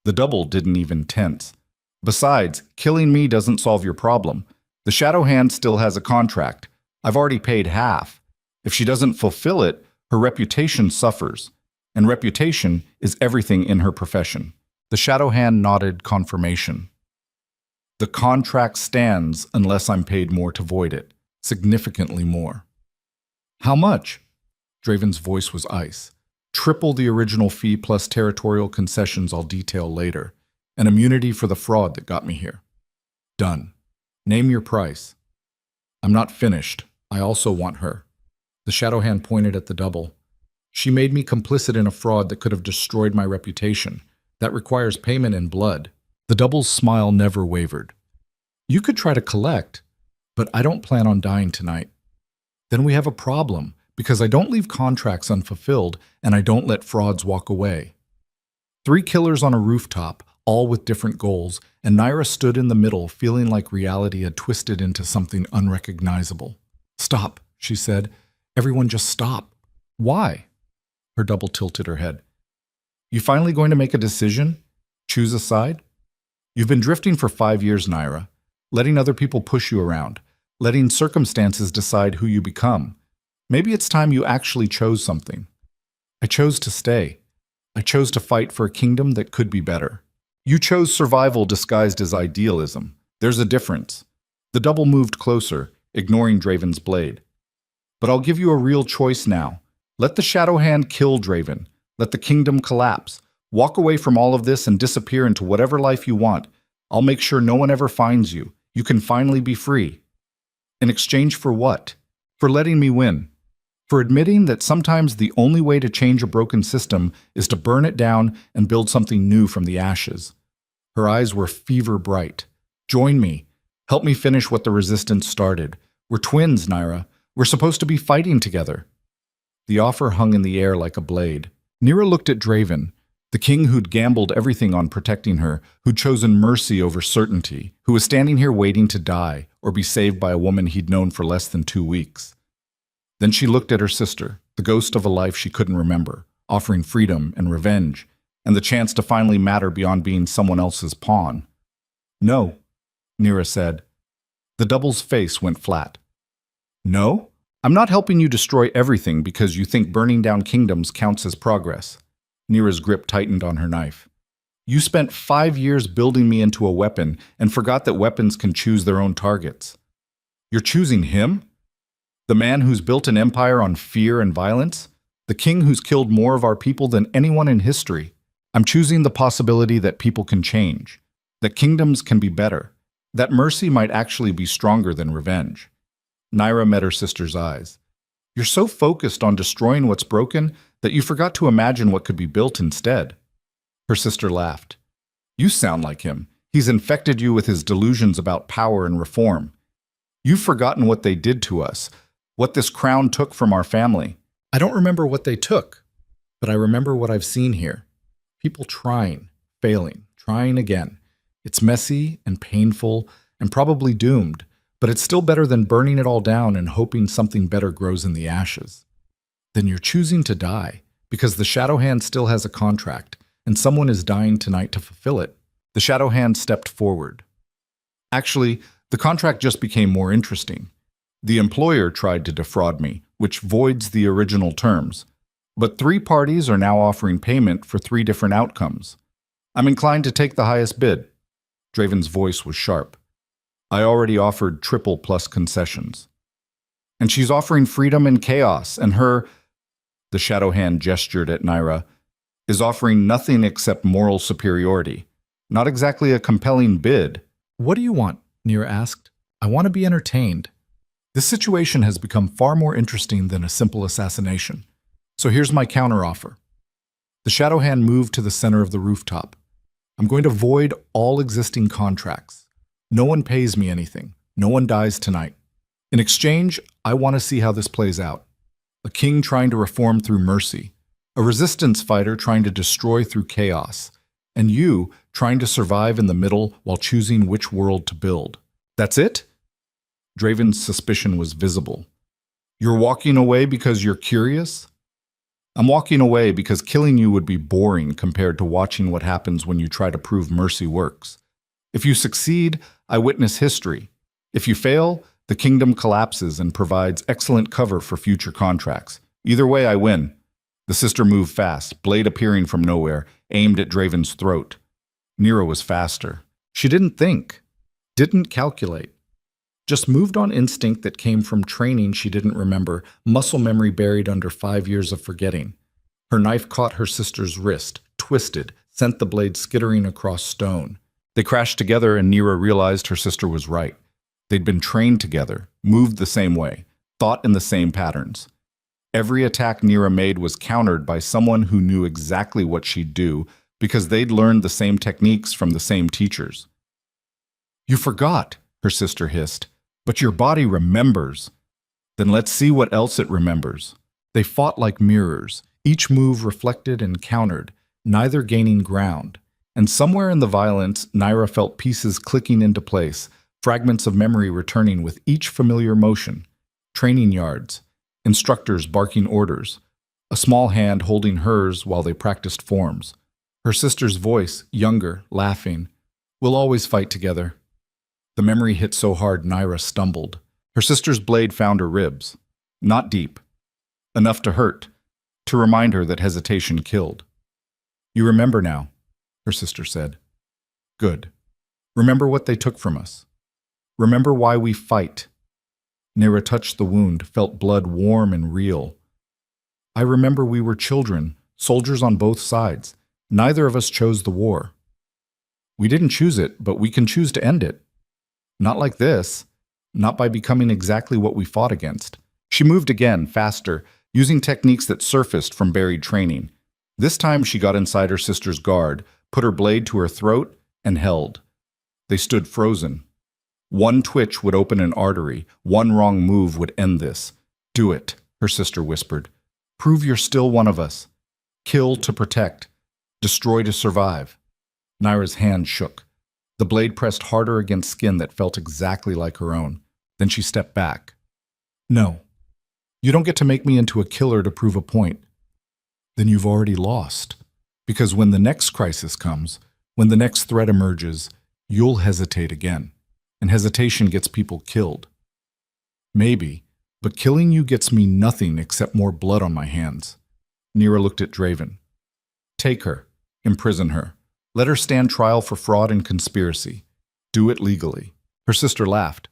The double didn't even tense. Besides, killing me doesn't solve your problem. The Shadow Hand still has a contract. I've already paid half. If she doesn't fulfill it, her reputation suffers. And reputation is everything in her profession. The Shadow Hand nodded confirmation. The contract stands unless I'm paid more to void it. Significantly more. How much? Draven's voice was ice. Triple the original fee plus territorial concessions I'll detail later. And immunity for the fraud that got me here. Done. Name your price. I'm not finished. I also want her. The Shadow Hand pointed at the double. She made me complicit in a fraud that could have destroyed my reputation. That requires payment in blood. The double's smile never wavered. You could try to collect, but I don't plan on dying tonight. Then we have a problem, because I don't leave contracts unfulfilled and I don't let frauds walk away. 3 killers on a rooftop, all with different goals, and Naira stood in the middle, feeling like reality had twisted into something unrecognizable. Stop, she said. Everyone just stop. Why? Her double tilted her head. You finally going to make a decision? Choose a side? You've been drifting for 5 years, Naira, letting other people push you around, letting circumstances decide who you become. Maybe it's time you actually chose something. I chose to stay. I chose to fight for a kingdom that could be better. You chose survival disguised as idealism. There's a difference. The double moved closer, ignoring Draven's blade. But I'll give you a real choice now. Let the Shadow Hand kill Draven. Let the kingdom collapse. Walk away from all of this and disappear into whatever life you want. I'll make sure no one ever finds you. You can finally be free. In exchange for what? For letting me win. For admitting that sometimes the only way to change a broken system is to burn it down and build something new from the ashes. Her eyes were fever bright. Join me. Help me finish what the resistance started. We're twins, Naira. We're supposed to be fighting together. The offer hung in the air like a blade. Naira looked at Draven, the king who'd gambled everything on protecting her, who'd chosen mercy over certainty, who was standing here waiting to die or be saved by a woman he'd known for less than 2 weeks. Then she looked at her sister, the ghost of a life she couldn't remember, offering freedom and revenge, and the chance to finally matter beyond being someone else's pawn. No, Naira said. The double's face went flat. No? I'm not helping you destroy everything because you think burning down kingdoms counts as progress. Naira's grip tightened on her knife. You spent 5 years building me into a weapon and forgot that weapons can choose their own targets. You're choosing him? The man who's built an empire on fear and violence? The king who's killed more of our people than anyone in history? I'm choosing the possibility that people can change, that kingdoms can be better, that mercy might actually be stronger than revenge. Naira met her sister's eyes. You're so focused on destroying what's broken that you forgot to imagine what could be built instead. Her sister laughed. You sound like him. He's infected you with his delusions about power and reform. You've forgotten what they did to us, what this crown took from our family. I don't remember what they took, but I remember what I've seen here. People trying, failing, trying again. It's messy and painful and probably doomed, but it's still better than burning it all down and hoping something better grows in the ashes. Then you're choosing to die because the Shadow Hand still has a contract and someone is dying tonight to fulfill it. The Shadow Hand stepped forward. Actually, the contract just became more interesting. The employer tried to defraud me, which voids the original terms. But 3 parties are now offering payment for 3 different outcomes. I'm inclined to take the highest bid. Draven's voice was sharp. I already offered triple plus concessions. And she's offering freedom and chaos, and her, the Shadow Hand gestured at Naira, is offering nothing except moral superiority. Not exactly a compelling bid. What do you want? Naira asked. I want to be entertained. This situation has become far more interesting than a simple assassination. So here's my counteroffer. The Shadow Hand moved to the center of the rooftop. I'm going to void all existing contracts. No one pays me anything. No one dies tonight. In exchange, I want to see how this plays out. A king trying to reform through mercy. A resistance fighter trying to destroy through chaos. And you trying to survive in the middle while choosing which world to build. That's it? Draven's suspicion was visible. You're walking away because you're curious? I'm walking away because killing you would be boring compared to watching what happens when you try to prove mercy works. If you succeed, I witness history. If you fail, the kingdom collapses and provides excellent cover for future contracts. Either way, I win." The sister moved fast, blade appearing from nowhere, aimed at Draven's throat. Nira was faster. She didn't think, didn't calculate. Just moved on instinct that came from training she didn't remember, muscle memory buried under 5 years of forgetting. Her knife caught her sister's wrist, twisted, sent the blade skittering across stone. They crashed together and Nira realized her sister was right. They'd been trained together, moved the same way, thought in the same patterns. Every attack Nira made was countered by someone who knew exactly what she'd do because they'd learned the same techniques from the same teachers. "You forgot," her sister hissed. "But your body remembers." "Then let's see what else it remembers." They fought like mirrors, each move reflected and countered, neither gaining ground. And somewhere in the violence, Nira felt pieces clicking into place, fragments of memory returning with each familiar motion. Training yards, instructors barking orders, a small hand holding hers while they practiced forms. Her sister's voice, younger, laughing. "We'll always fight together." The memory hit so hard Nira stumbled. Her sister's blade found her ribs. Not deep. Enough to hurt, to remind her that hesitation killed. "You remember now," her sister said. "Good. Remember what they took from us. Remember why we fight." Nira touched the wound, felt blood warm and real. "I remember we were children, soldiers on both sides. Neither of us chose the war. We didn't choose it, but we can choose to end it. Not like this. Not by becoming exactly what we fought against." She moved again, faster, using techniques that surfaced from buried training. This time she got inside her sister's guard, put her blade to her throat, and held. They stood frozen. One twitch would open an artery. One wrong move would end this. "Do it," her sister whispered. "Prove you're still one of us. Kill to protect. Destroy to survive." Nira's hand shook. The blade pressed harder against skin that felt exactly like her own. Then she stepped back. "No. You don't get to make me into a killer to prove a point." "Then you've already lost. Because when the next crisis comes, when the next threat emerges, you'll hesitate again. And hesitation gets people killed." "Maybe, but killing you gets me nothing except more blood on my hands." Nira looked at Draven. "Take her. Imprison her. Let her stand trial for fraud and conspiracy. Do it legally." Her sister laughed.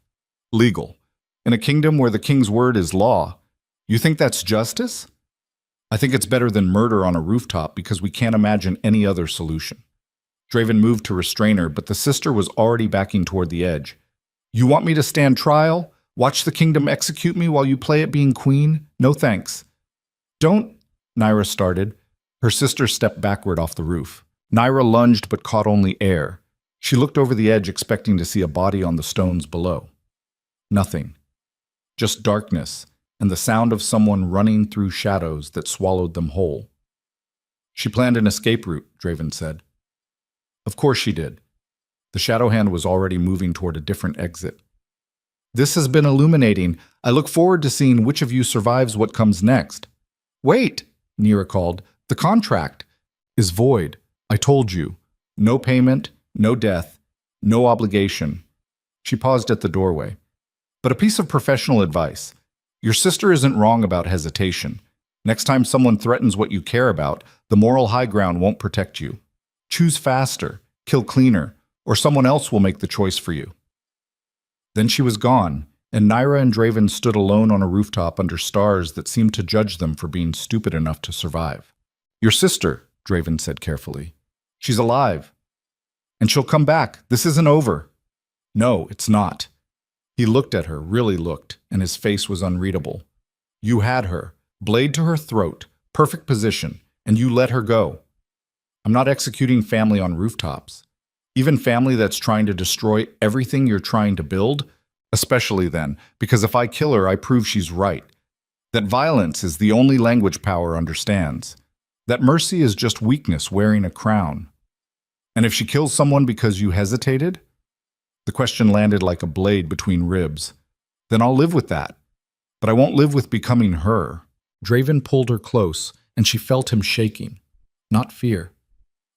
"Legal? In a kingdom where the king's word is law? You think that's justice?" "I think it's better than murder on a rooftop because we can't imagine any other solution." Draven moved to restrain her, but the sister was already backing toward the edge. "You want me to stand trial? Watch the kingdom execute me while you play at being queen? No thanks." "Don't," Nira started. Her sister stepped backward off the roof. Nira lunged but caught only air. She looked over the edge expecting to see a body on the stones below. Nothing. Just darkness and the sound of someone running through shadows that swallowed them whole. "She planned an escape route," Draven said. "Of course she did." The shadow hand was already moving toward a different exit. "This has been illuminating. I look forward to seeing which of you survives what comes next." "Wait," Nira called. "The contract is void. I told you. No payment, no death, no obligation." She paused at the doorway. "But a piece of professional advice. Your sister isn't wrong about hesitation. Next time someone threatens what you care about, the moral high ground won't protect you. Choose faster, kill cleaner, or someone else will make the choice for you." Then she was gone, and Nira and Draven stood alone on a rooftop under stars that seemed to judge them for being stupid enough to survive. "Your sister," Draven said carefully. "She's alive. And she'll come back. This isn't over." "No, it's not." He looked at her, really looked, and his face was unreadable. "You had her, blade to her throat, perfect position, and you let her go. I'm not executing family on rooftops. Even family that's trying to destroy everything you're trying to build, especially then, because if I kill her, I prove she's right. That violence is the only language power understands. That mercy is just weakness wearing a crown. And if she kills someone because you hesitated?" The question landed like a blade between ribs. "Then I'll live with that. But I won't live with becoming her." Draven pulled her close, and she felt him shaking, not fear.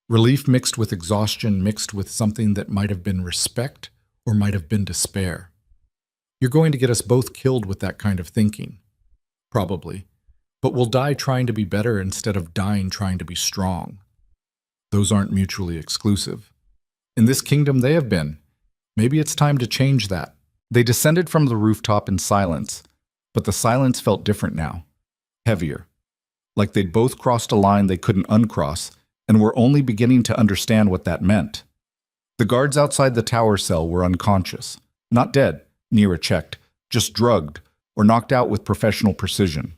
Relief mixed with exhaustion, mixed with something that might have been respect or might have been despair. You're going to get us both killed with that kind of thinking. Probably. But we'll die trying to be better instead of dying trying to be strong. Those aren't mutually exclusive. In this kingdom they have been. Maybe it's time to change that. They descended from the rooftop in silence, but the silence felt different now. Heavier. Like they'd both crossed a line they couldn't uncross, and were only beginning to understand what that meant. The guards outside the tower cell were unconscious. Not dead, Nira checked, just drugged, or knocked out with professional precision.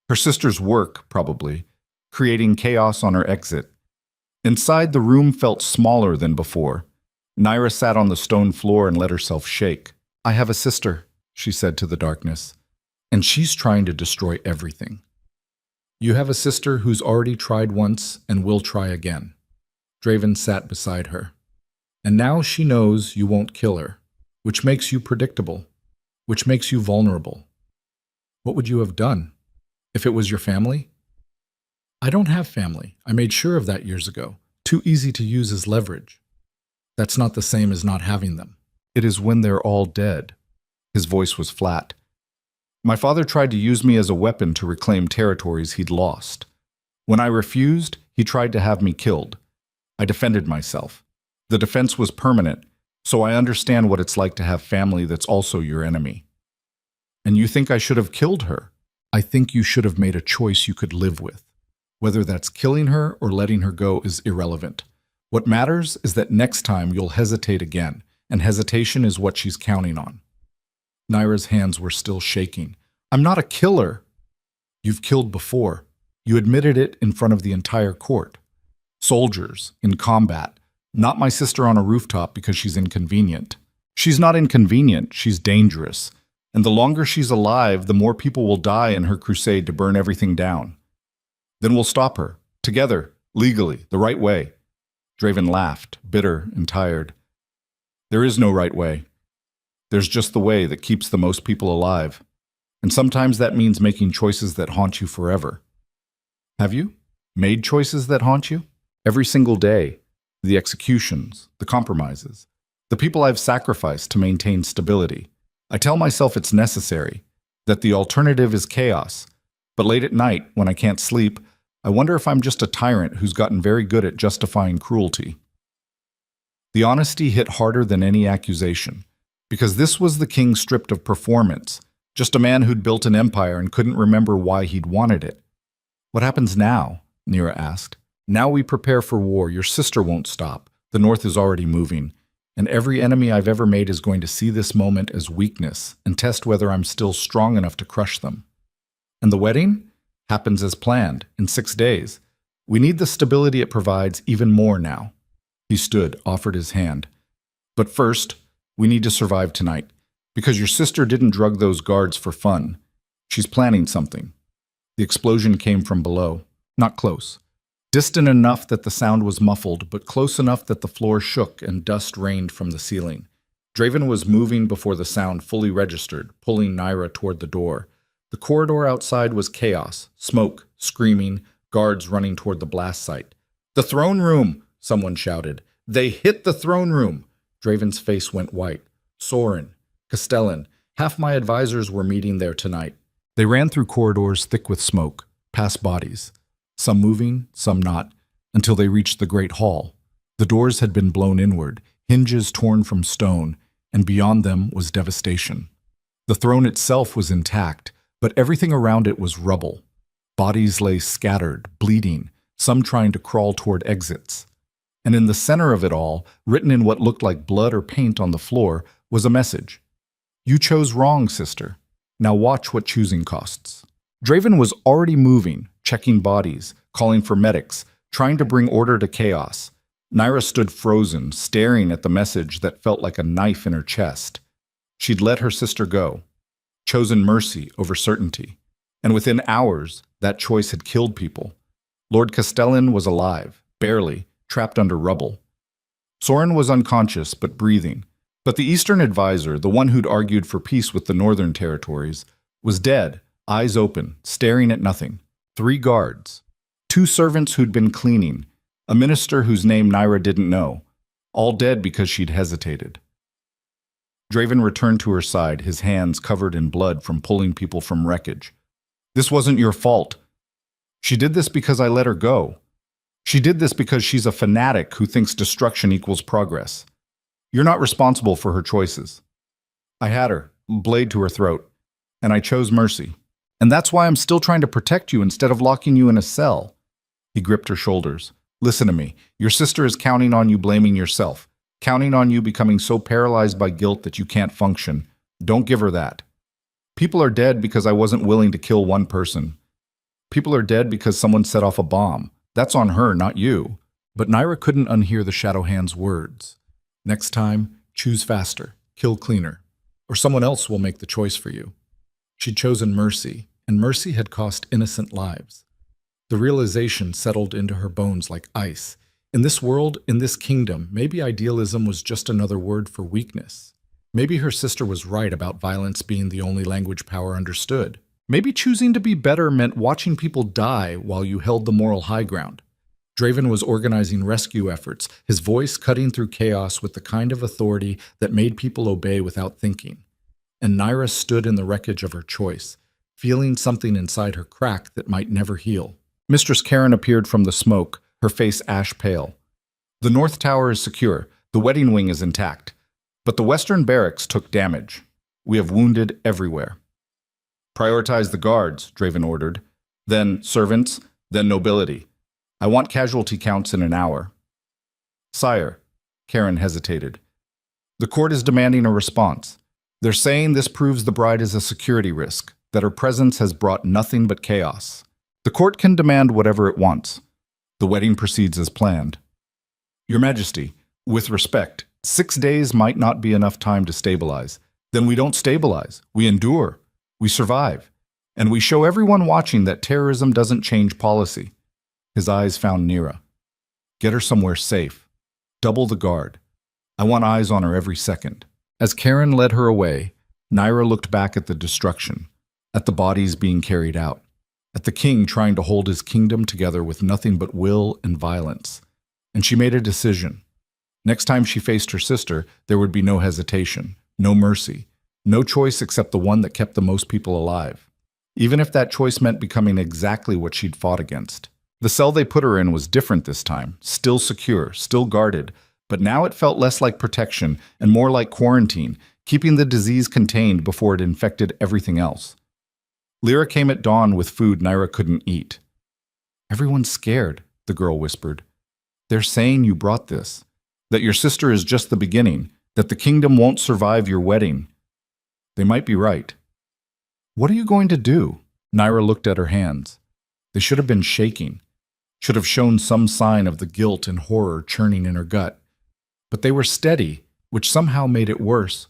Her sister's work, probably, creating chaos on her exit. Inside, the room felt smaller than before. Nira sat on the stone floor and let herself shake. "I have a sister," she said to the darkness, "and she's trying to destroy everything." "You have a sister who's already tried once and will try again." Draven sat beside her. "And now she knows you won't kill her, which makes you predictable, which makes you vulnerable. What would you have done if it was your family?" "I don't have family. I made sure of that years ago. Too easy to use as leverage." "That's not the same as not having them. It is when they're all dead." His voice was flat. "My father tried to use me as a weapon to reclaim territories he'd lost. When I refused, he tried to have me killed. I defended myself. The defense was permanent, so I understand what it's like to have family that's also your enemy." "And you think I should have killed her?" "I think you should have made a choice you could live with. Whether that's killing her or letting her go is irrelevant. What matters is that next time you'll hesitate again, and hesitation is what she's counting on." Nira's hands were still shaking. "I'm not a killer." "You've killed before. You admitted it in front of the entire court. Soldiers, in combat. Not my sister on a rooftop because she's inconvenient. She's not inconvenient, she's dangerous. And the longer she's alive, the more people will die in her crusade to burn everything down. Then we'll stop her, together, legally, the right way." Draven laughed, bitter and tired. "There is no right way. There's just the way that keeps the most people alive. And sometimes that means making choices that haunt you forever." "Have you made choices that haunt you?" "Every single day. The executions, the compromises, the people I've sacrificed to maintain stability. I tell myself it's necessary, that the alternative is chaos. But late at night, when I can't sleep, I wonder if I'm just a tyrant who's gotten very good at justifying cruelty." The honesty hit harder than any accusation, because this was the king stripped of performance, just a man who'd built an empire and couldn't remember why he'd wanted it. "What happens now?" Nira asked. "Now we prepare for war. Your sister won't stop. The North is already moving. And every enemy I've ever made is going to see this moment as weakness and test whether I'm still strong enough to crush them. And the wedding happens as planned, in 6 days. We need the stability it provides even more now." He stood, offered his hand. "But first, we need to survive tonight, because your sister didn't drug those guards for fun. She's planning something." The explosion came from below, not close. Distant enough that the sound was muffled, but close enough that the floor shook and dust rained from the ceiling. Draven was moving before the sound fully registered, pulling Nira toward the door. The corridor outside was chaos, smoke, screaming, guards running toward the blast site. "The throne room!" someone shouted. "They hit the throne room!" Draven's face went white. "Soren, Castellan, half my advisors were meeting there tonight." They ran through corridors thick with smoke, past bodies. Some moving, some not, until they reached the great hall. The doors had been blown inward, hinges torn from stone, and beyond them was devastation. The throne itself was intact, but everything around it was rubble. Bodies lay scattered, bleeding, some trying to crawl toward exits. And in the center of it all, written in what looked like blood or paint on the floor, was a message. "You chose wrong, sister. Now watch what choosing costs." Draven was already moving, checking bodies, calling for medics, trying to bring order to chaos. Nira stood frozen, staring at the message that felt like a knife in her chest. She'd let her sister go, chosen mercy over certainty. And within hours, that choice had killed people. Lord Castellan was alive, barely, trapped under rubble. Soren was unconscious but breathing. But the Eastern advisor, the one who'd argued for peace with the Northern territories, was dead, eyes open, staring at nothing. 3 guards. 2 servants who'd been cleaning, a minister whose name Naira didn't know, all dead because she'd hesitated. Draven returned to her side, his hands covered in blood from pulling people from wreckage. This wasn't your fault. She did this because I let her go. She did this because she's a fanatic who thinks destruction equals progress. You're not responsible for her choices. I had her, blade to her throat, and I chose mercy. And that's why I'm still trying to protect you instead of locking you in a cell. He gripped her shoulders. Listen to me. Your sister is counting on you blaming yourself, counting on you becoming so paralyzed by guilt that you can't function. Don't give her that. People are dead because I wasn't willing to kill one person. People are dead because someone set off a bomb. That's on her, not you. But Naira couldn't unhear the Shadow Hand's words. Next time, choose faster, kill cleaner, or someone else will make the choice for you. She'd chosen mercy, and mercy had cost innocent lives. The realization settled into her bones like ice. In this world, in this kingdom, maybe idealism was just another word for weakness. Maybe her sister was right about violence being the only language power understood. Maybe choosing to be better meant watching people die while you held the moral high ground. Draven was organizing rescue efforts, his voice cutting through chaos with the kind of authority that made people obey without thinking. And Naira stood in the wreckage of her choice, feeling something inside her crack that might never heal. Mistress Karen appeared from the smoke, her face ash pale. The North Tower is secure, the wedding wing is intact, but the Western barracks took damage. We have wounded everywhere. Prioritize the guards, Draven ordered. Then servants, then nobility. I want casualty counts in an hour. Sire, Karen hesitated. The court is demanding a response. They're saying this proves the bride is a security risk, that her presence has brought nothing but chaos. The court can demand whatever it wants. The wedding proceeds as planned. Your Majesty, with respect, 6 days might not be enough time to stabilize. Then we don't stabilize. We endure. We survive. And we show everyone watching that terrorism doesn't change policy. His eyes found Nira. Get her somewhere safe. Double the guard. I want eyes on her every second. As Karen led her away, Naira looked back at the destruction, at the bodies being carried out, at the king trying to hold his kingdom together with nothing but will and violence. And she made a decision. Next time she faced her sister, there would be no hesitation, no mercy, no choice except the one that kept the most people alive. Even if that choice meant becoming exactly what she'd fought against. The cell they put her in was different this time, still secure, still guarded, but now it felt less like protection and more like quarantine, keeping the disease contained before it infected everything else. Lyra came at dawn with food Naira couldn't eat. Everyone's scared, the girl whispered. They're saying you brought this, that your sister is just the beginning, that the kingdom won't survive your wedding. They might be right. What are you going to do? Naira looked at her hands. They should have been shaking, should have shown some sign of the guilt and horror churning in her gut. But they were steady, which somehow made it worse.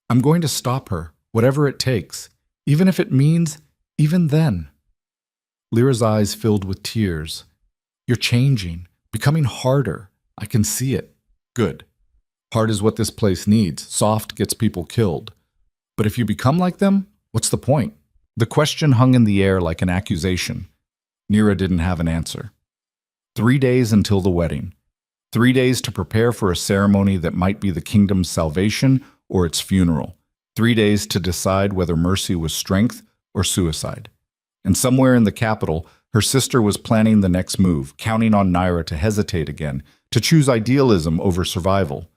I'm going to stop her, whatever it takes, even if it means, even then. Lyra's eyes filled with tears. You're changing, becoming harder. I can see it. Good. Hard is what this place needs. Soft gets people killed. But if you become like them, what's the point? The question hung in the air like an accusation. Nira didn't have an answer. 3 days until the wedding. 3 days to prepare for a ceremony that might be the kingdom's salvation or its funeral. 3 days to decide whether mercy was strength or suicide. And somewhere in the capital, her sister was planning the next move, counting on Naira to hesitate again, to choose idealism over survival.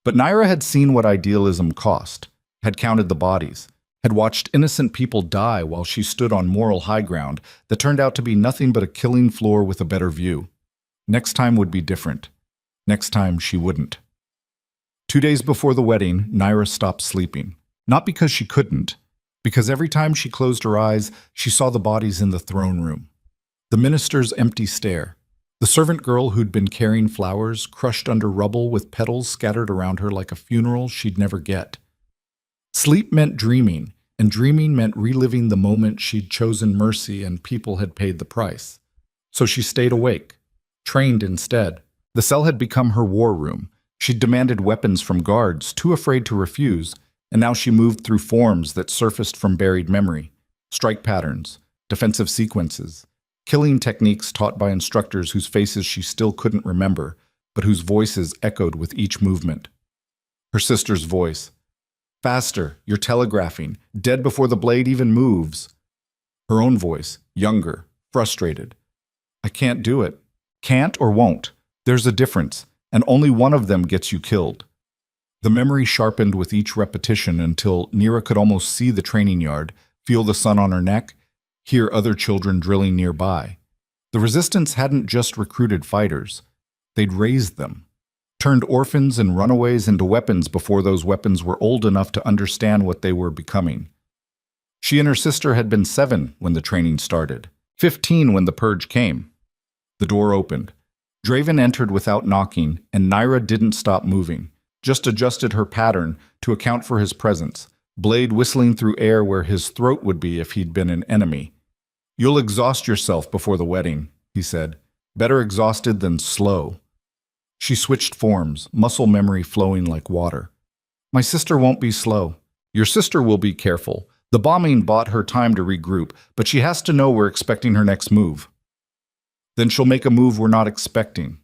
But Naira had seen what idealism cost, had counted the bodies, had watched innocent people die while she stood on moral high ground that turned out to be nothing but a killing floor with a better view. Next time would be different. Next time she wouldn't. 2 days before the wedding, Naira stopped sleeping. Not because she couldn't, because every time she closed her eyes, she saw the bodies in the throne room. The minister's empty stare. The servant girl who'd been carrying flowers, crushed under rubble with petals scattered around her like a funeral she'd never get. Sleep meant dreaming, and dreaming meant reliving the moment she'd chosen mercy and people had paid the price. So she stayed awake, trained instead. The cell had become her war room. She'd demanded weapons from guards, too afraid to refuse, and now she moved through forms that surfaced from buried memory. Strike patterns, defensive sequences, killing techniques taught by instructors whose faces she still couldn't remember, but whose voices echoed with each movement. Her sister's voice. Faster, you're telegraphing, dead before the blade even moves. Her own voice, younger, frustrated. I can't do it. Can't or won't. There's a difference, and only one of them gets you killed. The memory sharpened with each repetition until Nira could almost see the training yard, feel the sun on her neck, hear other children drilling nearby. The resistance hadn't just recruited fighters. They'd raised them. Turned orphans and runaways into weapons before those weapons were old enough to understand what they were becoming. She and her sister had been 7 when the training started, 15 when the purge came. The door opened. Draven entered without knocking, and Nira didn't stop moving, just adjusted her pattern to account for his presence, blade whistling through air where his throat would be if he'd been an enemy. You'll exhaust yourself before the wedding, he said. Better exhausted than slow. She switched forms, muscle memory flowing like water. My sister won't be slow. Your sister will be careful. The bombing bought her time to regroup, but she has to know we're expecting her next move. Then she'll make a move we're not expecting.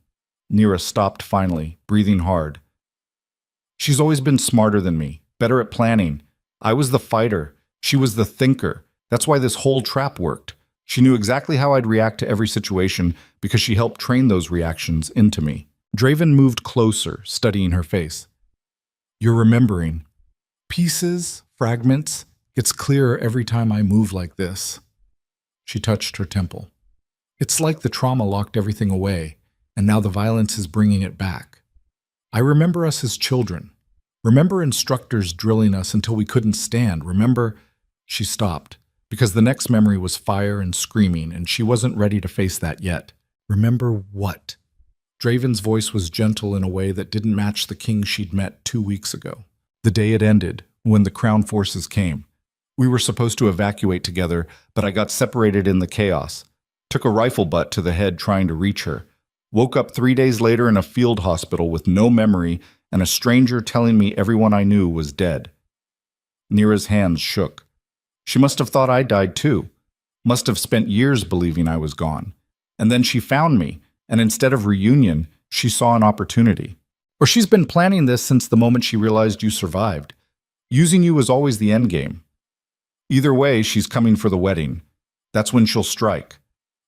Nira stopped finally, breathing hard. She's always been smarter than me, better at planning. I was the fighter. She was the thinker. That's why this whole trap worked. She knew exactly how I'd react to every situation because she helped train those reactions into me. Draven moved closer, studying her face. You're remembering. Pieces, fragments. It's clearer every time I move like this. She touched her temple. It's like the trauma locked everything away, and now the violence is bringing it back. I remember us as children. Remember instructors drilling us until we couldn't stand. Remember... She stopped, because the next memory was fire and screaming, and she wasn't ready to face that yet. Remember what? Draven's voice was gentle in a way that didn't match the king she'd met 2 weeks ago. The day it ended, when the crown forces came. We were supposed to evacuate together, but I got separated in the chaos. Took a rifle butt to the head trying to reach her. Woke up 3 days later in a field hospital with no memory and a stranger telling me everyone I knew was dead. Nira's hands shook. She must have thought I died too. Must have spent years believing I was gone. And then she found me, and instead of reunion, she saw an opportunity. Or she's been planning this since the moment she realized you survived. Using you was always the endgame. Either way, she's coming for the wedding. That's when she'll strike.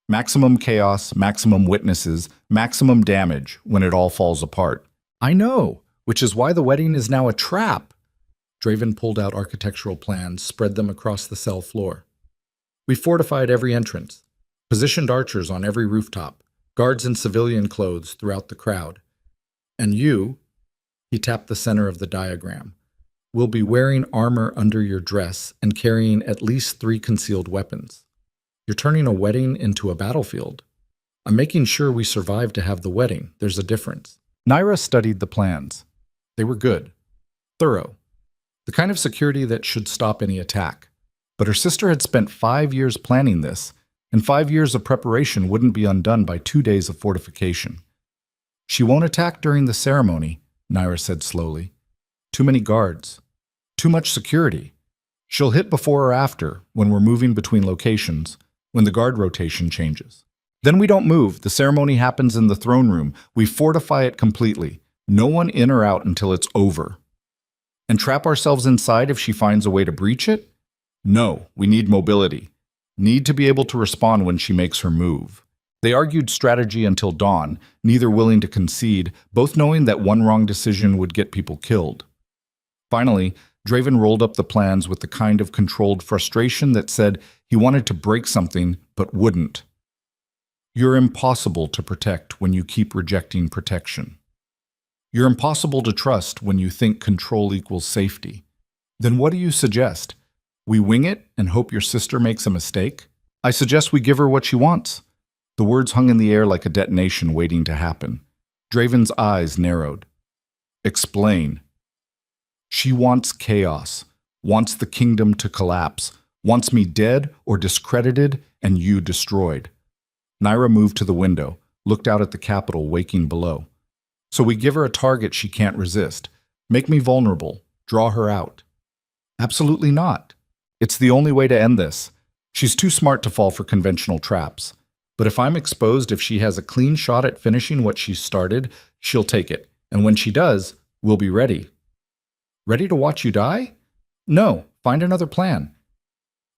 Maximum chaos, maximum witnesses, maximum damage when it all falls apart. I know, which is why the wedding is now a trap. Draven pulled out architectural plans, spread them across the cell floor. We fortified every entrance, positioned archers on every rooftop, guards in civilian clothes throughout the crowd. And you, he tapped the center of the diagram, will be wearing armor under your dress and carrying at least 3 concealed weapons. You're turning a wedding into a battlefield. I'm making sure we survive to have the wedding. There's a difference. Nira studied the plans. They were good, thorough, the kind of security that should stop any attack. But her sister had spent 5 years planning this, and 5 years of preparation wouldn't be undone by 2 days of fortification. She won't attack during the ceremony, Nira said slowly. Too many guards. Too much security. She'll hit before or after, when we're moving between locations, when the guard rotation changes. Then we don't move. The ceremony happens in the throne room. We fortify it completely. No one in or out until it's over. And trap ourselves inside if she finds a way to breach it? No, we need mobility. Need to be able to respond when she makes her move. They argued strategy until dawn, neither willing to concede, both knowing that one wrong decision would get people killed. Finally, Draven rolled up the plans with the kind of controlled frustration that said he wanted to break something but wouldn't. You're impossible to protect when you keep rejecting protection. You're impossible to trust when you think control equals safety. Then what do you suggest? We wing it and hope your sister makes a mistake? I suggest we give her what she wants. The words hung in the air like a detonation waiting to happen. Draven's eyes narrowed. Explain. She wants chaos, wants the kingdom to collapse, wants me dead or discredited and you destroyed. Nira moved to the window, looked out at the capital waking below. So we give her a target she can't resist. Make me vulnerable. Draw her out. Absolutely not. It's the only way to end this. She's too smart to fall for conventional traps. But if I'm exposed, if she has a clean shot at finishing what she started, she'll take it. And when she does, we'll be ready. Ready to watch you die? No, find another plan.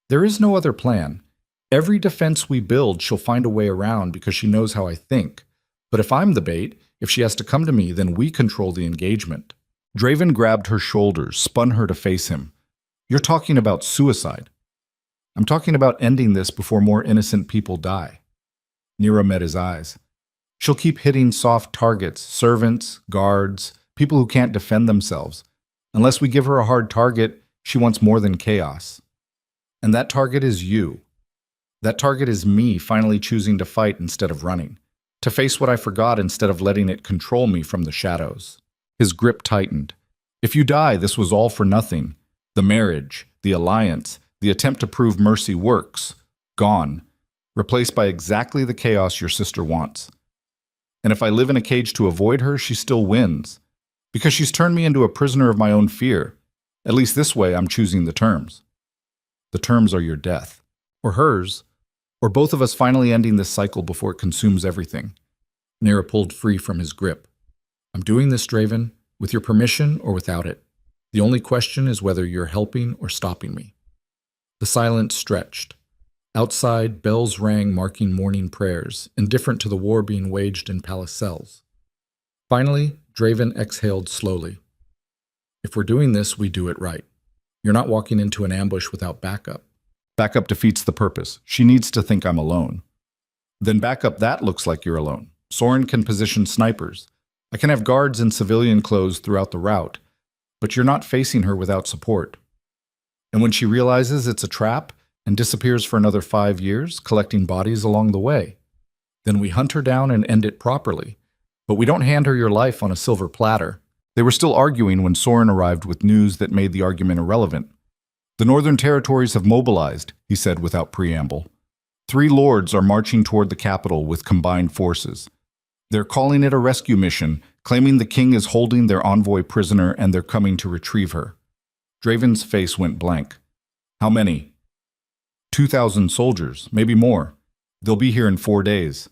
There is no other plan. Every defense we build, she'll find a way around because she knows how I think. But if I'm the bait, if she has to come to me, then we control the engagement. Draven grabbed her shoulders, spun her to face him. You're talking about suicide. I'm talking about ending this before more innocent people die. Nira met his eyes. She'll keep hitting soft targets, servants, guards, people who can't defend themselves. Unless we give her a hard target, she wants more than chaos. And that target is you. That target is me finally choosing to fight instead of running, to face what I forgot instead of letting it control me from the shadows. His grip tightened. If you die, this was all for nothing. The marriage, the alliance, the attempt to prove mercy works. Gone. Replaced by exactly the chaos your sister wants. And if I live in a cage to avoid her, she still wins. Because she's turned me into a prisoner of my own fear. At least this way, I'm choosing the terms. The terms are your death. Or hers. Or both of us finally ending this cycle before it consumes everything. Nira pulled free from his grip. I'm doing this, Draven, with your permission or without it. The only question is whether you're helping or stopping me. The silence stretched. Outside, bells rang marking morning prayers, indifferent to the war being waged in palace cells. Finally, Draven exhaled slowly. If we're doing this, we do it right. You're not walking into an ambush without backup. Backup defeats the purpose. She needs to think I'm alone. Then backup that looks like you're alone. Soren can position snipers. I can have guards in civilian clothes throughout the route, but you're not facing her without support. And when she realizes it's a trap and disappears for another 5 years, collecting bodies along the way, then we hunt her down and end it properly. But we don't hand her your life on a silver platter. They were still arguing when Soren arrived with news that made the argument irrelevant. The northern territories have mobilized, he said without preamble. 3 lords are marching toward the capital with combined forces. They're calling it a rescue mission, claiming the king is holding their envoy prisoner and they're coming to retrieve her. Draven's face went blank. How many? 2,000 soldiers, maybe more. They'll be here in 4 days.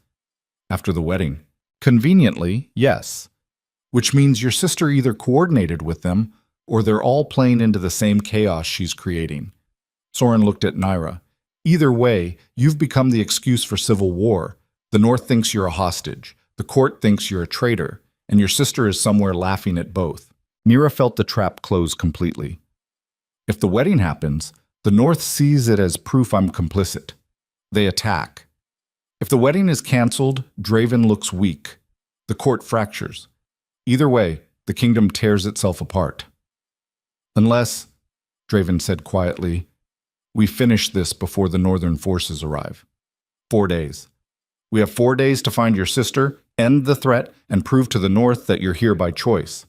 After the wedding. Conveniently, yes. Which means your sister either coordinated with them or they're all playing into the same chaos she's creating. Soren looked at Nira. Either way, you've become the excuse for civil war. The North thinks you're a hostage. The court thinks you're a traitor. And your sister is somewhere laughing at both. Nira felt the trap close completely. If the wedding happens, the North sees it as proof I'm complicit. They attack. If the wedding is canceled, Draven looks weak. The court fractures. Either way, the kingdom tears itself apart. Unless, Draven said quietly, we finish this before the northern forces arrive. 4 days. We have 4 days to find your sister, end the threat, and prove to the North that you're here by choice.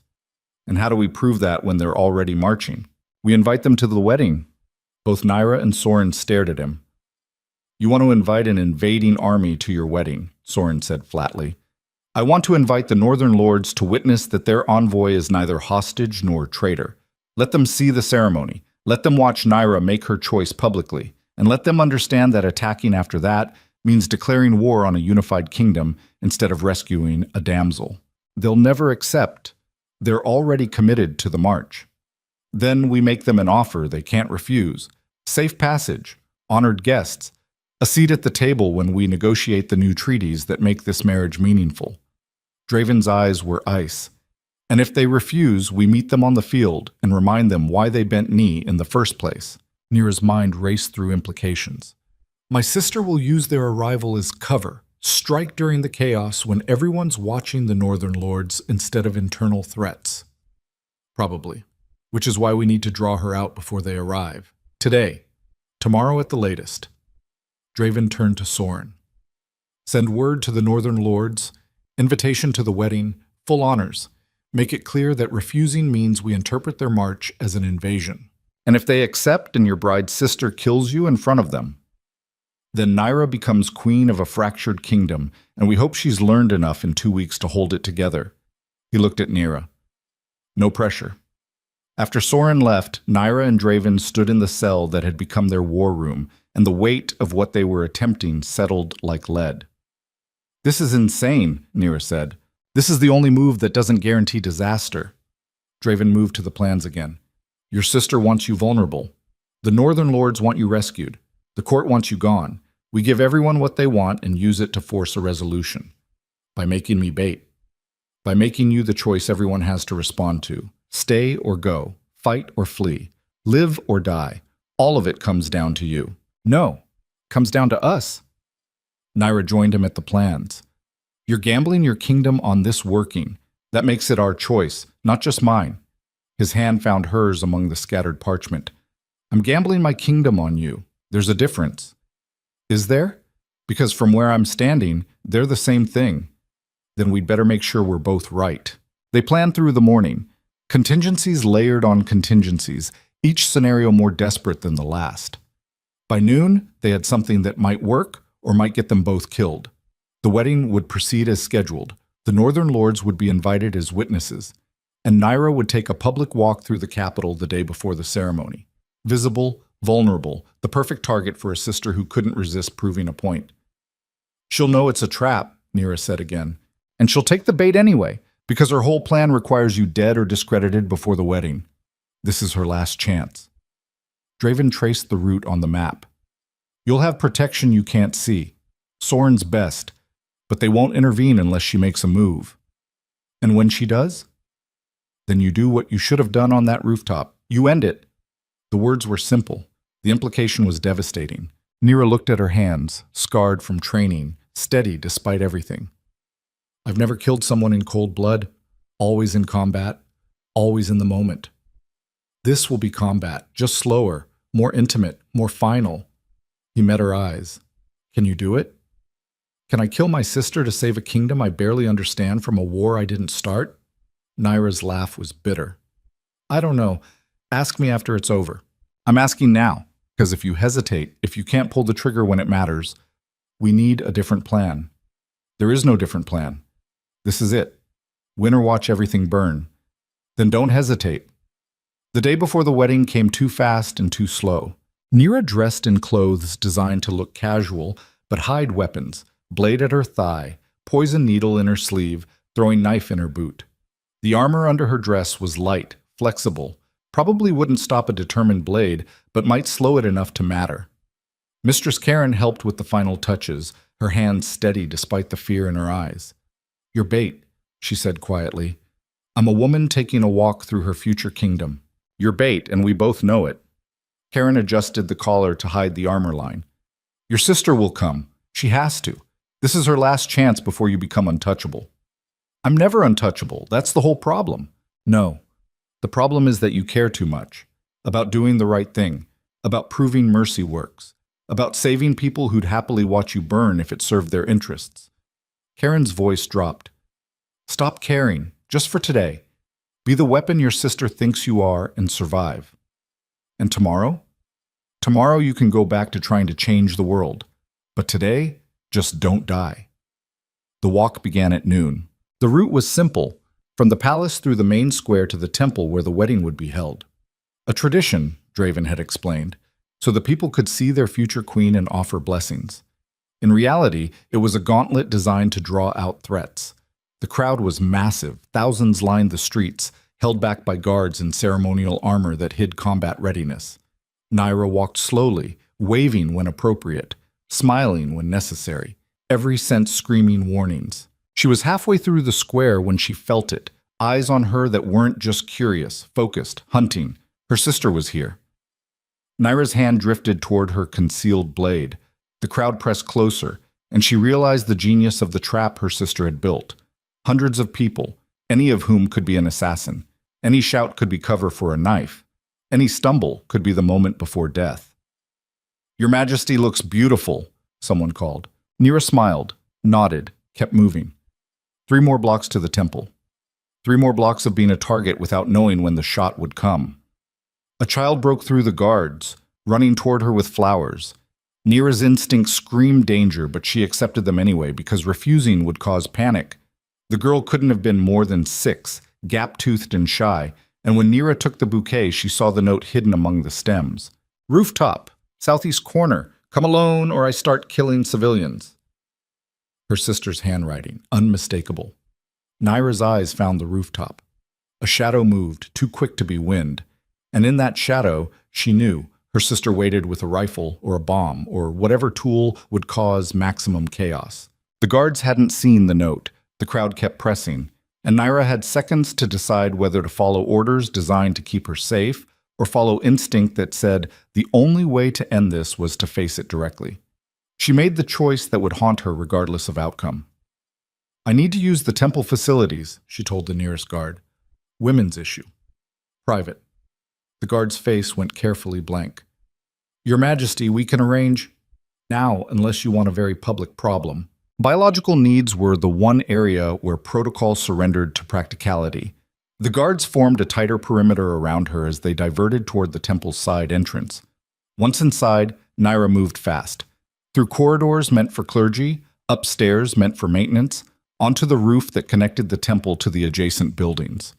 And how do we prove that when they're already marching? We invite them to the wedding. Both Nira and Soren stared at him. You want to invite an invading army to your wedding, Soren said flatly. I want to invite the northern lords to witness that their envoy is neither hostage nor traitor. Let them see the ceremony. Let them watch Nira make her choice publicly. And let them understand that attacking after that means declaring war on a unified kingdom instead of rescuing a damsel. They'll never accept. They're already committed to the march. Then we make them an offer they can't refuse. Safe passage, honored guests, a seat at the table when we negotiate the new treaties that make this marriage meaningful. Draven's eyes were ice. And if they refuse, we meet them on the field and remind them why they bent knee in the first place. Nira's mind raced through implications. My sister will use their arrival as cover, strike during the chaos when everyone's watching the northern lords instead of internal threats. Probably. Which is why we need to draw her out before they arrive. Today. Tomorrow at the latest. Draven turned to Soren. Send word to the northern lords, invitation to the wedding, full honors. Make it clear that refusing means we interpret their march as an invasion. And if they accept and your bride's sister kills you in front of them, then Nira becomes queen of a fractured kingdom, and we hope she's learned enough in 2 weeks to hold it together. He looked at Nira. No pressure. After Soren left, Nira and Draven stood in the cell that had become their war room, and the weight of what they were attempting settled like lead. "This is insane," Nira said. "This is the only move that doesn't guarantee disaster." Draven moved to the plans again. "Your sister wants you vulnerable. The Northern Lords want you rescued. The court wants you gone. We give everyone what they want and use it to force a resolution. By making me bait. By making you the choice everyone has to respond to. Stay or go. Fight or flee. Live or die. All of it comes down to you." "No, comes down to us." Nira joined him at the plans. "You're gambling your kingdom on this working. That makes it our choice, not just mine." His hand found hers among the scattered parchment. "I'm gambling my kingdom on you. There's a difference." "Is there? Because from where I'm standing, they're the same thing." "Then we'd better make sure we're both right." They planned through the morning. Contingencies layered on contingencies, each scenario more desperate than the last. By noon, they had something that might work or might get them both killed. The wedding would proceed as scheduled. The Northern Lords would be invited as witnesses, and Nira would take a public walk through the capital the day before the ceremony. Visible, vulnerable, the perfect target for a sister who couldn't resist proving a point. "She'll know it's a trap," Nira said again, "and she'll take the bait anyway, because her whole plan requires you dead or discredited before the wedding. This is her last chance." Draven traced the route on the map. "You'll have protection you can't see. Soren's best, but they won't intervene unless she makes a move. And when she does? Then you do what you should have done on that rooftop. You end it." The words were simple. The implication was devastating. Nira looked at her hands, scarred from training, steady despite everything. "I've never killed someone in cold blood, always in combat, always in the moment. This will be combat, just slower, more intimate, more final." He met her eyes. "Can you do it? Can I kill my sister to save a kingdom I barely understand from a war I didn't start?" Nira's laugh was bitter. "I don't know. Ask me after it's over. I'm asking now, because if you hesitate, if you can't pull the trigger when it matters, we need a different plan." "There is no different plan. This is it. Win or watch everything burn. Then don't hesitate." The day before the wedding came too fast and too slow. Nira dressed in clothes designed to look casual, but hide weapons, blade at her thigh, poison needle in her sleeve, throwing knife in her boot. The armor under her dress was light, flexible, probably wouldn't stop a determined blade, but might slow it enough to matter. Mistress Karen helped with the final touches, her hands steady despite the fear in her eyes. "Your bait," she said quietly. "I'm a woman taking a walk through her future kingdom. Your bait, and we both know it." Karen adjusted the collar to hide the armor line. "Your sister will come. She has to. This is her last chance before you become untouchable." "I'm never untouchable. That's the whole problem." "No. The problem is that you care too much. About doing the right thing. About proving mercy works. About saving people who'd happily watch you burn if it served their interests." Karen's voice dropped. "Stop caring, just for today. Be the weapon your sister thinks you are and survive. And tomorrow? Tomorrow you can go back to trying to change the world. But today, just don't die." The walk began at noon. The route was simple, from the palace through the main square to the temple where the wedding would be held. A tradition, Draven had explained, so the people could see their future queen and offer blessings. In reality, it was a gauntlet designed to draw out threats. The crowd was massive. Thousands lined the streets, held back by guards in ceremonial armor that hid combat readiness. Nira walked slowly, waving when appropriate, smiling when necessary, every sense screaming warnings. She was halfway through the square when she felt it, eyes on her that weren't just curious, focused, hunting. Her sister was here. Nira's hand drifted toward her concealed blade. The crowd pressed closer, and she realized the genius of the trap her sister had built. Hundreds of people, any of whom could be an assassin. Any shout could be cover for a knife. Any stumble could be the moment before death. "Your Majesty looks beautiful," someone called. Nira smiled, nodded, kept moving. 3 more blocks to the temple. 3 more blocks of being a target without knowing when the shot would come. A child broke through the guards, running toward her with flowers. Nira's instincts screamed danger, but she accepted them anyway because refusing would cause panic. The girl couldn't have been more than 6, gap-toothed and shy, and when Nira took the bouquet, she saw the note hidden among the stems. "Rooftop, southeast corner, Come alone or I start killing civilians. Her sister's handwriting, unmistakable. Naira's eyes found the rooftop. A shadow moved, too quick to be wind. And in that shadow, she knew her sister waited with a rifle or a bomb or whatever tool would cause maximum chaos. The guards hadn't seen the note. The crowd kept pressing, and Naira had seconds to decide whether to follow orders designed to keep her safe or follow instinct that said the only way to end this was to face it directly. She made the choice that would haunt her regardless of outcome. I need to use the temple facilities, she told the nearest guard. Women's issue. Private. The guard's face went carefully blank. Your Majesty, we can arrange now unless you want a very public problem. Biological needs were the one area where protocol surrendered to practicality. The guards formed a tighter perimeter around her as they diverted toward the temple's side entrance. Once inside, Naira moved fast. Through corridors meant for clergy, upstairs meant for maintenance, onto the roof that connected the temple to the adjacent buildings.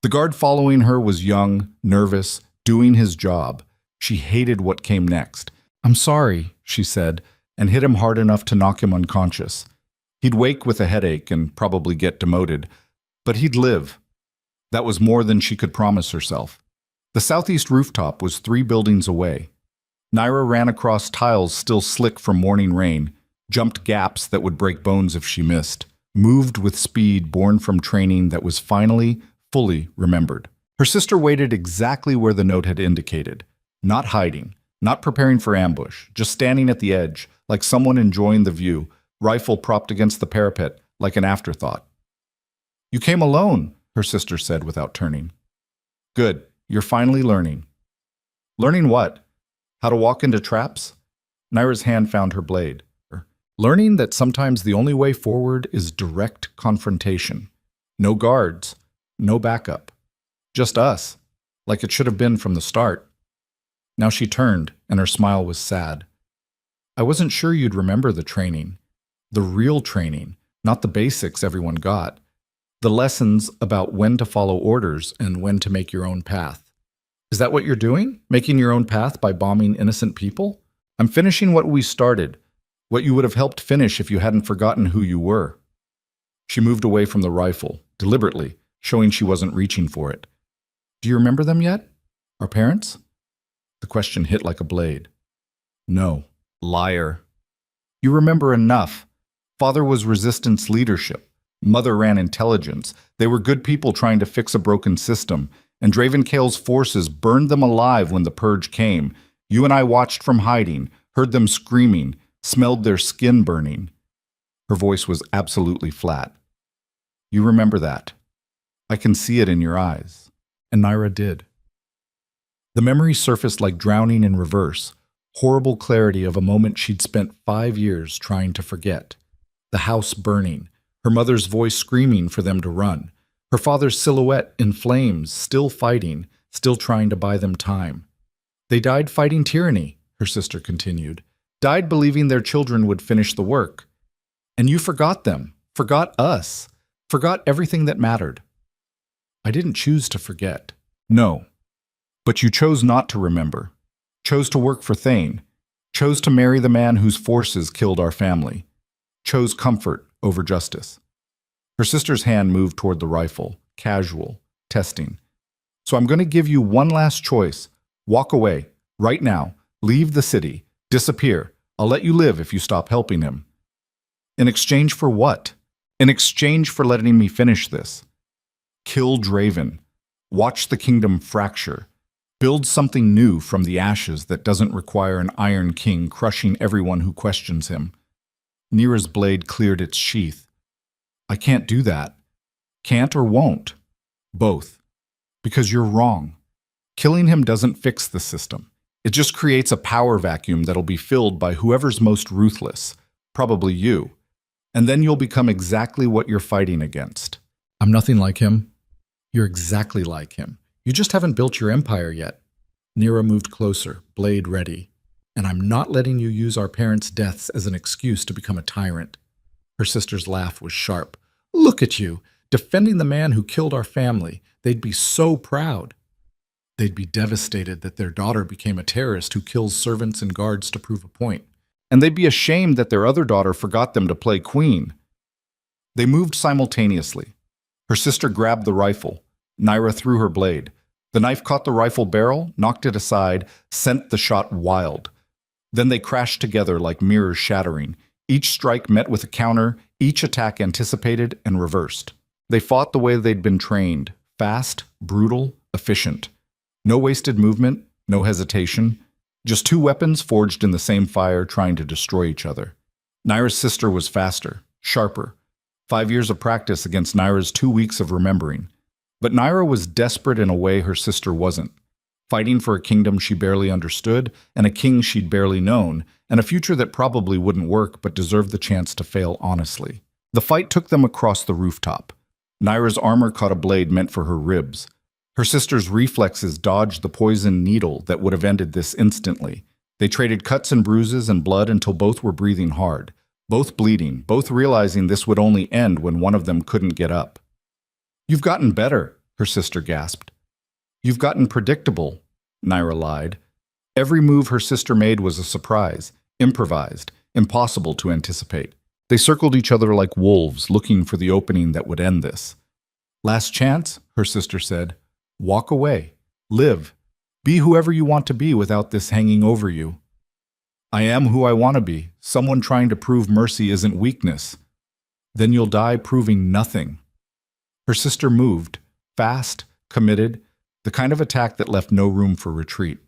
The guard following her was young, nervous, doing his job. She hated what came next. I'm sorry, she said, and hit him hard enough to knock him unconscious. He'd wake with a headache and probably get demoted, but he'd live. That was more than she could promise herself. The southeast rooftop was 3 buildings away. Naira ran across tiles still slick from morning rain, jumped gaps that would break bones if she missed, moved with speed born from training that was finally, fully remembered. Her sister waited exactly where the note had indicated, not hiding, not preparing for ambush, just standing at the edge, like someone enjoying the view, rifle propped against the parapet, like an afterthought. You came alone, her sister said without turning. Good, you're finally learning. Learning what? How to walk into traps? Naira's hand found her blade. Learning that sometimes the only way forward is direct confrontation. No guards, no backup. Just us, like it should have been from the start. Now she turned, and her smile was sad. I wasn't sure you'd remember the training. The real training, not the basics everyone got. The lessons about when to follow orders and when to make your own path. Is that what you're doing? Making your own path by bombing innocent people? I'm finishing what we started, what you would have helped finish if you hadn't forgotten who you were. She moved away from the rifle, deliberately, showing she wasn't reaching for it. Do you remember them yet? Our parents? The question hit like a blade. No. Liar. You remember enough. Father was resistance leadership. Mother ran intelligence. They were good people trying to fix a broken system, and Draven Kale's forces burned them alive when the purge came. You and I watched from hiding, heard them screaming, smelled their skin burning. Her voice was absolutely flat. You remember that. I can see it in your eyes. And Naira did. The memory surfaced like drowning in reverse, horrible clarity of a moment she'd spent 5 years trying to forget. The house burning, her mother's voice screaming for them to run, her father's silhouette in flames, still fighting, still trying to buy them time. They died fighting tyranny, her sister continued, died believing their children would finish the work. And you forgot them, forgot us, forgot everything that mattered. I didn't choose to forget. No. But you chose not to remember, chose to work for Thane, chose to marry the man whose forces killed our family, chose comfort over justice. Her sister's hand moved toward the rifle, casual, testing. So I'm going to give you one last choice. Walk away, right now, leave the city, disappear. I'll let you live if you stop helping him. In exchange for what? In exchange for letting me finish this. Kill Draven. Watch the kingdom fracture. Build something new from the ashes that doesn't require an Iron King crushing everyone who questions him. Nira's blade cleared its sheath. I can't do that. Can't or won't. Both. Because you're wrong. Killing him doesn't fix the system. It just creates a power vacuum that'll be filled by whoever's most ruthless, probably you. And then you'll become exactly what you're fighting against. I'm nothing like him. You're exactly like him. You just haven't built your empire yet. Nira moved closer, blade ready. And I'm not letting you use our parents' deaths as an excuse to become a tyrant. Her sister's laugh was sharp. Look at you, defending the man who killed our family. They'd be so proud. They'd be devastated that their daughter became a terrorist who kills servants and guards to prove a point. And they'd be ashamed that their other daughter forgot them to play queen. They moved simultaneously. Her sister grabbed the rifle. Naira threw her blade. The knife caught the rifle barrel, knocked it aside, sent the shot wild. Then they crashed together like mirrors shattering. Each strike met with a counter, each attack anticipated and reversed. They fought the way they'd been trained, fast, brutal, efficient. No wasted movement, no hesitation. Just two weapons forged in the same fire trying to destroy each other. Naira's sister was faster, sharper. 5 years of practice against Naira's 2 weeks of remembering. But Naira was desperate in a way her sister wasn't. Fighting for a kingdom she barely understood, and a king she'd barely known, and a future that probably wouldn't work but deserved the chance to fail honestly. The fight took them across the rooftop. Naira's armor caught a blade meant for her ribs. Her sister's reflexes dodged the poisoned needle that would have ended this instantly. They traded cuts and bruises and blood until both were breathing hard, both bleeding, both realizing this would only end when one of them couldn't get up. "You've gotten better," her sister gasped. "You've gotten predictable," Naira lied. Every move her sister made was a surprise, improvised, impossible to anticipate. They circled each other like wolves, looking for the opening that would end this. "Last chance," her sister said. "Walk away. Live. Be whoever you want to be without this hanging over you." "I am who I want to be. Someone trying to prove mercy isn't weakness." "Then you'll die proving nothing." Her sister moved, fast, committed, the kind of attack that left no room for retreat.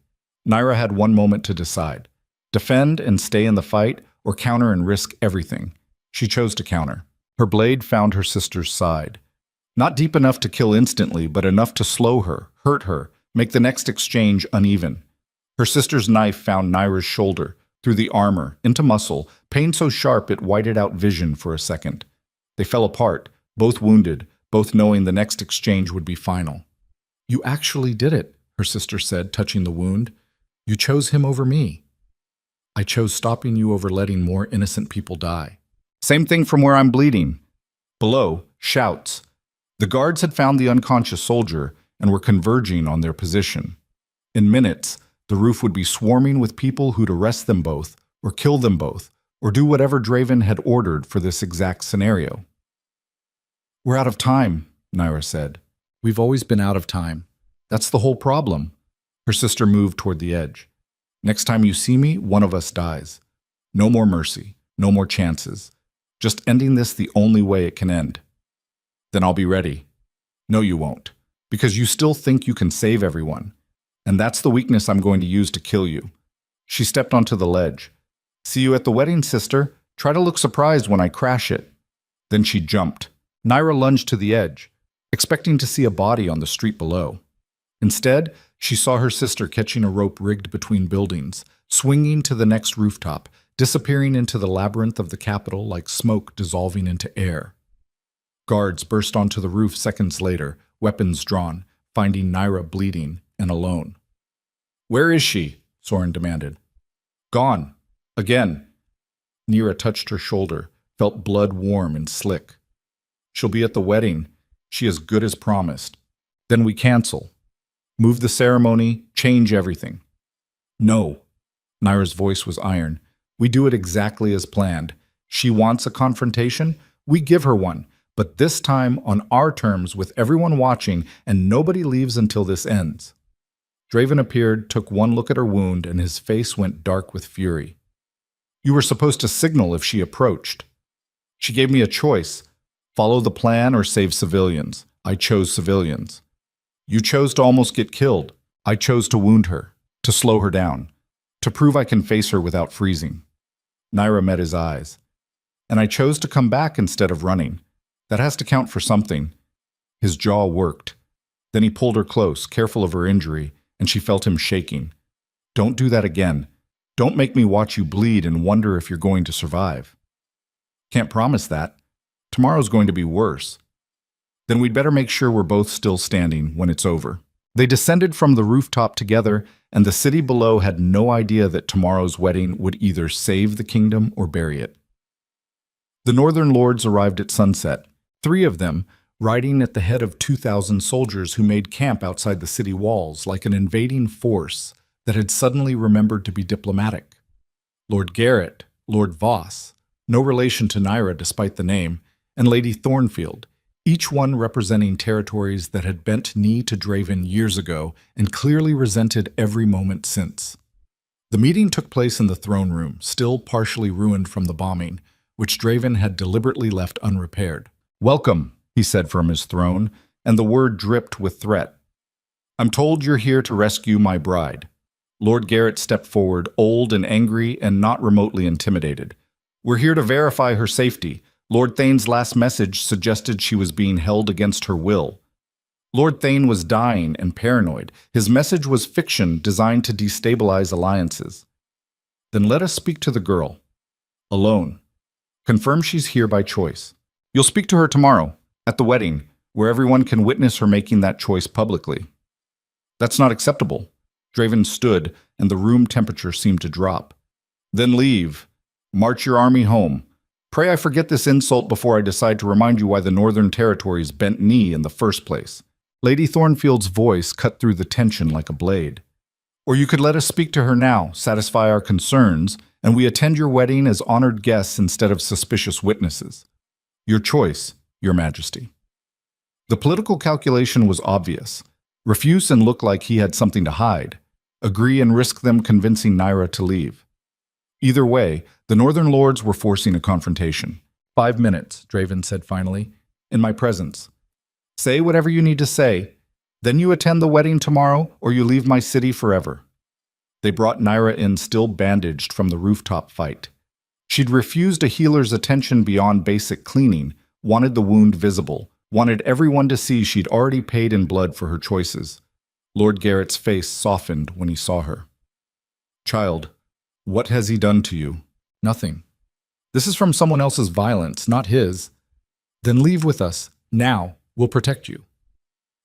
Naira had one moment to decide. Defend and stay in the fight, or counter and risk everything. She chose to counter. Her blade found her sister's side. Not deep enough to kill instantly, but enough to slow her, hurt her, make the next exchange uneven. Her sister's knife found Naira's shoulder, through the armor, into muscle, pain so sharp it whited out vision for a second. They fell apart, both wounded, both knowing the next exchange would be final. "You actually did it," her sister said, touching the wound. "You chose him over me." "I chose stopping you over letting more innocent people die." "Same thing from where I'm bleeding." Below, shouts. The guards had found the unconscious soldier and were converging on their position. In minutes, the roof would be swarming with people who'd arrest them both, or kill them both, or do whatever Draven had ordered for this exact scenario. "We're out of time," Naira said. "We've always been out of time. That's the whole problem." Her sister moved toward the edge. "Next time you see me, one of us dies. No more mercy, no more chances. Just ending this the only way it can end." "Then I'll be ready." "No, you won't, because you still think you can save everyone. And that's the weakness I'm going to use to kill you." She stepped onto the ledge. "See you at the wedding, sister. Try to look surprised when I crash it." Then she jumped. Naira lunged to the edge, expecting to see a body on the street below. Instead, she saw her sister catching a rope rigged between buildings, swinging to the next rooftop, disappearing into the labyrinth of the Capitol like smoke dissolving into air. Guards burst onto the roof seconds later, weapons drawn, finding Naira bleeding and alone. "Where is she?" Soren demanded. "Gone. Again." Naira touched her shoulder, felt blood warm and slick. "She'll be at the wedding. She as good as promised. Then we cancel. Move the ceremony, change everything." "No." Naira's voice was iron. "We do it exactly as planned. She wants a confrontation, we give her one, but this time on our terms with everyone watching, and nobody leaves until this ends." Draven appeared, took one look at her wound, and his face went dark with fury. "You were supposed to signal if she approached." "She gave me a choice. Follow the plan or save civilians. I chose civilians. You chose to almost get killed. I chose to wound her, to slow her down, to prove I can face her without freezing." Naira met his eyes. "And I chose to come back instead of running. That has to count for something." His jaw worked. Then he pulled her close, careful of her injury, and she felt him shaking. "Don't do that again. Don't make me watch you bleed and wonder if you're going to survive." "Can't promise that. Tomorrow's going to be worse." "Then we'd better make sure we're both still standing when it's over." They descended from the rooftop together, and the city below had no idea that tomorrow's wedding would either save the kingdom or bury it. The northern lords arrived at sunset, 3 of them riding at the head of 2,000 soldiers who made camp outside the city walls like an invading force that had suddenly remembered to be diplomatic. Lord Garrett, Lord Voss, no relation to Naira despite the name, and Lady Thornfield, each one representing territories that had bent knee to Draven years ago and clearly resented every moment since. The meeting took place in the throne room, still partially ruined from the bombing, which Draven had deliberately left unrepaired. "Welcome," he said from his throne, and the word dripped with threat. "I'm told you're here to rescue my bride." Lord Garrett stepped forward, old and angry and not remotely intimidated. "We're here to verify her safety. Lord Thane's last message suggested she was being held against her will. Lord Thane was dying and paranoid. His message was fiction designed to destabilize alliances." "Then let us speak to the girl. Alone. Confirm she's here by choice. You'll speak to her tomorrow, at the wedding, where everyone can witness her making that choice publicly." "That's not acceptable." Draven stood, and the room temperature seemed to drop. "Then leave. March your army home. Pray I forget this insult before I decide to remind you why the Northern Territories bent knee in the first place." Lady Thornfield's voice cut through the tension like a blade. "Or you could let us speak to her now, satisfy our concerns, and we attend your wedding as honored guests instead of suspicious witnesses. Your choice, Your Majesty." The political calculation was obvious. Refuse and look like he had something to hide. Agree and risk them convincing Naira to leave. Either way, the Northern Lords were forcing a confrontation. 5 minutes, Draven said finally, in my presence. Say whatever you need to say. Then you attend the wedding tomorrow, or you leave my city forever. They brought Naira in still bandaged from the rooftop fight. She'd refused a healer's attention beyond basic cleaning, wanted the wound visible, wanted everyone to see she'd already paid in blood for her choices. Lord Garrett's face softened when he saw her. "Child, what has he done to you?" "Nothing. This is from someone else's violence, not his." "Then leave with us. Now. We'll protect you."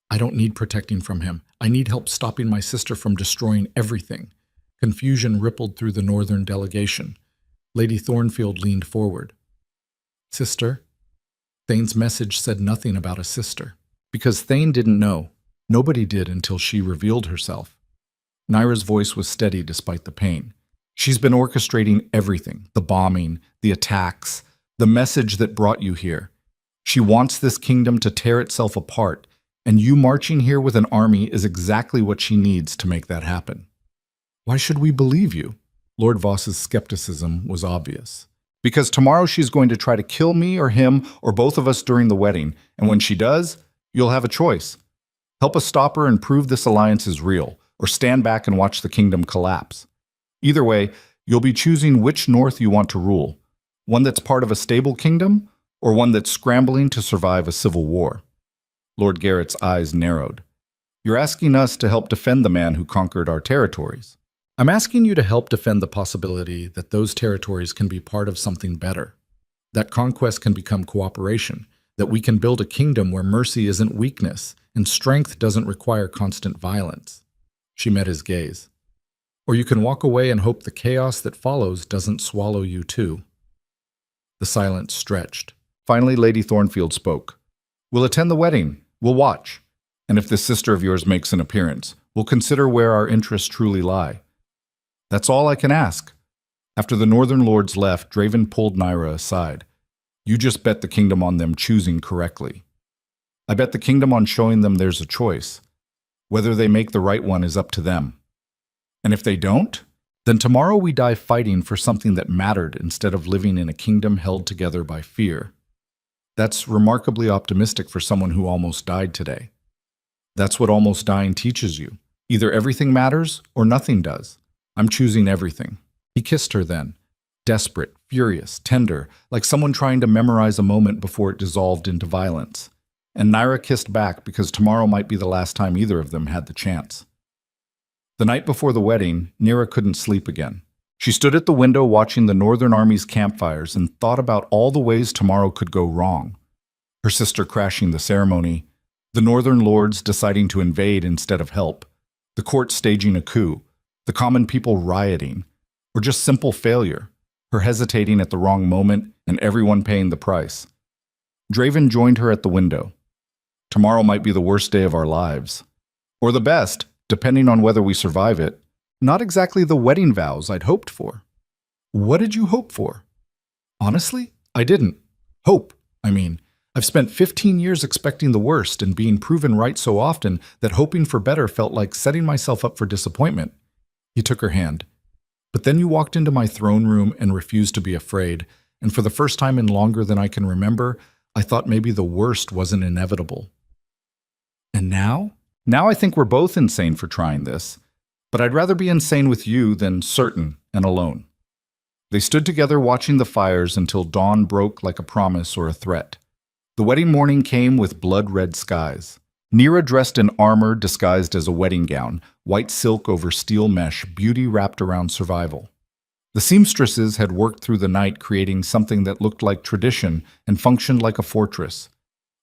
"I don't need protecting from him. I need help stopping my sister from destroying everything." Confusion rippled through the northern delegation. Lady Thornfield leaned forward. "Sister?" Thane's message said nothing about a sister. Because Thane didn't know. Nobody did until she revealed herself. Naira's voice was steady despite the pain. "She's been orchestrating everything, the bombing, the attacks, the message that brought you here. She wants this kingdom to tear itself apart, and you marching here with an army is exactly what she needs to make that happen." "Why should we believe you?" Lord Voss's skepticism was obvious. "Because tomorrow she's going to try to kill me or him or both of us during the wedding, and when she does, you'll have a choice. Help us stop her and prove this alliance is real, or stand back and watch the kingdom collapse. Either way, you'll be choosing which North you want to rule, one that's part of a stable kingdom, or one that's scrambling to survive a civil war." Lord Garrett's eyes narrowed. "You're asking us to help defend the man who conquered our territories." "I'm asking you to help defend the possibility that those territories can be part of something better, that conquest can become cooperation, that we can build a kingdom where mercy isn't weakness and strength doesn't require constant violence." She met his gaze. "Or you can walk away and hope the chaos that follows doesn't swallow you too." The silence stretched. Finally, Lady Thornfield spoke. "We'll attend the wedding. We'll watch. And if this sister of yours makes an appearance, we'll consider where our interests truly lie. That's all I can ask." After the Northern Lords left, Draven pulled Naira aside. "You just bet the kingdom on them choosing correctly. I bet the kingdom on showing them there's a choice. Whether they make the right one is up to them. And if they don't, then tomorrow we die fighting for something that mattered instead of living in a kingdom held together by fear." That's remarkably optimistic for someone who almost died today. That's what almost dying teaches you. Either everything matters or nothing does. I'm choosing everything. He kissed her then, desperate, furious, tender, like someone trying to memorize a moment before it dissolved into violence. And Naira kissed back because tomorrow might be the last time either of them had the chance. The night before the wedding, Naira couldn't sleep again. She stood at the window watching the Northern Army's campfires and thought about all the ways tomorrow could go wrong. Her sister crashing the ceremony, the Northern Lords deciding to invade instead of help, the court staging a coup, the common people rioting, or just simple failure, her hesitating at the wrong moment and everyone paying the price. Draven joined her at the window. Tomorrow might be the worst day of our lives. Or the best, depending on whether we survive it. Not exactly the wedding vows I'd hoped for. What did you hope for? Honestly, I didn't. Hope, I mean. I've spent 15 years expecting the worst and being proven right so often that hoping for better felt like setting myself up for disappointment. He took her hand. But then you walked into my throne room and refused to be afraid, and for the first time in longer than I can remember, I thought maybe the worst wasn't inevitable. And now? Now I think we're both insane for trying this, but I'd rather be insane with you than certain and alone. They stood together watching the fires until dawn broke like a promise or a threat. The wedding morning came with blood-red skies. Nira dressed in armor disguised as a wedding gown, white silk over steel mesh, beauty wrapped around survival. The seamstresses had worked through the night creating something that looked like tradition and functioned like a fortress.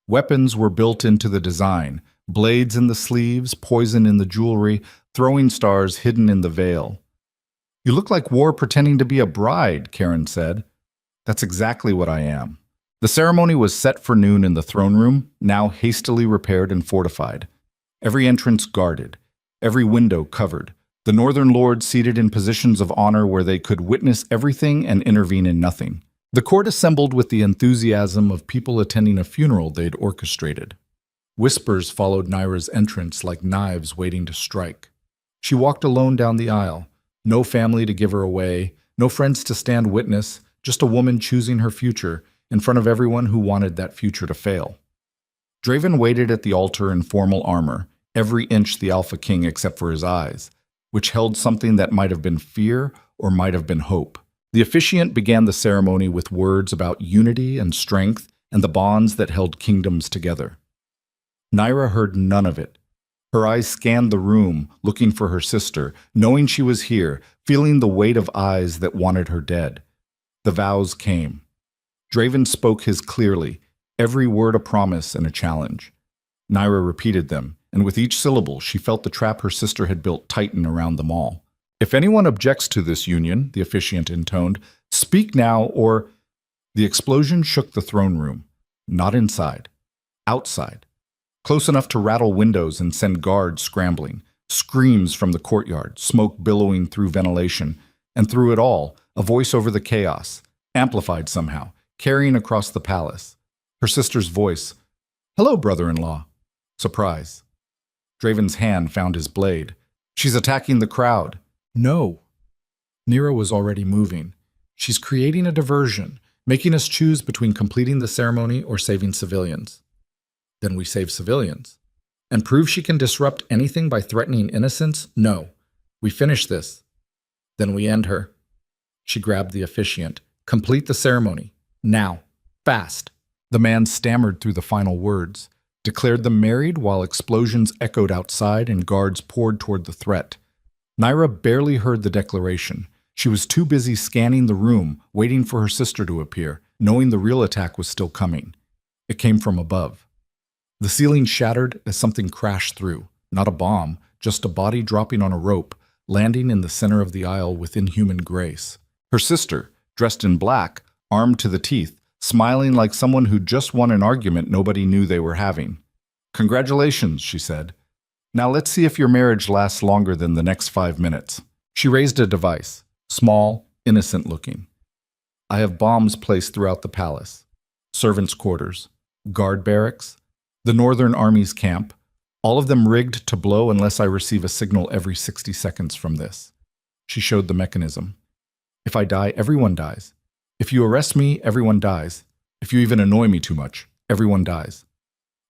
Weapons were built into the design, blades in the sleeves, poison in the jewelry, throwing stars hidden in the veil. "You look like war pretending to be a bride," Karen said. "That's exactly what I am." The ceremony was set for noon in the throne room, now hastily repaired and fortified. Every entrance guarded, every window covered, the northern lords seated in positions of honor where they could witness everything and intervene in nothing. The court assembled with the enthusiasm of people attending a funeral they'd orchestrated. Whispers followed Naira's entrance like knives waiting to strike. She walked alone down the aisle, no family to give her away, no friends to stand witness, just a woman choosing her future in front of everyone who wanted that future to fail. Draven waited at the altar in formal armor, every inch the Alpha King except for his eyes, which held something that might have been fear or might have been hope. The officiant began the ceremony with words about unity and strength and the bonds that held kingdoms together. Naira heard none of it. Her eyes scanned the room, looking for her sister, knowing she was here, feeling the weight of eyes that wanted her dead. The vows came. Draven spoke his clearly, every word a promise and a challenge. Naira repeated them, and with each syllable she felt the trap her sister had built tighten around them all. "If anyone objects to this union," the officiant intoned, "speak now or—" The explosion shook the throne room. Not inside. Outside. Close enough to rattle windows and send guards scrambling. Screams from the courtyard, smoke billowing through ventilation, and through it all, a voice over the chaos, amplified somehow, carrying across the palace. Her sister's voice. "Hello, brother-in-law." Surprise. Draven's hand found his blade. "She's attacking the crowd." "No." Nira was already moving. "She's creating a diversion, making us choose between completing the ceremony or saving civilians." "Then we save civilians." "And prove she can disrupt anything by threatening innocents? No. We finish this. Then we end her." She grabbed the officiant. "Complete the ceremony. Now. Fast." The man stammered through the final words, declared them married while explosions echoed outside and guards poured toward the threat. Naira barely heard the declaration. She was too busy scanning the room, waiting for her sister to appear, knowing the real attack was still coming. It came from above. The ceiling shattered as something crashed through. Not a bomb, just a body dropping on a rope, landing in the center of the aisle with inhuman grace. Her sister, dressed in black, armed to the teeth, smiling like someone who'd just won an argument nobody knew they were having. "Congratulations," she said. "Now let's see if your marriage lasts longer than the next 5 minutes." She raised a device, small, innocent-looking. "I have bombs placed throughout the palace. Servants' quarters, guard barracks, the Northern Army's camp, all of them rigged to blow unless I receive a signal every 60 seconds from this." She showed the mechanism. "If I die, everyone dies. If you arrest me, everyone dies. If you even annoy me too much, everyone dies."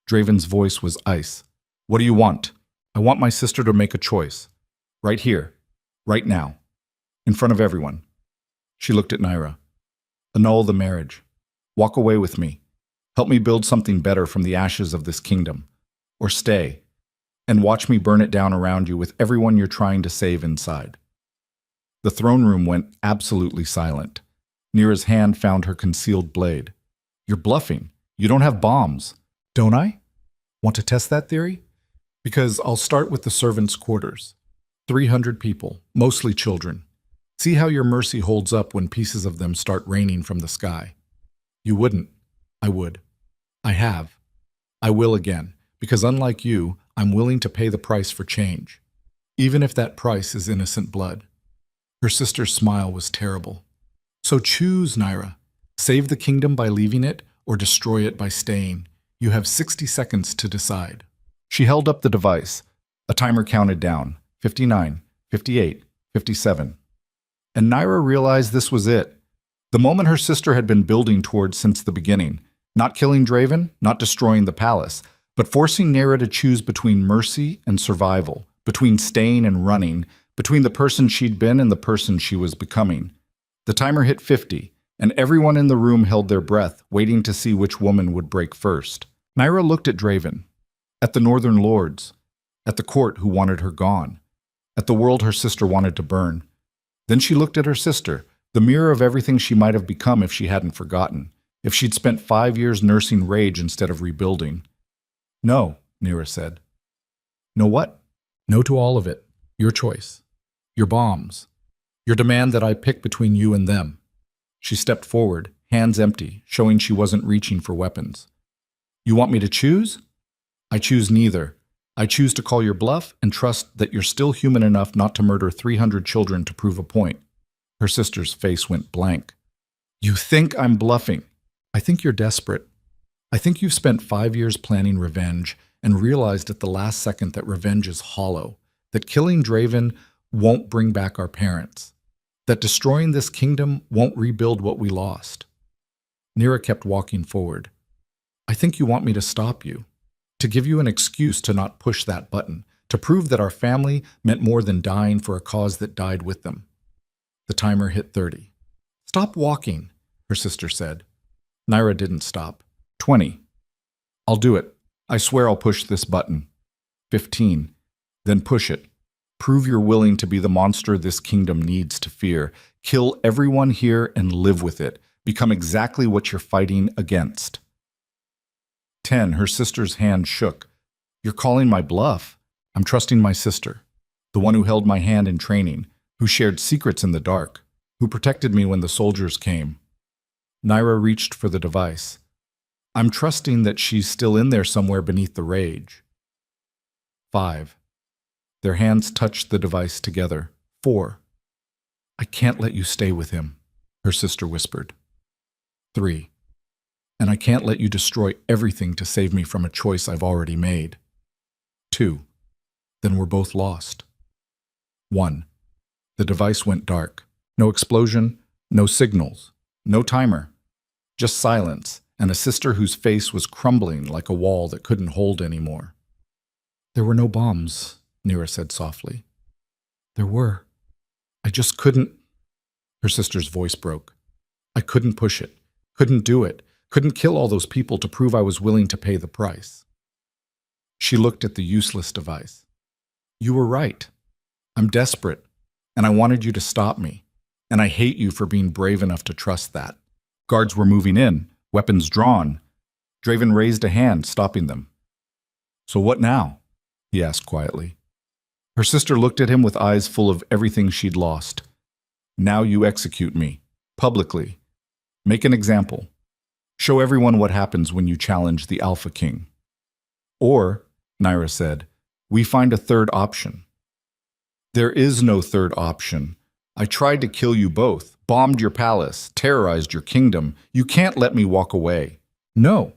Draven's voice was ice. "What do you want?" "I want my sister to make a choice. Right here. Right now. In front of everyone." She looked at Naira. "Annul the marriage. Walk away with me. Help me build something better from the ashes of this kingdom. Or stay. And watch me burn it down around you with everyone you're trying to save inside." The throne room went absolutely silent. Nira's hand found her concealed blade. "You're bluffing. You don't have bombs." "Don't I? Want to test that theory? Because I'll start with the servants' quarters. 300 people, mostly children. See how your mercy holds up when pieces of them start raining from the sky." "You wouldn't." "I would. I have. I will again, because unlike you, I'm willing to pay the price for change, even if that price is innocent blood." Her sister's smile was terrible. So choose, Naira. Save the kingdom by leaving it, or destroy it by staying. You have 60 seconds to decide. She held up the device. A timer counted down. 59, 58, 57. And Naira realized this was it. The moment her sister had been building towards since the beginning. Not killing Draven, not destroying the palace, but forcing Naira to choose between mercy and survival, between staying and running, between the person she'd been and the person she was becoming. The timer hit 50, and everyone in the room held their breath, waiting to see which woman would break first. Naira looked at Draven, at the Northern Lords, at the court who wanted her gone, at the world her sister wanted to burn. Then she looked at her sister, the mirror of everything she might have become if she hadn't forgotten, if she'd spent 5 years nursing rage instead of rebuilding. No, Naira said. No what? No to all of it. Your choice. Your bombs. Your demand that I pick between you and them. She stepped forward, hands empty, showing she wasn't reaching for weapons. You want me to choose? I choose neither. I choose to call your bluff and trust that you're still human enough not to murder 300 children to prove a point. Her sister's face went blank. You think I'm bluffing? I think you're desperate. I think you've spent 5 years planning revenge and realized at the last second that revenge is hollow, that killing Draven won't bring back our parents, that destroying this kingdom won't rebuild what we lost. Naira kept walking forward. I think you want me to stop you, to give you an excuse to not push that button, to prove that our family meant more than dying for a cause that died with them. The timer hit 30. Stop walking, her sister said. Naira didn't stop. 20. I'll do it. I swear I'll push this button. 15. Then push it. Prove you're willing to be the monster this kingdom needs to fear. Kill everyone here and live with it. Become exactly what you're fighting against. 10. Her sister's hand shook. You're calling my bluff. I'm trusting my sister, the one who held my hand in training, who shared secrets in the dark, who protected me when the soldiers came. Naira reached for the device. I'm trusting that she's still in there somewhere beneath the rage. 5. Their hands touched the device together. 4. I can't let you stay with him, her sister whispered. 3. And I can't let you destroy everything to save me from a choice I've already made. 2. Then we're both lost. 1. The device went dark. No explosion, no signals, no timer. Just silence, and a sister whose face was crumbling like a wall that couldn't hold anymore. There were no bombs, Naira said softly. There were. I just couldn't. Her sister's voice broke. I couldn't push it, couldn't do it, couldn't kill all those people to prove I was willing to pay the price. She looked at the useless device. You were right. I'm desperate, and I wanted you to stop me, and I hate you for being brave enough to trust that. Guards were moving in, weapons drawn. Draven raised a hand, stopping them. So what now? He asked quietly. Her sister looked at him with eyes full of everything she'd lost. Now you execute me, publicly. Make an example. Show everyone what happens when you challenge the Alpha King. Or, Naira said, we find a third option. There is no third option. I tried to kill you both, bombed your palace, terrorized your kingdom. You can't let me walk away. No.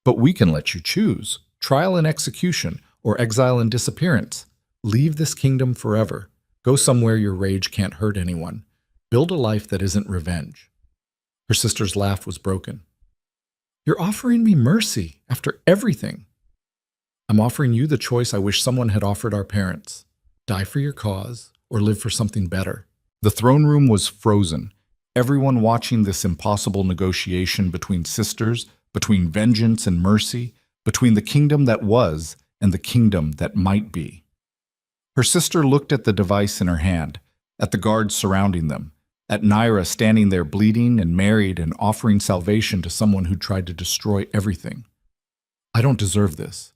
But we can let you choose. Trial and execution, or exile and disappearance. Leave this kingdom forever. Go somewhere your rage can't hurt anyone. Build a life that isn't revenge. Her sister's laugh was broken. You're offering me mercy after everything. I'm offering you the choice I wish someone had offered our parents. Die for your cause, or live for something better. The throne room was frozen, everyone watching this impossible negotiation between sisters, between vengeance and mercy, between the kingdom that was and the kingdom that might be. Her sister looked at the device in her hand, at the guards surrounding them, at Naira standing there bleeding and married and offering salvation to someone who tried to destroy everything. I don't deserve this.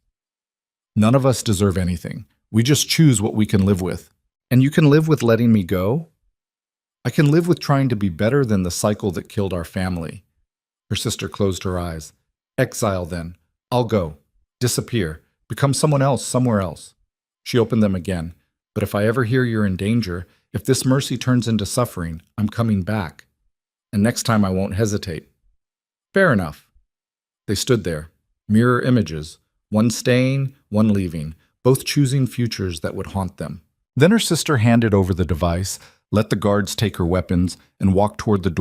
None of us deserve anything. We just choose what we can live with. And you can live with letting me go? I can live with trying to be better than the cycle that killed our family. Her sister closed her eyes. Exile then. I'll go. Disappear. Become someone else somewhere else. She opened them again. But if I ever hear you're in danger, if this mercy turns into suffering, I'm coming back. And next time I won't hesitate." "Fair enough." They stood there, mirror images, one staying, one leaving, both choosing futures that would haunt them. Then her sister handed over the device, let the guards take her weapons, and walked toward the door.